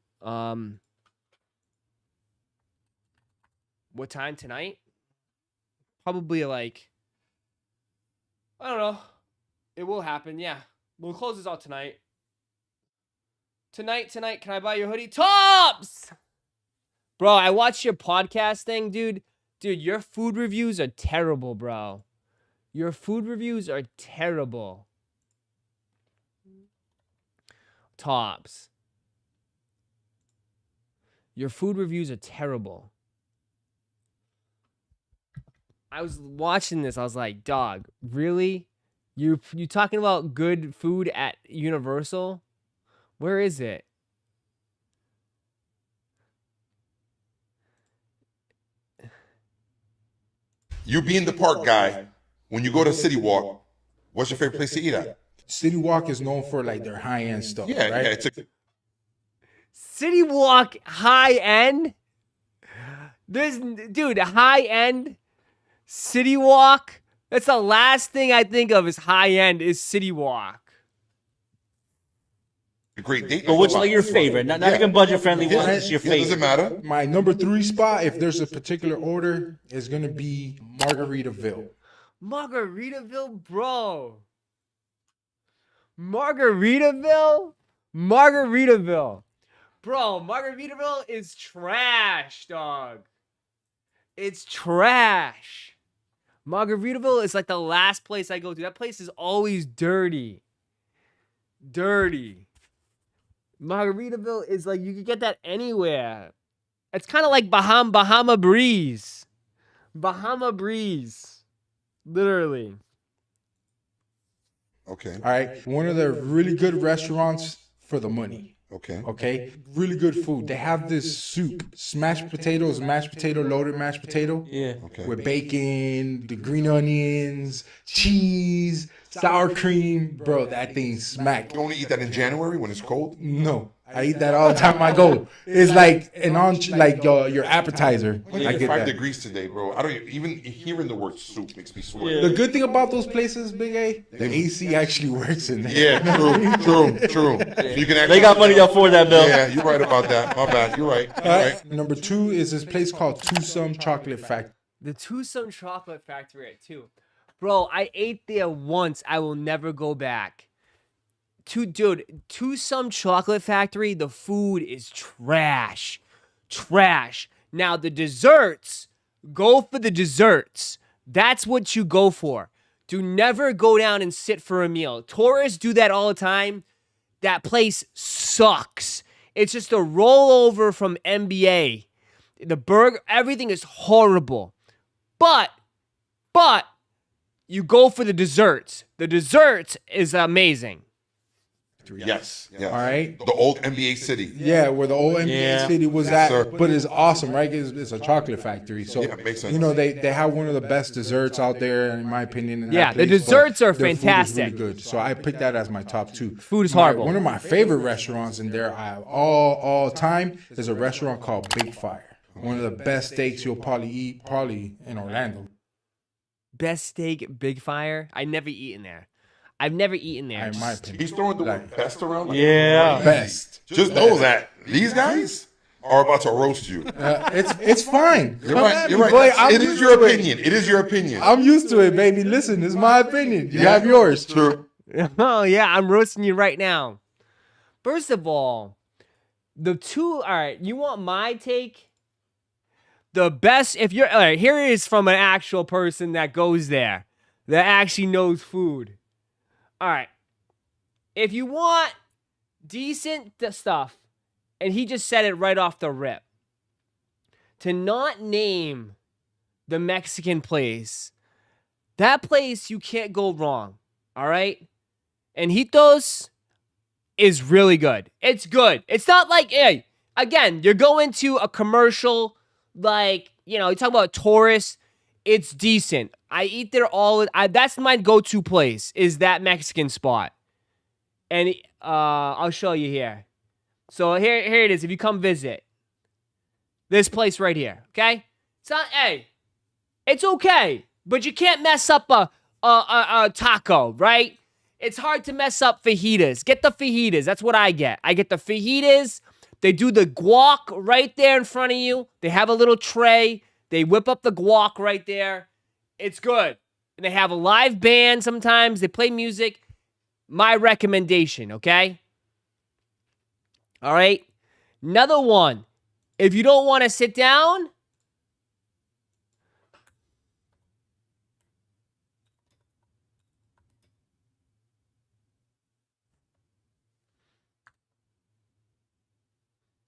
Speaker 2: What time tonight? Probably like. I don't know. It will happen. Yeah, we'll close this out tonight. Tonight, can I buy your hoodie? Tops! Bro, I watched your podcast thing, dude. Dude, your food reviews are terrible, bro. Your food reviews are terrible. Tops. Your food reviews are terrible. I was watching this. I was like, dog, really? You talking about good food at Universal? Where is it?
Speaker 6: You being the park guy, when you go to City Walk, what's your favorite place to eat at?
Speaker 7: City Walk is known for like their high end stuff,
Speaker 6: Yeah,
Speaker 7: right?
Speaker 6: yeah. It's a,
Speaker 2: City Walk high end? Dude, high end City Walk? That's the last thing I think of is high end is City Walk.
Speaker 6: a great date.
Speaker 8: But what's like your favorite? Not even budget friendly. What is your
Speaker 6: Yeah, doesn't
Speaker 8: favorite?
Speaker 6: matter.
Speaker 7: My number 3 spot, if there's a particular order, is gonna be Margaritaville.
Speaker 2: Margaritaville, bro. Margaritaville? Margaritaville. Bro, Margaritaville is trash, dog. It's trash. Margaritaville is like the last place I go to. That place is always dirty. Dirty. Margaritaville is like, you can get that anywhere. It's kind of like Bahama Breeze. Bahama Breeze. Literally.
Speaker 6: Okay.
Speaker 7: All right, one of the really good restaurants for the money.
Speaker 6: Okay.
Speaker 7: Okay, really good food. They have this soup, mashed potatoes, loaded mashed potato.
Speaker 8: Yeah.
Speaker 6: Okay.
Speaker 7: With bacon, the green onions, cheese, sour cream. Bro, that thing smack.
Speaker 6: You only eat that in January when it's cold?
Speaker 7: No, I eat that all the time I go. It's like your appetizer. I get
Speaker 6: 5
Speaker 7: that.
Speaker 6: degrees today, bro. I don't even hearing the word soup makes me sweat.
Speaker 7: The good thing about those places, Big A, the AC actually works in there.
Speaker 6: Yeah, true. You can
Speaker 8: They got money to afford that bill.
Speaker 6: Yeah, you're right about that. My bad. You're right. You're right.
Speaker 7: Number 2 is this place called Twosome Chocolate Factory.
Speaker 2: The Twosome Chocolate Factory at 2. Bro, I ate there once. I will never go back. Twosome Chocolate Factory, the food is trash. Trash. Now, the desserts, go for the desserts. That's what you go for. Do never go down and sit for a meal. Tourists do that all the time. That place sucks. It's just a rollover from NBA. The burger, everything is horrible. But, you go for the desserts. The desserts is amazing.
Speaker 6: Yes.
Speaker 7: All right.
Speaker 6: The old NBA city.
Speaker 7: Yeah, where the old NBA
Speaker 8: Yeah.
Speaker 7: city was at,
Speaker 6: sir.
Speaker 7: but it's awesome, right? It's a chocolate factory, so
Speaker 6: Yeah, makes sense.
Speaker 7: you know they have one of the best desserts out there, in my opinion. in that
Speaker 2: Yeah, the
Speaker 7: place, but
Speaker 2: desserts are
Speaker 7: their food is
Speaker 2: fantastic.
Speaker 7: really good, so I picked that as my top 2.
Speaker 2: Food is horrible.
Speaker 7: One of my favorite restaurants in there, all time, is a restaurant called Big Fire. One of the best steaks you'll probably eat, in Orlando.
Speaker 2: Best steak, Big Fire. I never eaten there. I've never eaten there.
Speaker 7: In my opinion,
Speaker 6: He's throwing the word best around. Like,
Speaker 8: Yeah.
Speaker 7: best.
Speaker 6: Just know that these guys are about to roast you.
Speaker 7: It's fine.
Speaker 6: You're
Speaker 7: Come
Speaker 6: right.
Speaker 7: at
Speaker 6: You're
Speaker 7: me,
Speaker 6: right.
Speaker 7: boy. I'm
Speaker 6: It is
Speaker 7: used
Speaker 6: your
Speaker 7: to it.
Speaker 6: opinion. It is your opinion.
Speaker 7: I'm used to it, baby. Listen, it's my opinion. You have yours.
Speaker 6: True.
Speaker 2: Oh, yeah, I'm roasting you right now. First of all, All right, you want my take? The best, all right, here it is from an actual person that goes there, that actually knows food. All right, if you want decent stuff, and he just said it right off the rip, to not name the Mexican place, that place you can't go wrong, all right? Anjitos is really good. It's good. It's not like, hey, again, you're going to a commercial, like, you talk about tourists. It's decent. I eat there that's my go-to place, is that Mexican spot. And I'll show you here. So here it is. If you come visit this place right here, okay? It's not, hey, it's okay, but you can't mess up a taco, right? It's hard to mess up fajitas. Get the fajitas. That's what I get. I get the fajitas. They do the guac right there in front of you. They have a little tray. They whip up the guac right there. It's good. And they have a live band sometimes. They play music. My recommendation, okay? All right? Another one. If you don't want to sit down,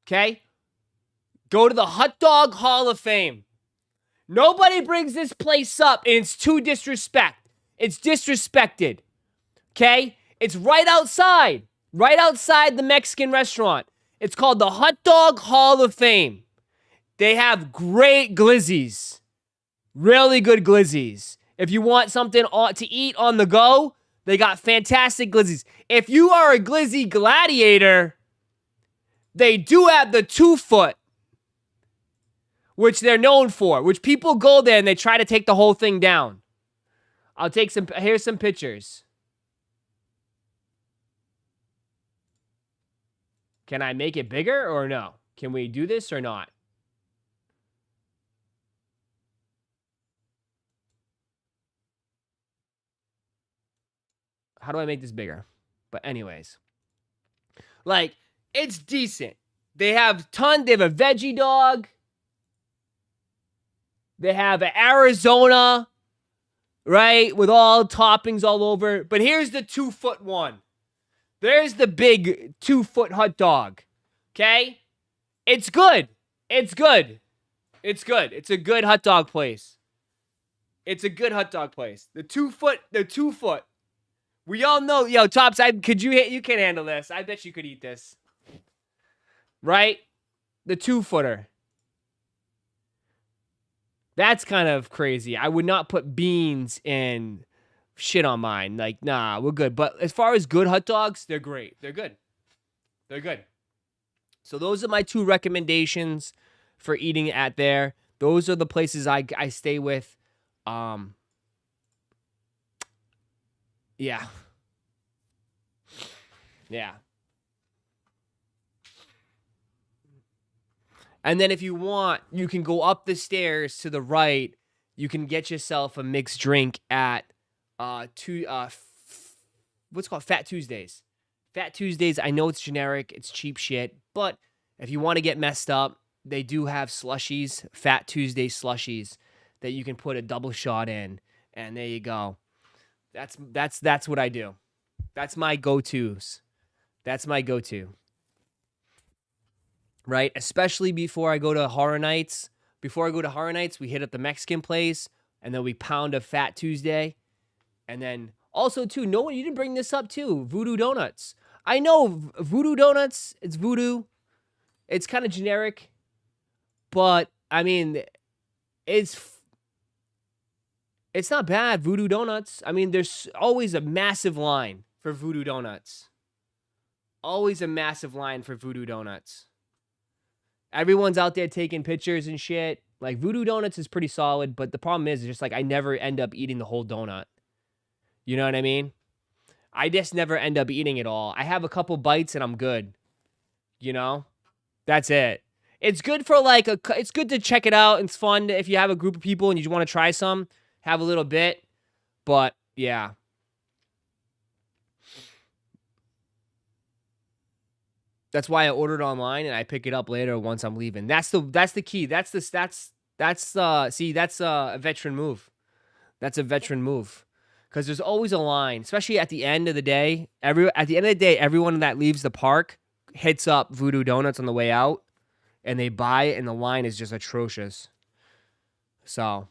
Speaker 2: okay? Go to the Hot Dog Hall of Fame. Nobody brings this place up, and it's too disrespect. It's disrespected. Okay? It's right outside the Mexican restaurant. It's called the Hot Dog Hall of Fame. They have great glizzies. Really good glizzies. If you want something to eat on the go, they got fantastic glizzies. If you are a glizzy gladiator, they do have the 2-foot, which they're known for, which people go there and they try to take the whole thing down. Here's some pictures. Can I make it bigger or no? Can we do this or not? How do I make this bigger? But anyways, like, it's decent. They have a veggie dog. They have an Arizona, right, with all toppings all over. But here's the 2-foot one. There's the big 2-foot hot dog. Okay? It's good. It's good. It's good. It's a good hot dog place. It's a good hot dog place. The 2-foot. We all know, Tops, you can handle this. I bet you could eat this. Right? The 2-footer. That's kind of crazy. I would not put beans and shit on mine. Like, nah, we're good. But as far as good hot dogs, they're great. They're good. They're good. So those are my 2 recommendations for eating at there. Those are the places I stay with. Yeah. Yeah. And then if you want, you can go up the stairs to the right. You can get yourself a mixed drink at what's it called? Fat Tuesdays. Fat Tuesdays, I know it's generic, it's cheap shit, but if you want to get messed up, they do have slushies, Fat Tuesday slushies, that you can put a double shot in, and there you go. That's what I do. That's my go-tos. That's my go-to. Right? Especially before I go to Horror Nights. Before I go to Horror Nights, we hit up the Mexican place, and then we pound a Fat Tuesday. And then also, too, no one, you didn't bring this up, too, Voodoo Donuts. I know Voodoo Donuts, it's voodoo. It's kind of generic. But, I mean, it's not bad, Voodoo Donuts. I mean, there's always a massive line for Voodoo Donuts. Always a massive line for Voodoo Donuts. Everyone's out there taking pictures and shit. Like, Voodoo Donuts is pretty solid, but the problem is just, like, I never end up eating the whole donut. You know what I mean? I just never end up eating it all. I have a couple bites and I'm good. You know? That's it. It's good for, like, it's good to check it out. It's fun if you have a group of people and you just want to try some. Have a little bit. But, yeah. That's why I ordered online and I pick it up later once I'm leaving. That's the key. That's a veteran move. That's a veteran move. Because there's always a line, especially at the end of the day. At the end of the day, everyone that leaves the park hits up Voodoo Donuts on the way out, and they buy it, and the line is just atrocious. So,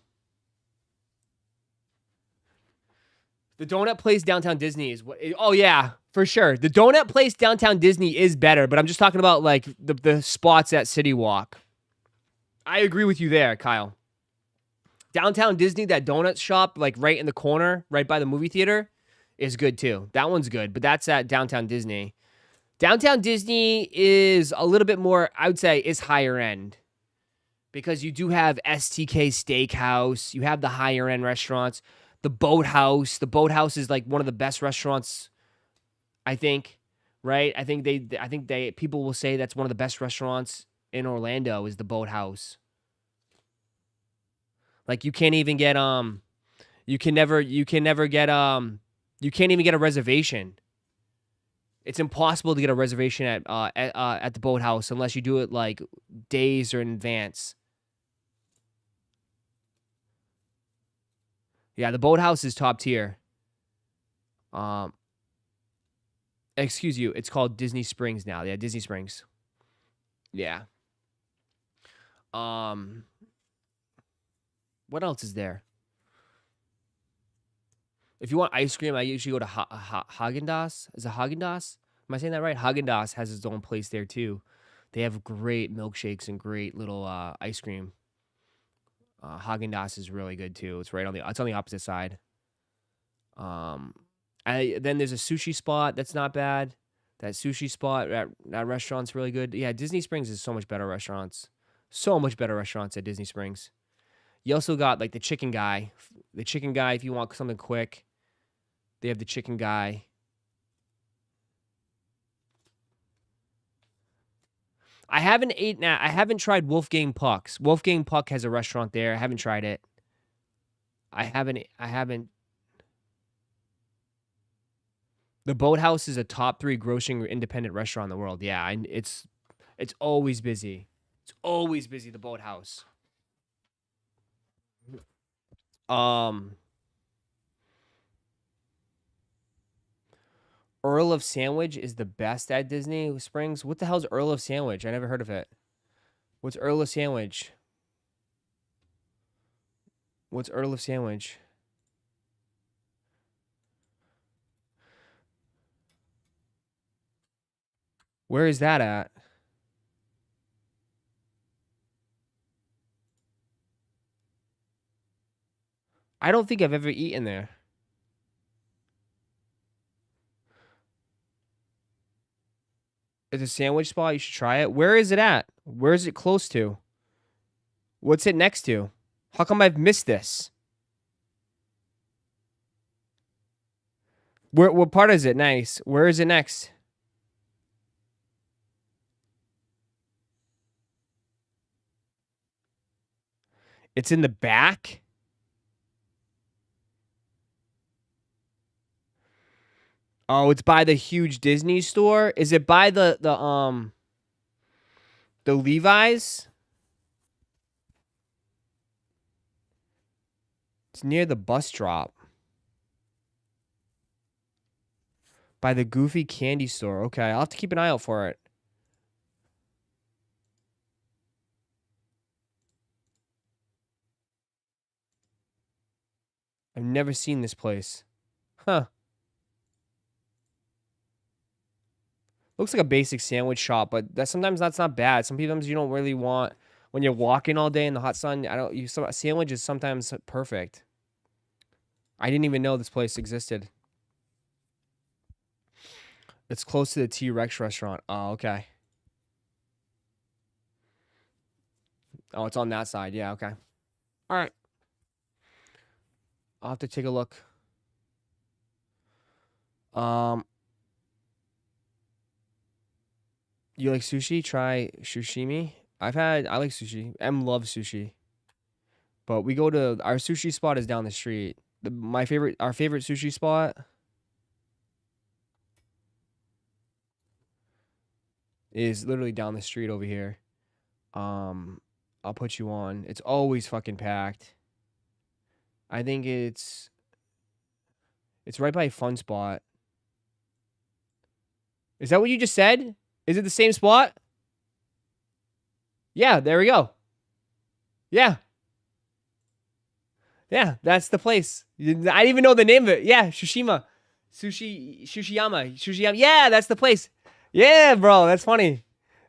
Speaker 2: the donut place downtown Disney is what. Oh yeah, for sure. The donut place downtown Disney is better, but I'm just talking about like the spots at City Walk. I agree with you there, Kyle. Downtown Disney, that donut shop, like right in the corner, right by the movie theater, is good too. That one's good, but that's at Downtown Disney. Downtown Disney is a little bit more, I would say, is higher end. Because you do have STK Steakhouse, you have the higher end restaurants, the Boathouse. The Boathouse is like one of the best restaurants, I think, right? I think people will say that's one of the best restaurants in Orlando is the Boathouse. Like you can't even get you can't even get a reservation. It's impossible to get a reservation at the Boathouse unless you do it like days or in advance. Yeah, the Boathouse is top tier. Excuse you, it's called Disney Springs now. Yeah, Disney Springs. Yeah. What else is there? If you want ice cream, I usually go to Haagen-Dazs. Is it Haagen-Dazs? Am I saying that right? Haagen-Dazs has its own place there too. They have great milkshakes and great little ice cream. Haagen-Dazs is really good too. It's on the opposite side. Then there's a sushi spot that's not bad. That sushi spot, that restaurant's really good. Yeah, Disney Springs is so much better restaurants. So much better restaurants at Disney Springs. You also got like the chicken guy. The chicken guy, if you want something quick, they have the chicken guy. I haven't tried Wolfgang Puck's. Wolfgang Puck has a restaurant there. I haven't tried it. I haven't. The Boathouse is a top 3 grossing independent restaurant in the world. Yeah, and it's always busy. It's always busy, the Boathouse. Earl of Sandwich is the best at Disney Springs. What the hell's Earl of Sandwich? I never heard of it. What's Earl of Sandwich? What's Earl of Sandwich? Where is that at? I don't think I've ever eaten there. It's a sandwich spot. You should try it. Where is it at? Where is it close to? What's it next to? How come I've missed this? What part is it? Nice. Where is it next? It's in the back? Oh, it's by the huge Disney store? Is it by the Levi's? It's near the bus drop. By the Goofy candy store. Okay, I'll have to keep an eye out for it. I've never seen this place. Huh. Looks like a basic sandwich shop, but sometimes that's not bad. Sometimes you don't really want, when you're walking all day in the hot sun, a sandwich is sometimes perfect. I didn't even know this place existed. It's close to the T-Rex restaurant. Oh, okay. Oh, it's on that side. Yeah, okay. All right. I'll have to take a look. You like sushi? Try sushimi. I like sushi. M loves sushi. But we go to, our sushi spot is down the street. Our favorite sushi spot is literally down the street over here. I'll put you on. It's always fucking packed. I think it's right by Fun Spot. Is that what you just said? Is it the same spot? Yeah, there we go. Yeah. Yeah, that's the place. I didn't even know the name of it. Yeah, Shushiyama. Yeah, that's the place. Yeah, bro, that's funny.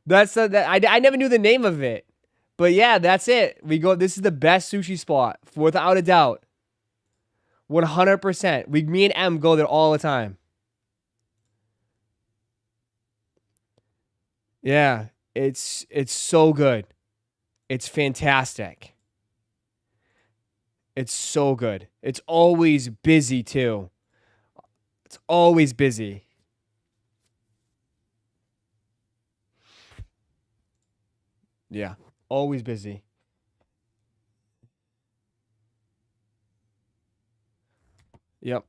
Speaker 2: I never knew the name of it. But yeah, that's it. This is the best sushi spot, without a doubt. 100%. Me and M go there all the time. Yeah, it's so good. It's fantastic. It's so good. It's always busy too. It's always busy. Yeah, always busy. Yep.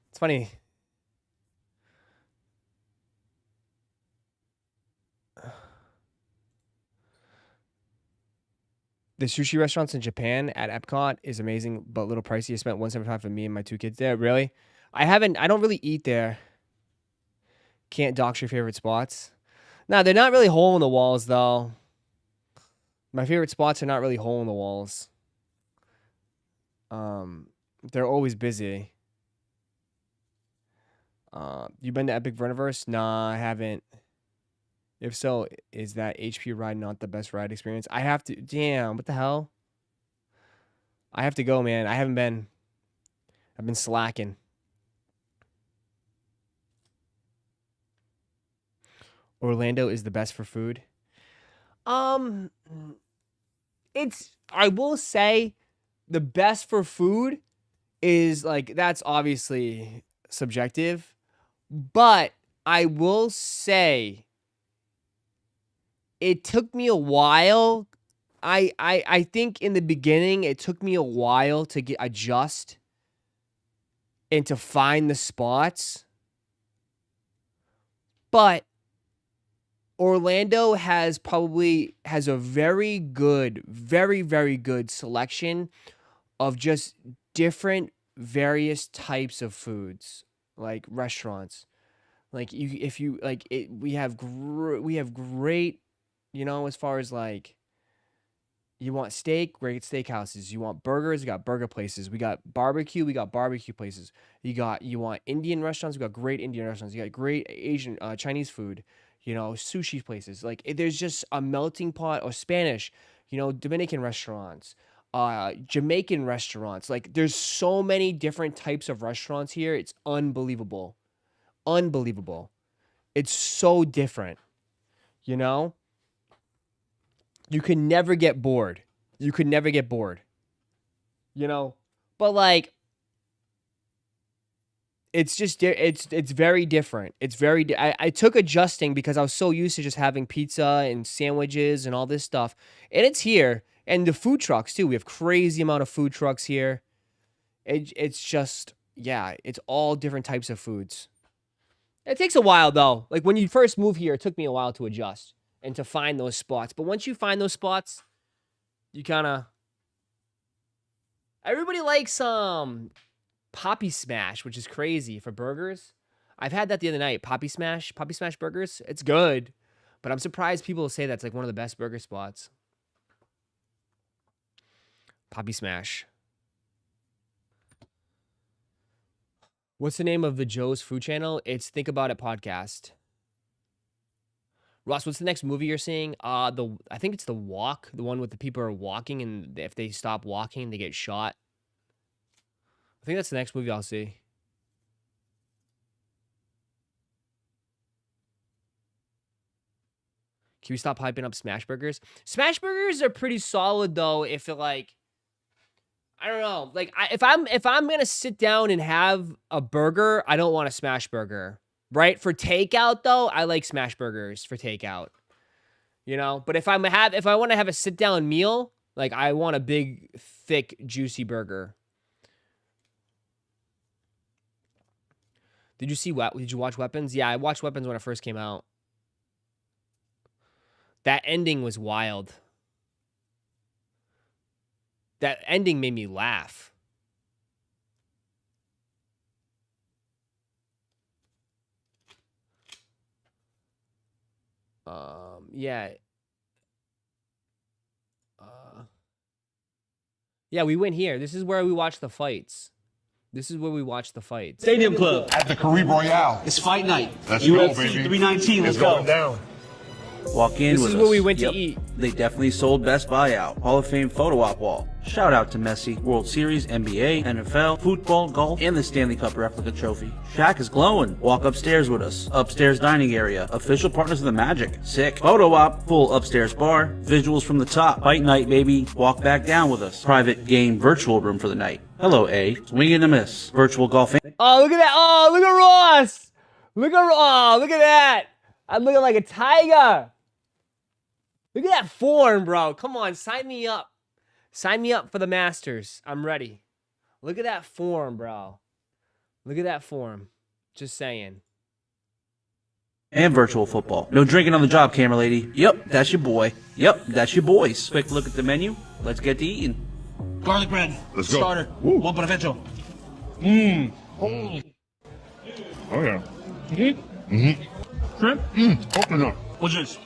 Speaker 2: It's funny. The sushi restaurants in Japan at Epcot is amazing, but a little pricey. I spent $175 for me and my 2 kids there. Really? I don't really eat there. Can't dox your favorite spots. Nah, they're not really hole in the walls though. My favorite spots are not really hole in the walls. They're always busy. You been to Epic Verniverse? Nah, I haven't. If so, is that HP ride not the best ride experience? I have to. Damn, what the hell? I have to go, man. I haven't been. I've been slacking. Orlando is the best for food. I will say the best for food is like, that's obviously subjective, but I will say it took me a while. I think in the beginning it took me a while to adjust and to find the spots. But Orlando has a very good, very, very good selection of just different various types of foods, like restaurants. Like we have great, as far as like, you want steak, great steakhouses. You want burgers, we got burger places. We got barbecue, we got barbecue places. You want Indian restaurants, we got great Indian restaurants. You got great Asian, Chinese food. Sushi places. Like, there's just a melting pot. Or Spanish, Dominican restaurants, Jamaican restaurants. Like, there's so many different types of restaurants here. It's unbelievable. Unbelievable. It's so different. You can never get bored. But like, it's just, it's very different. I took adjusting because I was so used to just having pizza and sandwiches and all this stuff. And it's here. And the food trucks too. We have crazy amount of food trucks here. It's just, yeah, it's all different types of foods. It takes a while though. Like when you first move here, it took me a while to adjust and to find those spots. But once you find those spots, you kind of, everybody likes, Poppy Smash, which is crazy for burgers. I've had that the other night. Poppy Smash burgers. It's good, but I'm surprised people say that's like one of the best burger spots. Poppy Smash. What's the name of the Joe's Food Channel? It's Think About It Podcast. Ross, what's the next movie you're seeing? I think it's The Walk, the one with the people are walking, and if they stop walking, they get shot. I think that's the next movie I'll see. Can we stop hyping up smash burgers? Smash burgers are pretty solid though. If it like, I don't know, like if I'm gonna sit down and have a burger, I don't want a smash burger, right? For takeout though, I like smash burgers for takeout. But if I want to have a sit down meal, like I want a big, thick, juicy burger. Did you watch Weapons? Yeah, I watched Weapons when it first came out. That ending was wild. That ending made me laugh. Yeah. Yeah, we went here. This is where we watch the fights. This is where we watch the fights.
Speaker 8: Stadium Club.
Speaker 6: At the Caribe Royale.
Speaker 8: It's fight night.
Speaker 6: Let's go,
Speaker 8: UFC
Speaker 6: baby.
Speaker 8: 319. Let's
Speaker 6: It's going
Speaker 8: go.
Speaker 6: down.
Speaker 9: Walk in
Speaker 2: This
Speaker 9: with
Speaker 2: is
Speaker 9: us.
Speaker 2: where we went to
Speaker 9: Yep.
Speaker 2: eat.
Speaker 9: They definitely sold Best Buy out. Hall of Fame photo op wall. Shout out to Messi, World Series, NBA, NFL, football, golf, and the Stanley Cup replica trophy. Shaq is glowing. Walk upstairs with us. Upstairs dining area. Official partners of the Magic. Sick. Photo op. Full upstairs bar. Visuals from the top. Fight night, baby. Walk back down with us. Private game virtual room for the night. Hello, A. Swing and a miss. Virtual golf.
Speaker 2: Oh, look at that. Oh, look at Ross. Look at that. I'm looking like a tiger. Look at that form, bro. Come on, sign me up. Sign me up for the Masters. I'm ready. Look at that form, bro. Look at that form. Just saying.
Speaker 9: And virtual football. No drinking on the job, camera lady. Yep, that's your boy. Yep, that's your boys. Quick look at the menu. Let's get to eating.
Speaker 8: Garlic bread.
Speaker 6: Let's go.
Speaker 8: Starter.
Speaker 6: Woo.
Speaker 8: Buon provecho.
Speaker 6: Oh, yeah.
Speaker 8: Shrimp.
Speaker 6: Coconut.
Speaker 8: What's this?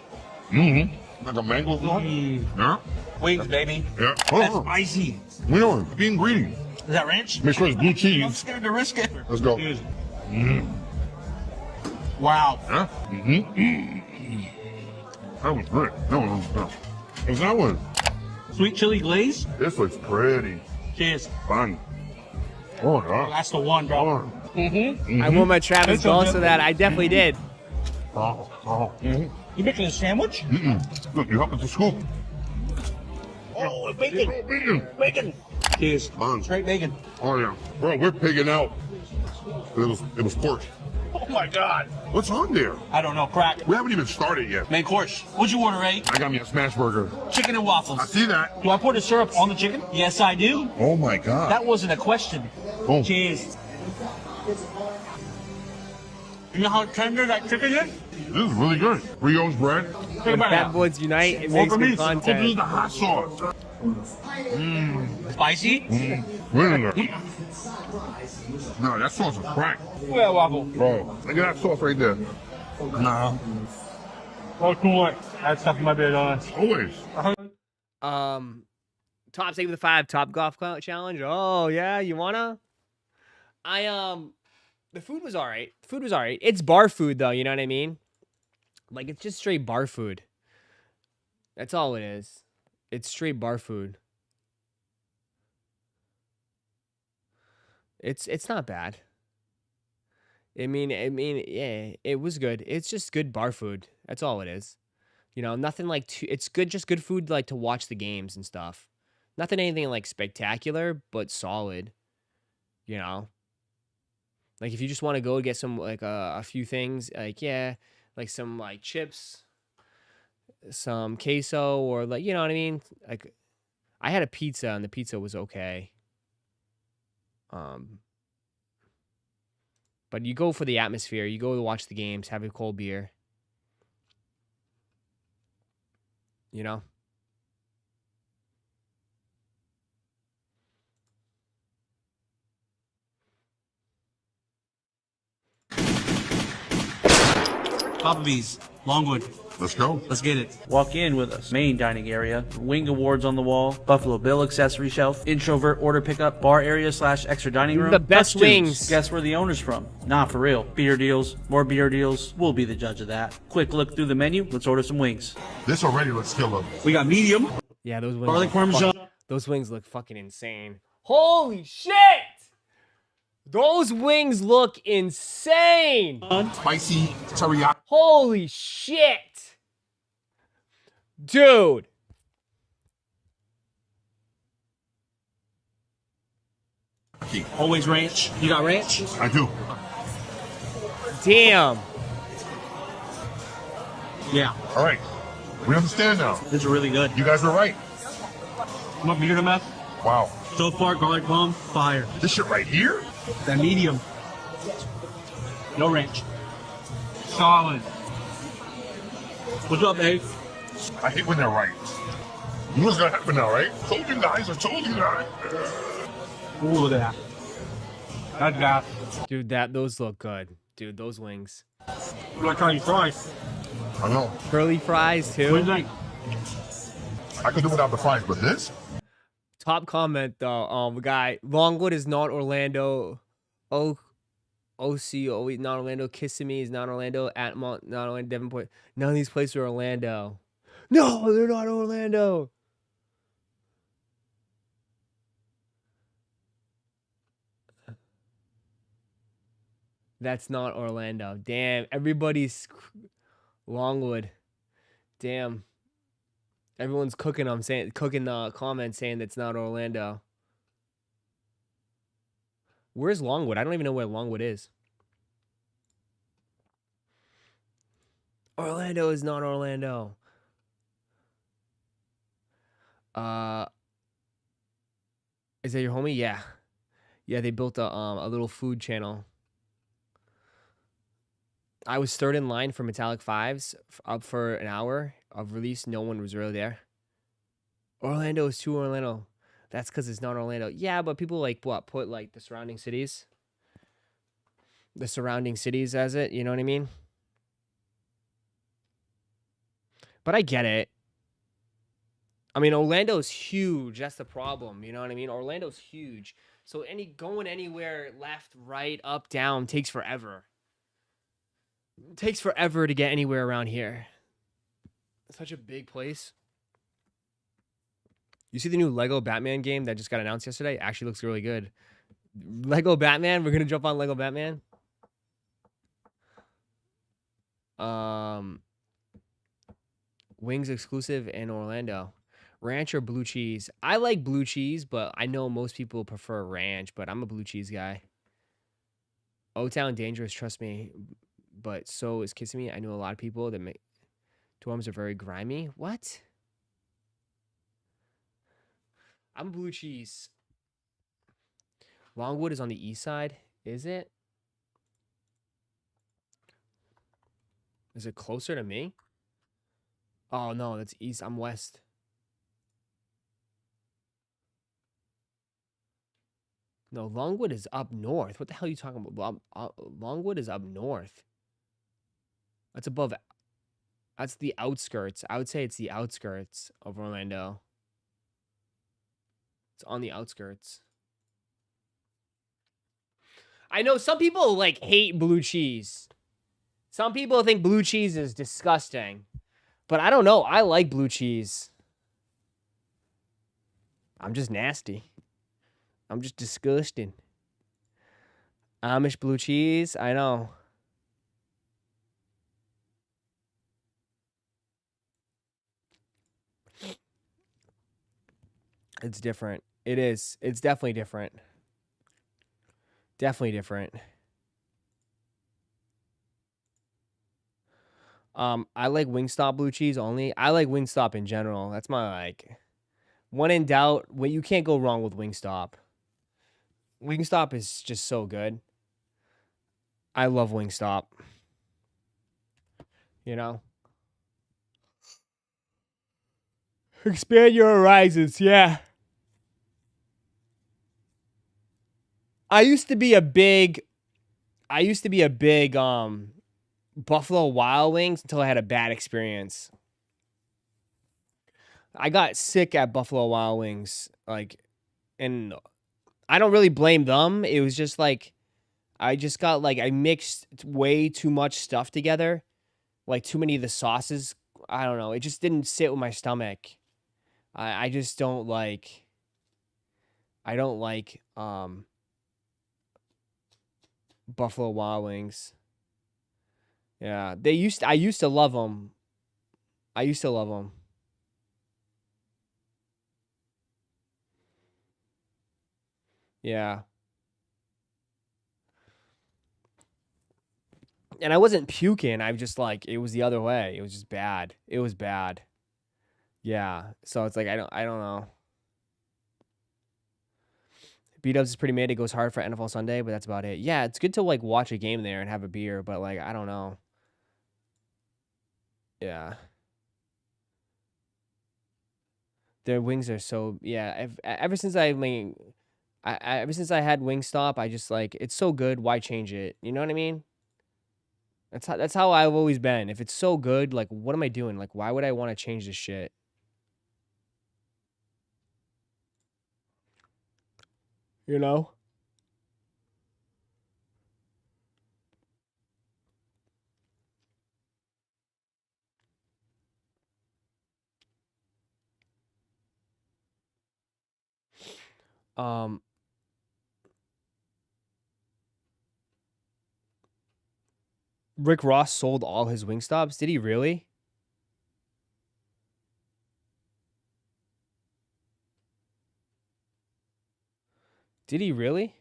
Speaker 6: Like a mango sauce? Yeah.
Speaker 8: Wings, baby.
Speaker 6: Yeah.
Speaker 8: That's spicy.
Speaker 6: We know it. Be ingredient.
Speaker 8: Is that ranch?
Speaker 6: Make sure it's blue
Speaker 8: I'm
Speaker 6: cheese.
Speaker 8: scared to risk it.
Speaker 6: Let's go.
Speaker 8: Cheers. Wow.
Speaker 6: Huh? That was great. No. What's that one?
Speaker 8: Sweet chili glaze.
Speaker 6: This looks pretty.
Speaker 8: Cheers.
Speaker 6: Fun. Oh, yeah.
Speaker 8: That's the one, bro.
Speaker 6: Oh.
Speaker 2: I wore my Travis Ball so that I definitely did.
Speaker 8: You making a sandwich?
Speaker 6: Look, you help with the scoop.
Speaker 8: Oh, bacon.
Speaker 6: Bacon.
Speaker 8: Bacon. Cheers.
Speaker 6: Fun.
Speaker 8: Straight bacon.
Speaker 6: Oh, yeah. Bro, we're pigging out. It was pork.
Speaker 8: Oh my God.
Speaker 6: What's on there?
Speaker 8: I don't know. Crack.
Speaker 6: We haven't even started yet.
Speaker 8: Main course. What'd you order, Ray?
Speaker 6: I got me a smash burger.
Speaker 8: Chicken and waffles.
Speaker 6: I see that.
Speaker 8: Do I put the syrup on the chicken? Yes, I do.
Speaker 6: Oh my God.
Speaker 8: That wasn't a question.
Speaker 6: Oh.
Speaker 8: Cheers. You know how tender that chicken is?
Speaker 6: This is really good. Brioche bread.
Speaker 8: Take a bite
Speaker 2: Bad
Speaker 8: out.
Speaker 2: Boys Unite. It
Speaker 6: Oh,
Speaker 2: makes
Speaker 6: for me,
Speaker 2: good
Speaker 6: this is
Speaker 2: content.
Speaker 6: the hot sauce.
Speaker 8: Spicy?
Speaker 6: Really? No, that sauce is crack.
Speaker 8: Yeah, waffle.
Speaker 6: Bro, look at that sauce right there. Nah.
Speaker 8: Oh, cool. Add stuff in my beer, don't I?
Speaker 6: Always.
Speaker 2: Top save the 5 Top Golf Challenge. Oh yeah, you wanna? The food was all right. The food was all right. It's bar food though. You know what I mean? Like it's just straight bar food. That's all it is. It's straight bar food. It's not bad. I mean, yeah, it was good. It's just good bar food. That's all it is. You know, nothing like it's good, just good food like to watch the games and stuff. Nothing anything like spectacular, but solid. You know, like if you just want to go get some like a few things, like yeah, like some like chips, some queso, or like you know what I mean. Like, I had a pizza and the pizza was okay. But you go for the atmosphere. You go to watch the games, have a cold beer. You know?
Speaker 8: Applebee's. Longwood.
Speaker 6: Let's go.
Speaker 8: Let's get it.
Speaker 9: Walk in with us. Main dining area. Wing awards on the wall. Buffalo Bill accessory shelf. Introvert order pickup. Bar area / extra dining room.
Speaker 2: The best
Speaker 9: Touch tunes.
Speaker 2: wings.
Speaker 9: Guess where the owner's from? Nah, for real. Beer deals. More beer deals. We'll be the judge of that. Quick look through the menu. Let's order some wings.
Speaker 6: This already looks killer.
Speaker 8: We got medium.
Speaker 2: Yeah, those wings.
Speaker 8: Garlic parmesan.
Speaker 2: Those wings look fucking insane. Holy shit! Those wings look insane.
Speaker 6: Spicy teriyaki.
Speaker 2: Holy shit. Dude.
Speaker 8: Always ranch. You got ranch?
Speaker 6: I do.
Speaker 2: Damn.
Speaker 8: Yeah.
Speaker 6: All right. We understand now.
Speaker 8: This is really good.
Speaker 6: You guys were right.
Speaker 8: You want bigger than that?
Speaker 6: Wow.
Speaker 8: So far, garlic palm, fire.
Speaker 6: This shit right here?
Speaker 8: That medium. No ranch. Solid. What's up, babe?
Speaker 10: I hate when they're right. You know what's gonna happen now, right? Told you guys, I told you guys.
Speaker 8: Ooh, look at that. That's gas.
Speaker 2: Dude, those look good. Dude, those wings.
Speaker 8: You like Chinese fries?
Speaker 10: I know.
Speaker 2: Curly fries, too.
Speaker 8: What do you think?
Speaker 10: I could do without the fries, but this?
Speaker 2: Top comment, though. Guy, Longwood is not Orlando. OCO, not Orlando. Kissimmee is not Orlando. Atmont, not Orlando. Devonport. None of these places are Orlando. No, they're not Orlando. That's not Orlando. Damn, everybody's Longwood. Damn. Everyone's cooking. I'm saying, cooking comments saying that's not Orlando. Where's Longwood? I don't even know where Longwood is. Orlando is not Orlando. Is that your homie? Yeah. Yeah, they built a little food channel. I was third in line for Metallic 5s, up for an hour of release. No one was really there. Orlando is too Orlando. That's because it's not Orlando. Yeah, but people like what? Put like the surrounding cities? The surrounding cities as it, you know what I mean? But I get it. I mean, Orlando's huge. That's the problem. You know what I mean? Orlando's huge. So going anywhere left, right, up, down takes forever. It takes forever to get anywhere around here. It's such a big place. You see the new Lego Batman game that just got announced yesterday? It actually looks really good. Lego Batman. We're going to jump on Lego Batman. Wings exclusive in Orlando. Ranch or blue cheese? I like blue cheese, but I know most people prefer ranch, but I'm a blue cheese guy. O-Town dangerous, trust me. But so is Kissimmee. I know a lot of people that make dorms are very grimy. What? I'm blue cheese. Longwood is on the east side. Is it? Is it closer to me? Oh, no, that's east. I'm west. No, Longwood is up north. What the hell are you talking about? Longwood is up north. That's above. That's the outskirts. I would say it's the outskirts of Orlando. It's on the outskirts. I know some people like hate blue cheese. Some people think blue cheese is disgusting. But I don't know. I like blue cheese. I'm just nasty. I'm just disgusting. Amish blue cheese. I know. It's different. It is. It's definitely different. Definitely different. I like Wingstop blue cheese only. I like Wingstop in general. That's my like. When in doubt, you can't go wrong with Wingstop. Wingstop is just so good. I love Wingstop. You know? Expand your horizons, yeah. I used to be a big Buffalo Wild Wings until I had a bad experience. I got sick at Buffalo Wild Wings, and I don't really blame them. It was just like, I mixed way too much stuff together, like too many of the sauces. I don't know. It just didn't sit with my stomach. I just don't like. I don't like Buffalo Wild Wings. Yeah, I used to love them. I used to love them. Yeah. And I wasn't puking. I was just like, it was the other way. It was just bad. It was bad. Yeah. So it's like, I don't know. B-Dubs is pretty mid. It goes hard for NFL Sunday, but that's about it. Yeah, it's good to like watch a game there and have a beer, but like, I don't know. Yeah. Their wings are so yeah. Ever since I mean, ever since I had Wingstop, I just like it's so good. Why change it? You know what I mean? That's how I've always been. If it's so good, like what am I doing? Like why would I want to change this shit? You know? Um Rick Ross sold all his Wingstops. Did he really? Did he really?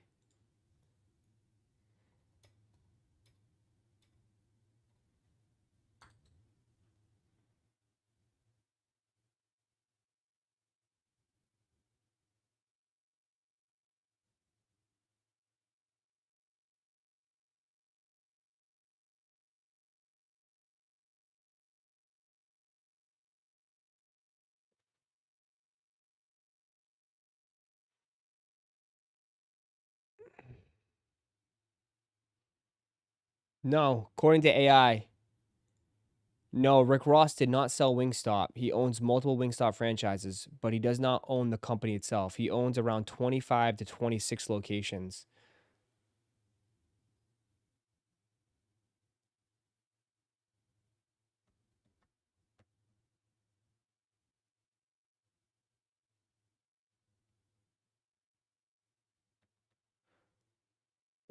Speaker 2: No, according to AI. No, Rick Ross did not sell Wingstop. He owns multiple Wingstop franchises, but he does not own the company itself. He owns around 25 to 26 locations.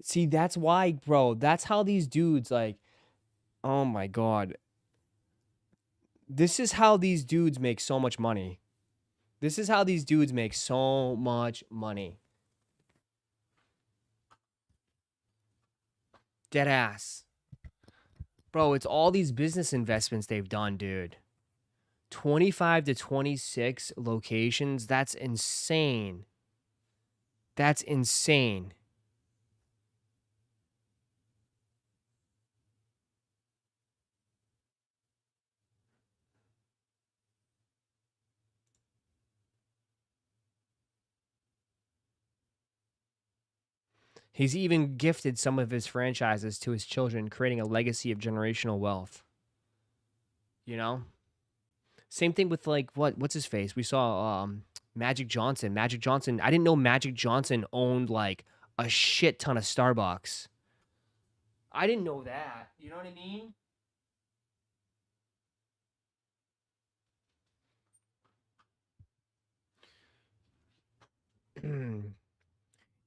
Speaker 2: See, that's why, bro. That's how these dudes like, oh my God. This is how these dudes make so much money. This is how these dudes make so much money. Dead ass. Bro, it's all these business investments they've done, dude. 25 to 26 locations. That's insane. That's insane. He's even gifted some of his franchises to his children, creating a legacy of generational wealth. You know? Same thing with like what's his face? We saw Magic Johnson. Magic Johnson. I didn't know Magic Johnson owned like a shit ton of Starbucks. I didn't know that. You know what I mean?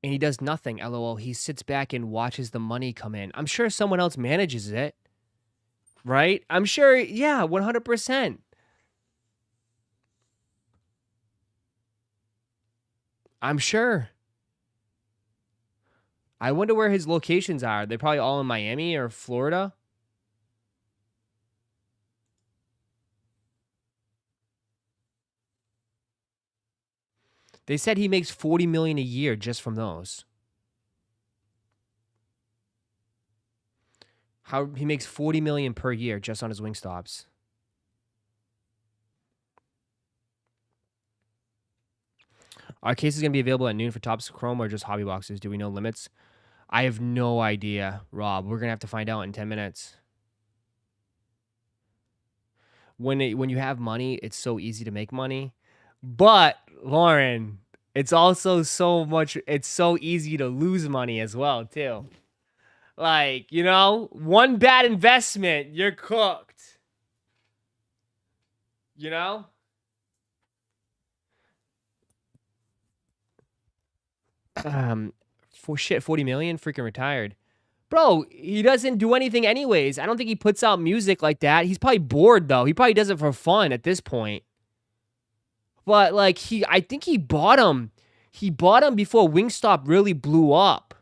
Speaker 2: And he does nothing. LOL. He sits back and watches the money come in. I'm sure someone else manages it. Right? I'm sure, yeah, 100%. I'm sure. I wonder where his locations are. They're probably all in Miami or Florida. They said he makes $40 million a year just from those. How he makes $40 million per year just on his Wingstops. Our case is going to be available at noon for Topps Chrome or just hobby boxes. Do we know limits? I have no idea, Rob. We're going to have to find out in 10 minutes. When you have money, it's so easy to make money. But, Lauren, it's also it's so easy to lose money as well, too. Like, you know, one bad investment, you're cooked. You know? For shit, 40 million, freaking retired. Bro, he doesn't do anything anyways. I don't think he puts out music like that. He's probably bored though. He probably does it for fun at this point. But like I think he bought him. He bought him before Wingstop really blew up.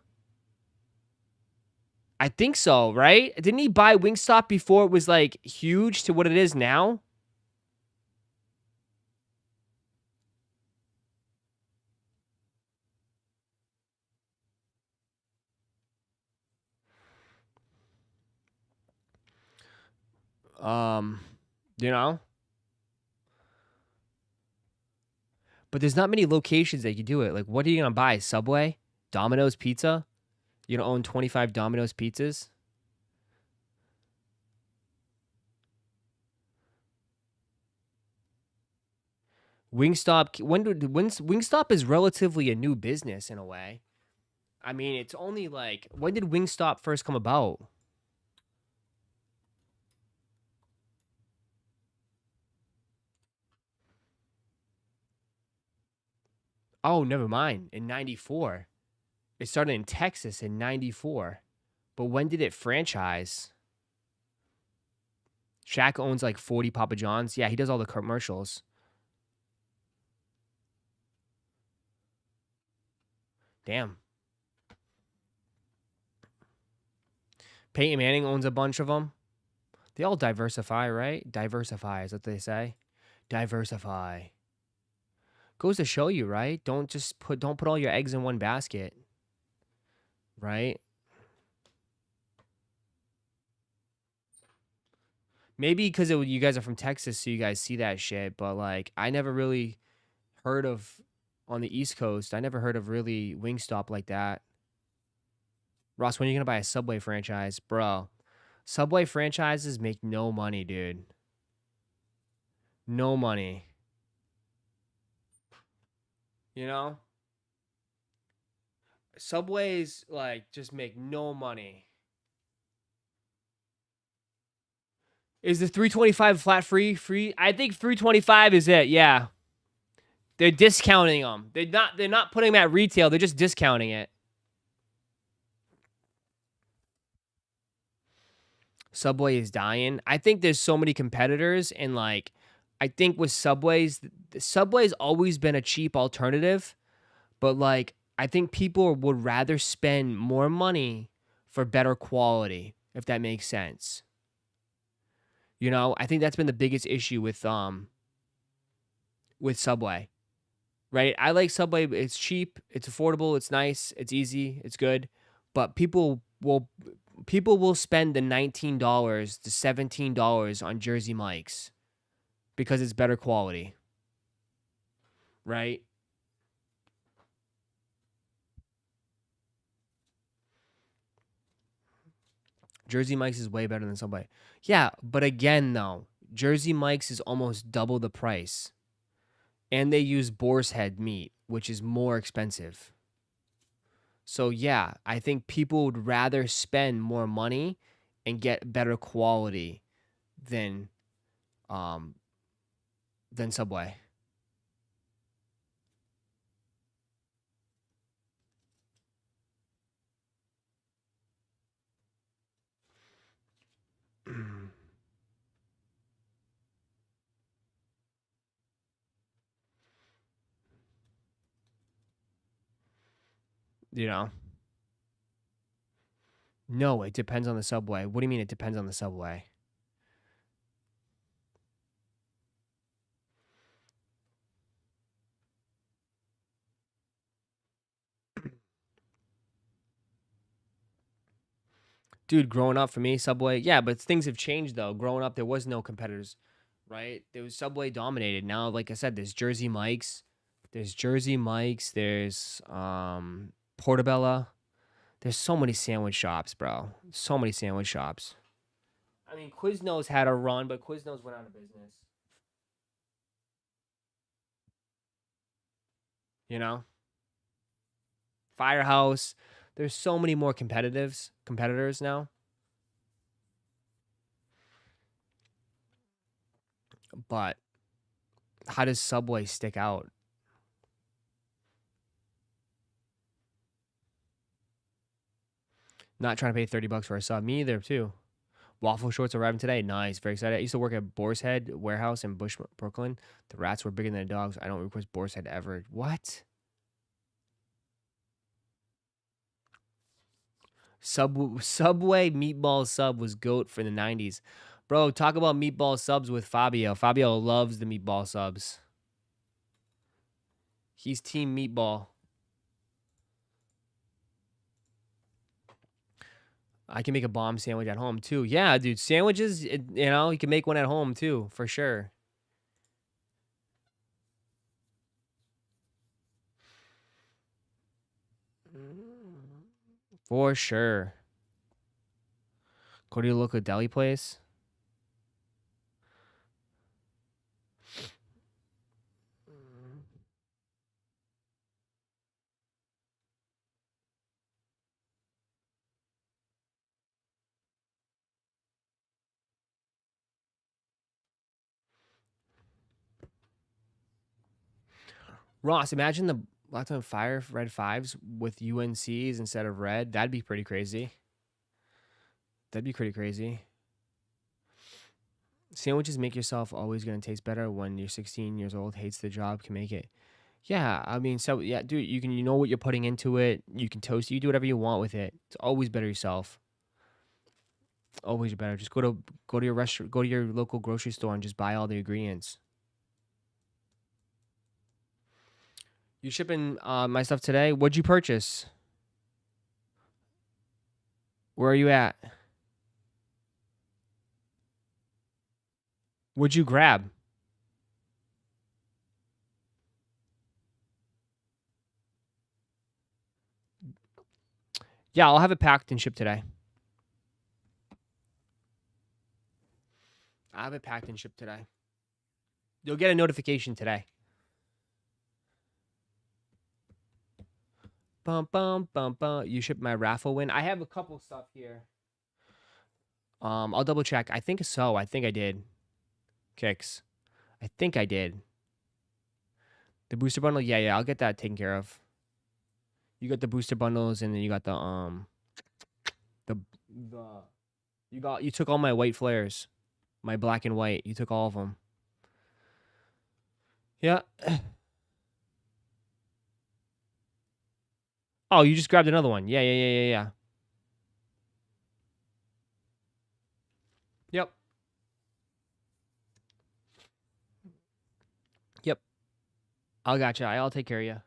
Speaker 2: I think so, right? Didn't he buy Wingstop before it was like huge to what it is now? You know? But there's not many locations that you do it. Like, what are you gonna buy? Subway? Domino's Pizza? You gonna own 25 Domino's pizzas? Wingstop. Wingstop is relatively a new business in a way. I mean, it's only like, when did Wingstop first come about? Oh, never mind. In 94. It started in Texas in 94. But when did it franchise? Shaq owns like 40 Papa John's. Yeah, he does all the commercials. Damn. Peyton Manning owns a bunch of them. They all diversify, right? Diversify is what they say. Diversify. Goes to show you, right? Don't put all your eggs in one basket. Right? Maybe because you guys are from Texas, so you guys see that shit. But like, I never really heard of, on the East Coast, I never heard of really Wingstop like that. Ross, when are you gonna buy a Subway franchise, bro? Subway franchises make no money, dude. No money. You know? Subways, like, just make no money. Is the 325 flat free? I think 325 is it, yeah. They're discounting them. They're not putting them at retail, they're just discounting it. Subway is dying. I think there's so many competitors, and like, I think with Subway's always been a cheap alternative, but like, I think people would rather spend more money for better quality, if that makes sense. You know, I think that's been the biggest issue with Subway. Right? I like Subway. It's cheap, it's affordable, it's nice, it's easy, it's good, but people will spend the $19 to $17 on Jersey Mike's because it's better quality. Right? Jersey Mike's is way better than Subway. Yeah, but again, though, Jersey Mike's is almost double the price. And they use boar's head meat, which is more expensive. So, yeah, I think people would rather spend more money and get better quality than Subway. You know? No, it depends on the Subway. What do you mean it depends on the Subway? Dude, growing up for me, Subway, yeah, but things have changed though. Growing up, there was no competitors, right? There was Subway dominated. Now, like I said, there's Jersey Mike's, there's Portobello. There's so many sandwich shops, bro. So many sandwich shops. I mean, Quiznos had a run, but Quiznos went out of business. You know? Firehouse. There's so many more competitors now. But how does Subway stick out? Not trying to pay $30 for a sub. Me either, too. Waffle shorts arriving today. Nice. Very excited. I used to work at Boar's Head Warehouse in Bush, Brooklyn. The rats were bigger than the dogs. I don't request Boar's Head ever. What? Subway meatball sub was GOAT for the 90s. Bro, talk about meatball subs with Fabio. Fabio loves the meatball subs. He's team meatball. I can make a bomb sandwich at home too. Yeah, dude, sandwiches, you know, you can make one at home too, for sure. For sure. Go to your local deli place. Ross, imagine the Black on Fire red 5s with UNCs instead of red. That'd be pretty crazy. That'd be pretty crazy. Sandwiches make yourself always going to taste better when you're 16 years old, hates the job, can make it. Yeah, I mean, so yeah, dude, you know what you're putting into it. You can toast it. You do whatever you want with it. It's always better yourself. Always better. Just go to your restaurant, go to your local grocery store and just buy all the ingredients. You shipping my stuff today? What'd you purchase? Where are you at? What'd you grab? Yeah, I'll have it packed and shipped today. I'll have it packed and shipped today. You'll get a notification today. Bum, bum, bum, bum. You shipped my raffle win. I have a couple stuff here. I'll double check. I think so. I think I did. Kicks. I think I did. The booster bundle? Yeah, I'll get that taken care of. You got the booster bundles and then you got you took all my white flares. My black and white. You took all of them. Yeah. Oh, you just grabbed another one. Yeah. Yep. I gotcha. I'll take care of you.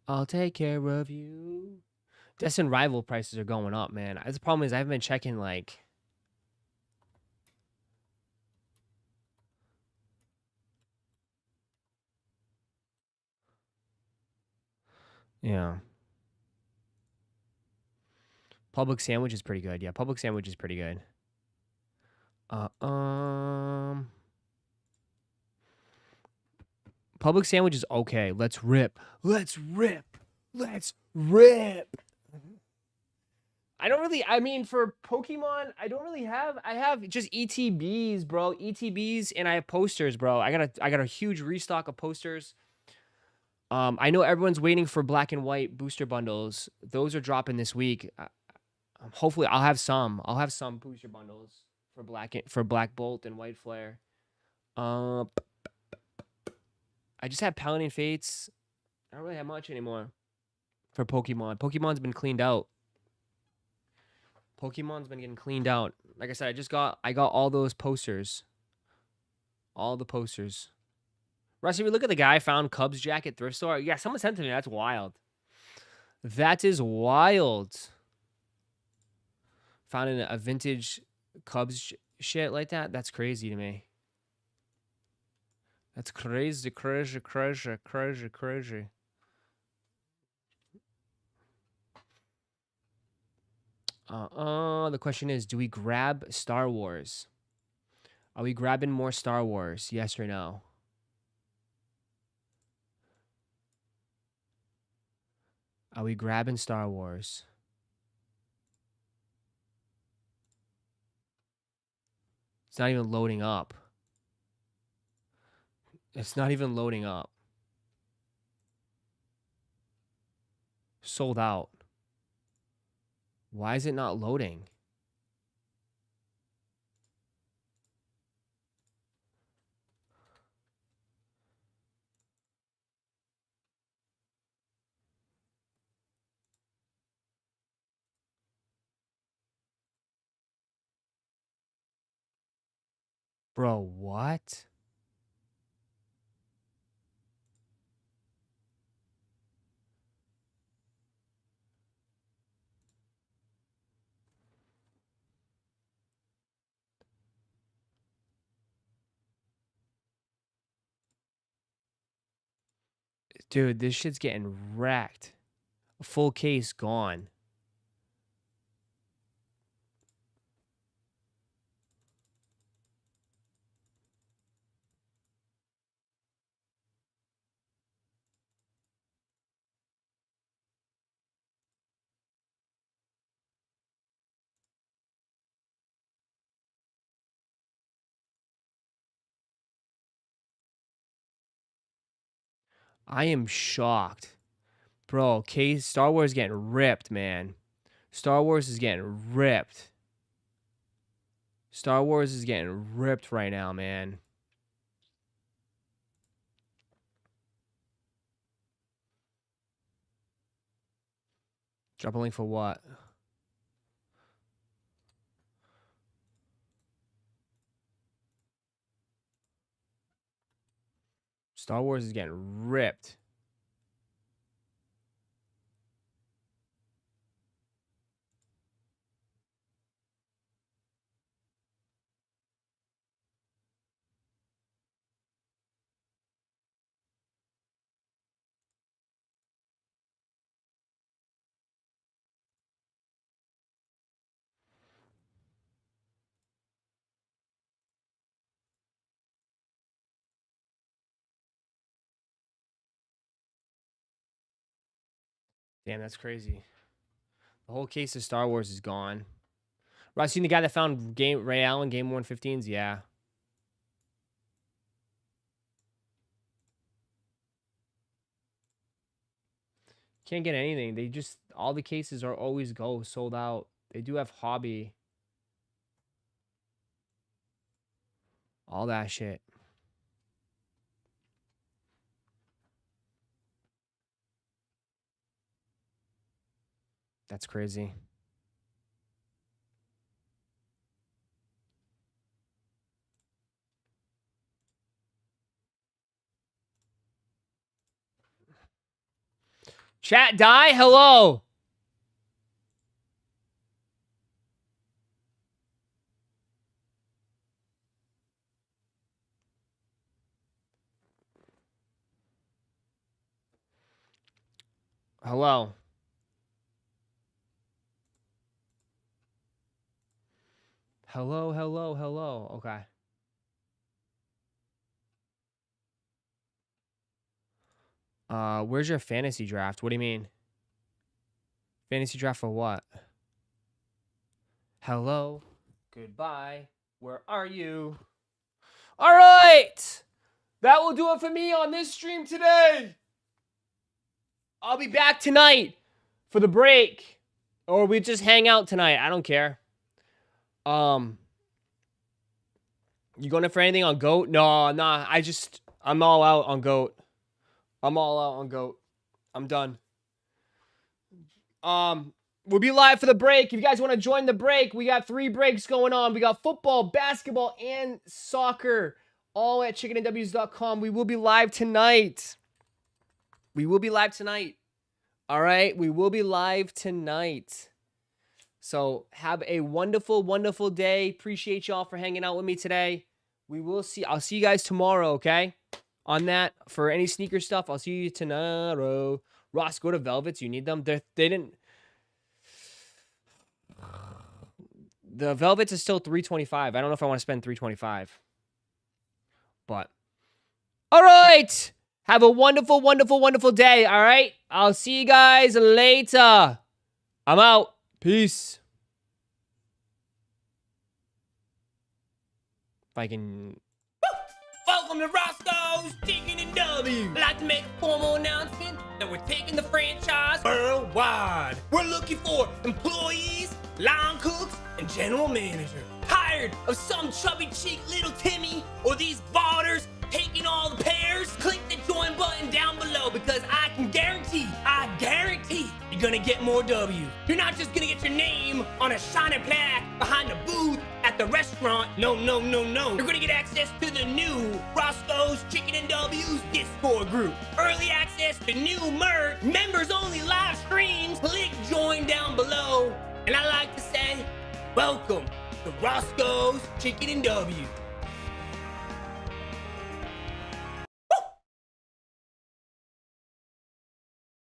Speaker 2: I'll take care of you. Destin Rival prices are going up, man. The problem is I haven't been checking, like... Yeah. Public Sandwich is pretty good. Yeah, Public Sandwich is pretty good. Public Sandwich is okay. Let's rip. Let's rip. Let's rip. I mean, for Pokemon, I don't really have. I have just ETBs, bro. ETBs, and I have posters, bro. I got a huge restock of posters. I know everyone's waiting for black and white booster bundles. Those are dropping this week. Hopefully, I'll have some. I'll have some booster bundles for Black Bolt and White Flare. I just have Paladin Fates. I don't really have much anymore for Pokemon. Pokemon's been cleaned out. Pokemon's been getting cleaned out. Like I said, I got all those posters. All the posters. Rusty, we look at the guy found Cubs jacket thrift store. Yeah, someone sent to me. That's wild. That is wild. Found a vintage Cubs shit like that. That's crazy to me. That's crazy. The question is, do we grab Star Wars? Are we grabbing more Star Wars? Yes or no? Are we grabbing Star Wars? It's not even loading up. It's not even loading up. Sold out. Why is it not loading? Bro, what? Dude, this shit's getting wrecked. A full case gone. I am shocked. Bro, Star Wars is getting ripped, man. Star Wars is getting ripped. Star Wars is getting ripped right now, man. Drop a link for what? Star Wars is getting ripped. Damn, that's crazy. The whole case of Star Wars is gone. Ross, seen the guy that found Ray Allen Game 115s? Yeah. Can't get anything. They just, all the cases are always sold out. They do have hobby. All that shit. That's crazy. Chat die? Hello. Hello. Hello, hello, hello. Okay. Where's your fantasy draft? What do you mean? Fantasy draft for what? Hello. Goodbye. Where are you? All right. That will do it for me on this stream today. I'll be back tonight for the break. Or we just hang out tonight. I don't care. You going in for anything on GOAT? No, nah. I'm all out on GOAT. I'm all out on GOAT. I'm done. We'll be live for the break. If you guys want to join the break, we got 3 breaks going on. We got football, basketball, and soccer, all at chickenandws.com. We will be live tonight. We will be live tonight. All right? We will be live tonight. So have a wonderful, wonderful day. Appreciate y'all for hanging out with me today. I'll see you guys tomorrow, okay? On that, for any sneaker stuff, I'll see you tomorrow. Ross, go to Velvets. You need them. They didn't. The Velvets is still $325. I don't know if I want to spend $325. But all right. Have a wonderful, wonderful, wonderful day. All right. I'll see you guys later. I'm out. Peace. If I can.
Speaker 11: Welcome to Roszko's Chicken and W. I'd like to make a formal announcement that we're taking the franchise worldwide. We're looking for employees, line cooks, and general manager. Tired of some chubby cheek little Timmy or these balders taking all the pairs? Click the join button down below because I guarantee you're gonna get more W's. You're not just gonna get your name on a shiny plaque behind the booth at the restaurant. No. You're gonna get access to the new Roszko's Chicken and W's Discord group. Early access to new merch, members only live streams. Click join down below. And I like to say, welcome to Roszko's Chicken and W's.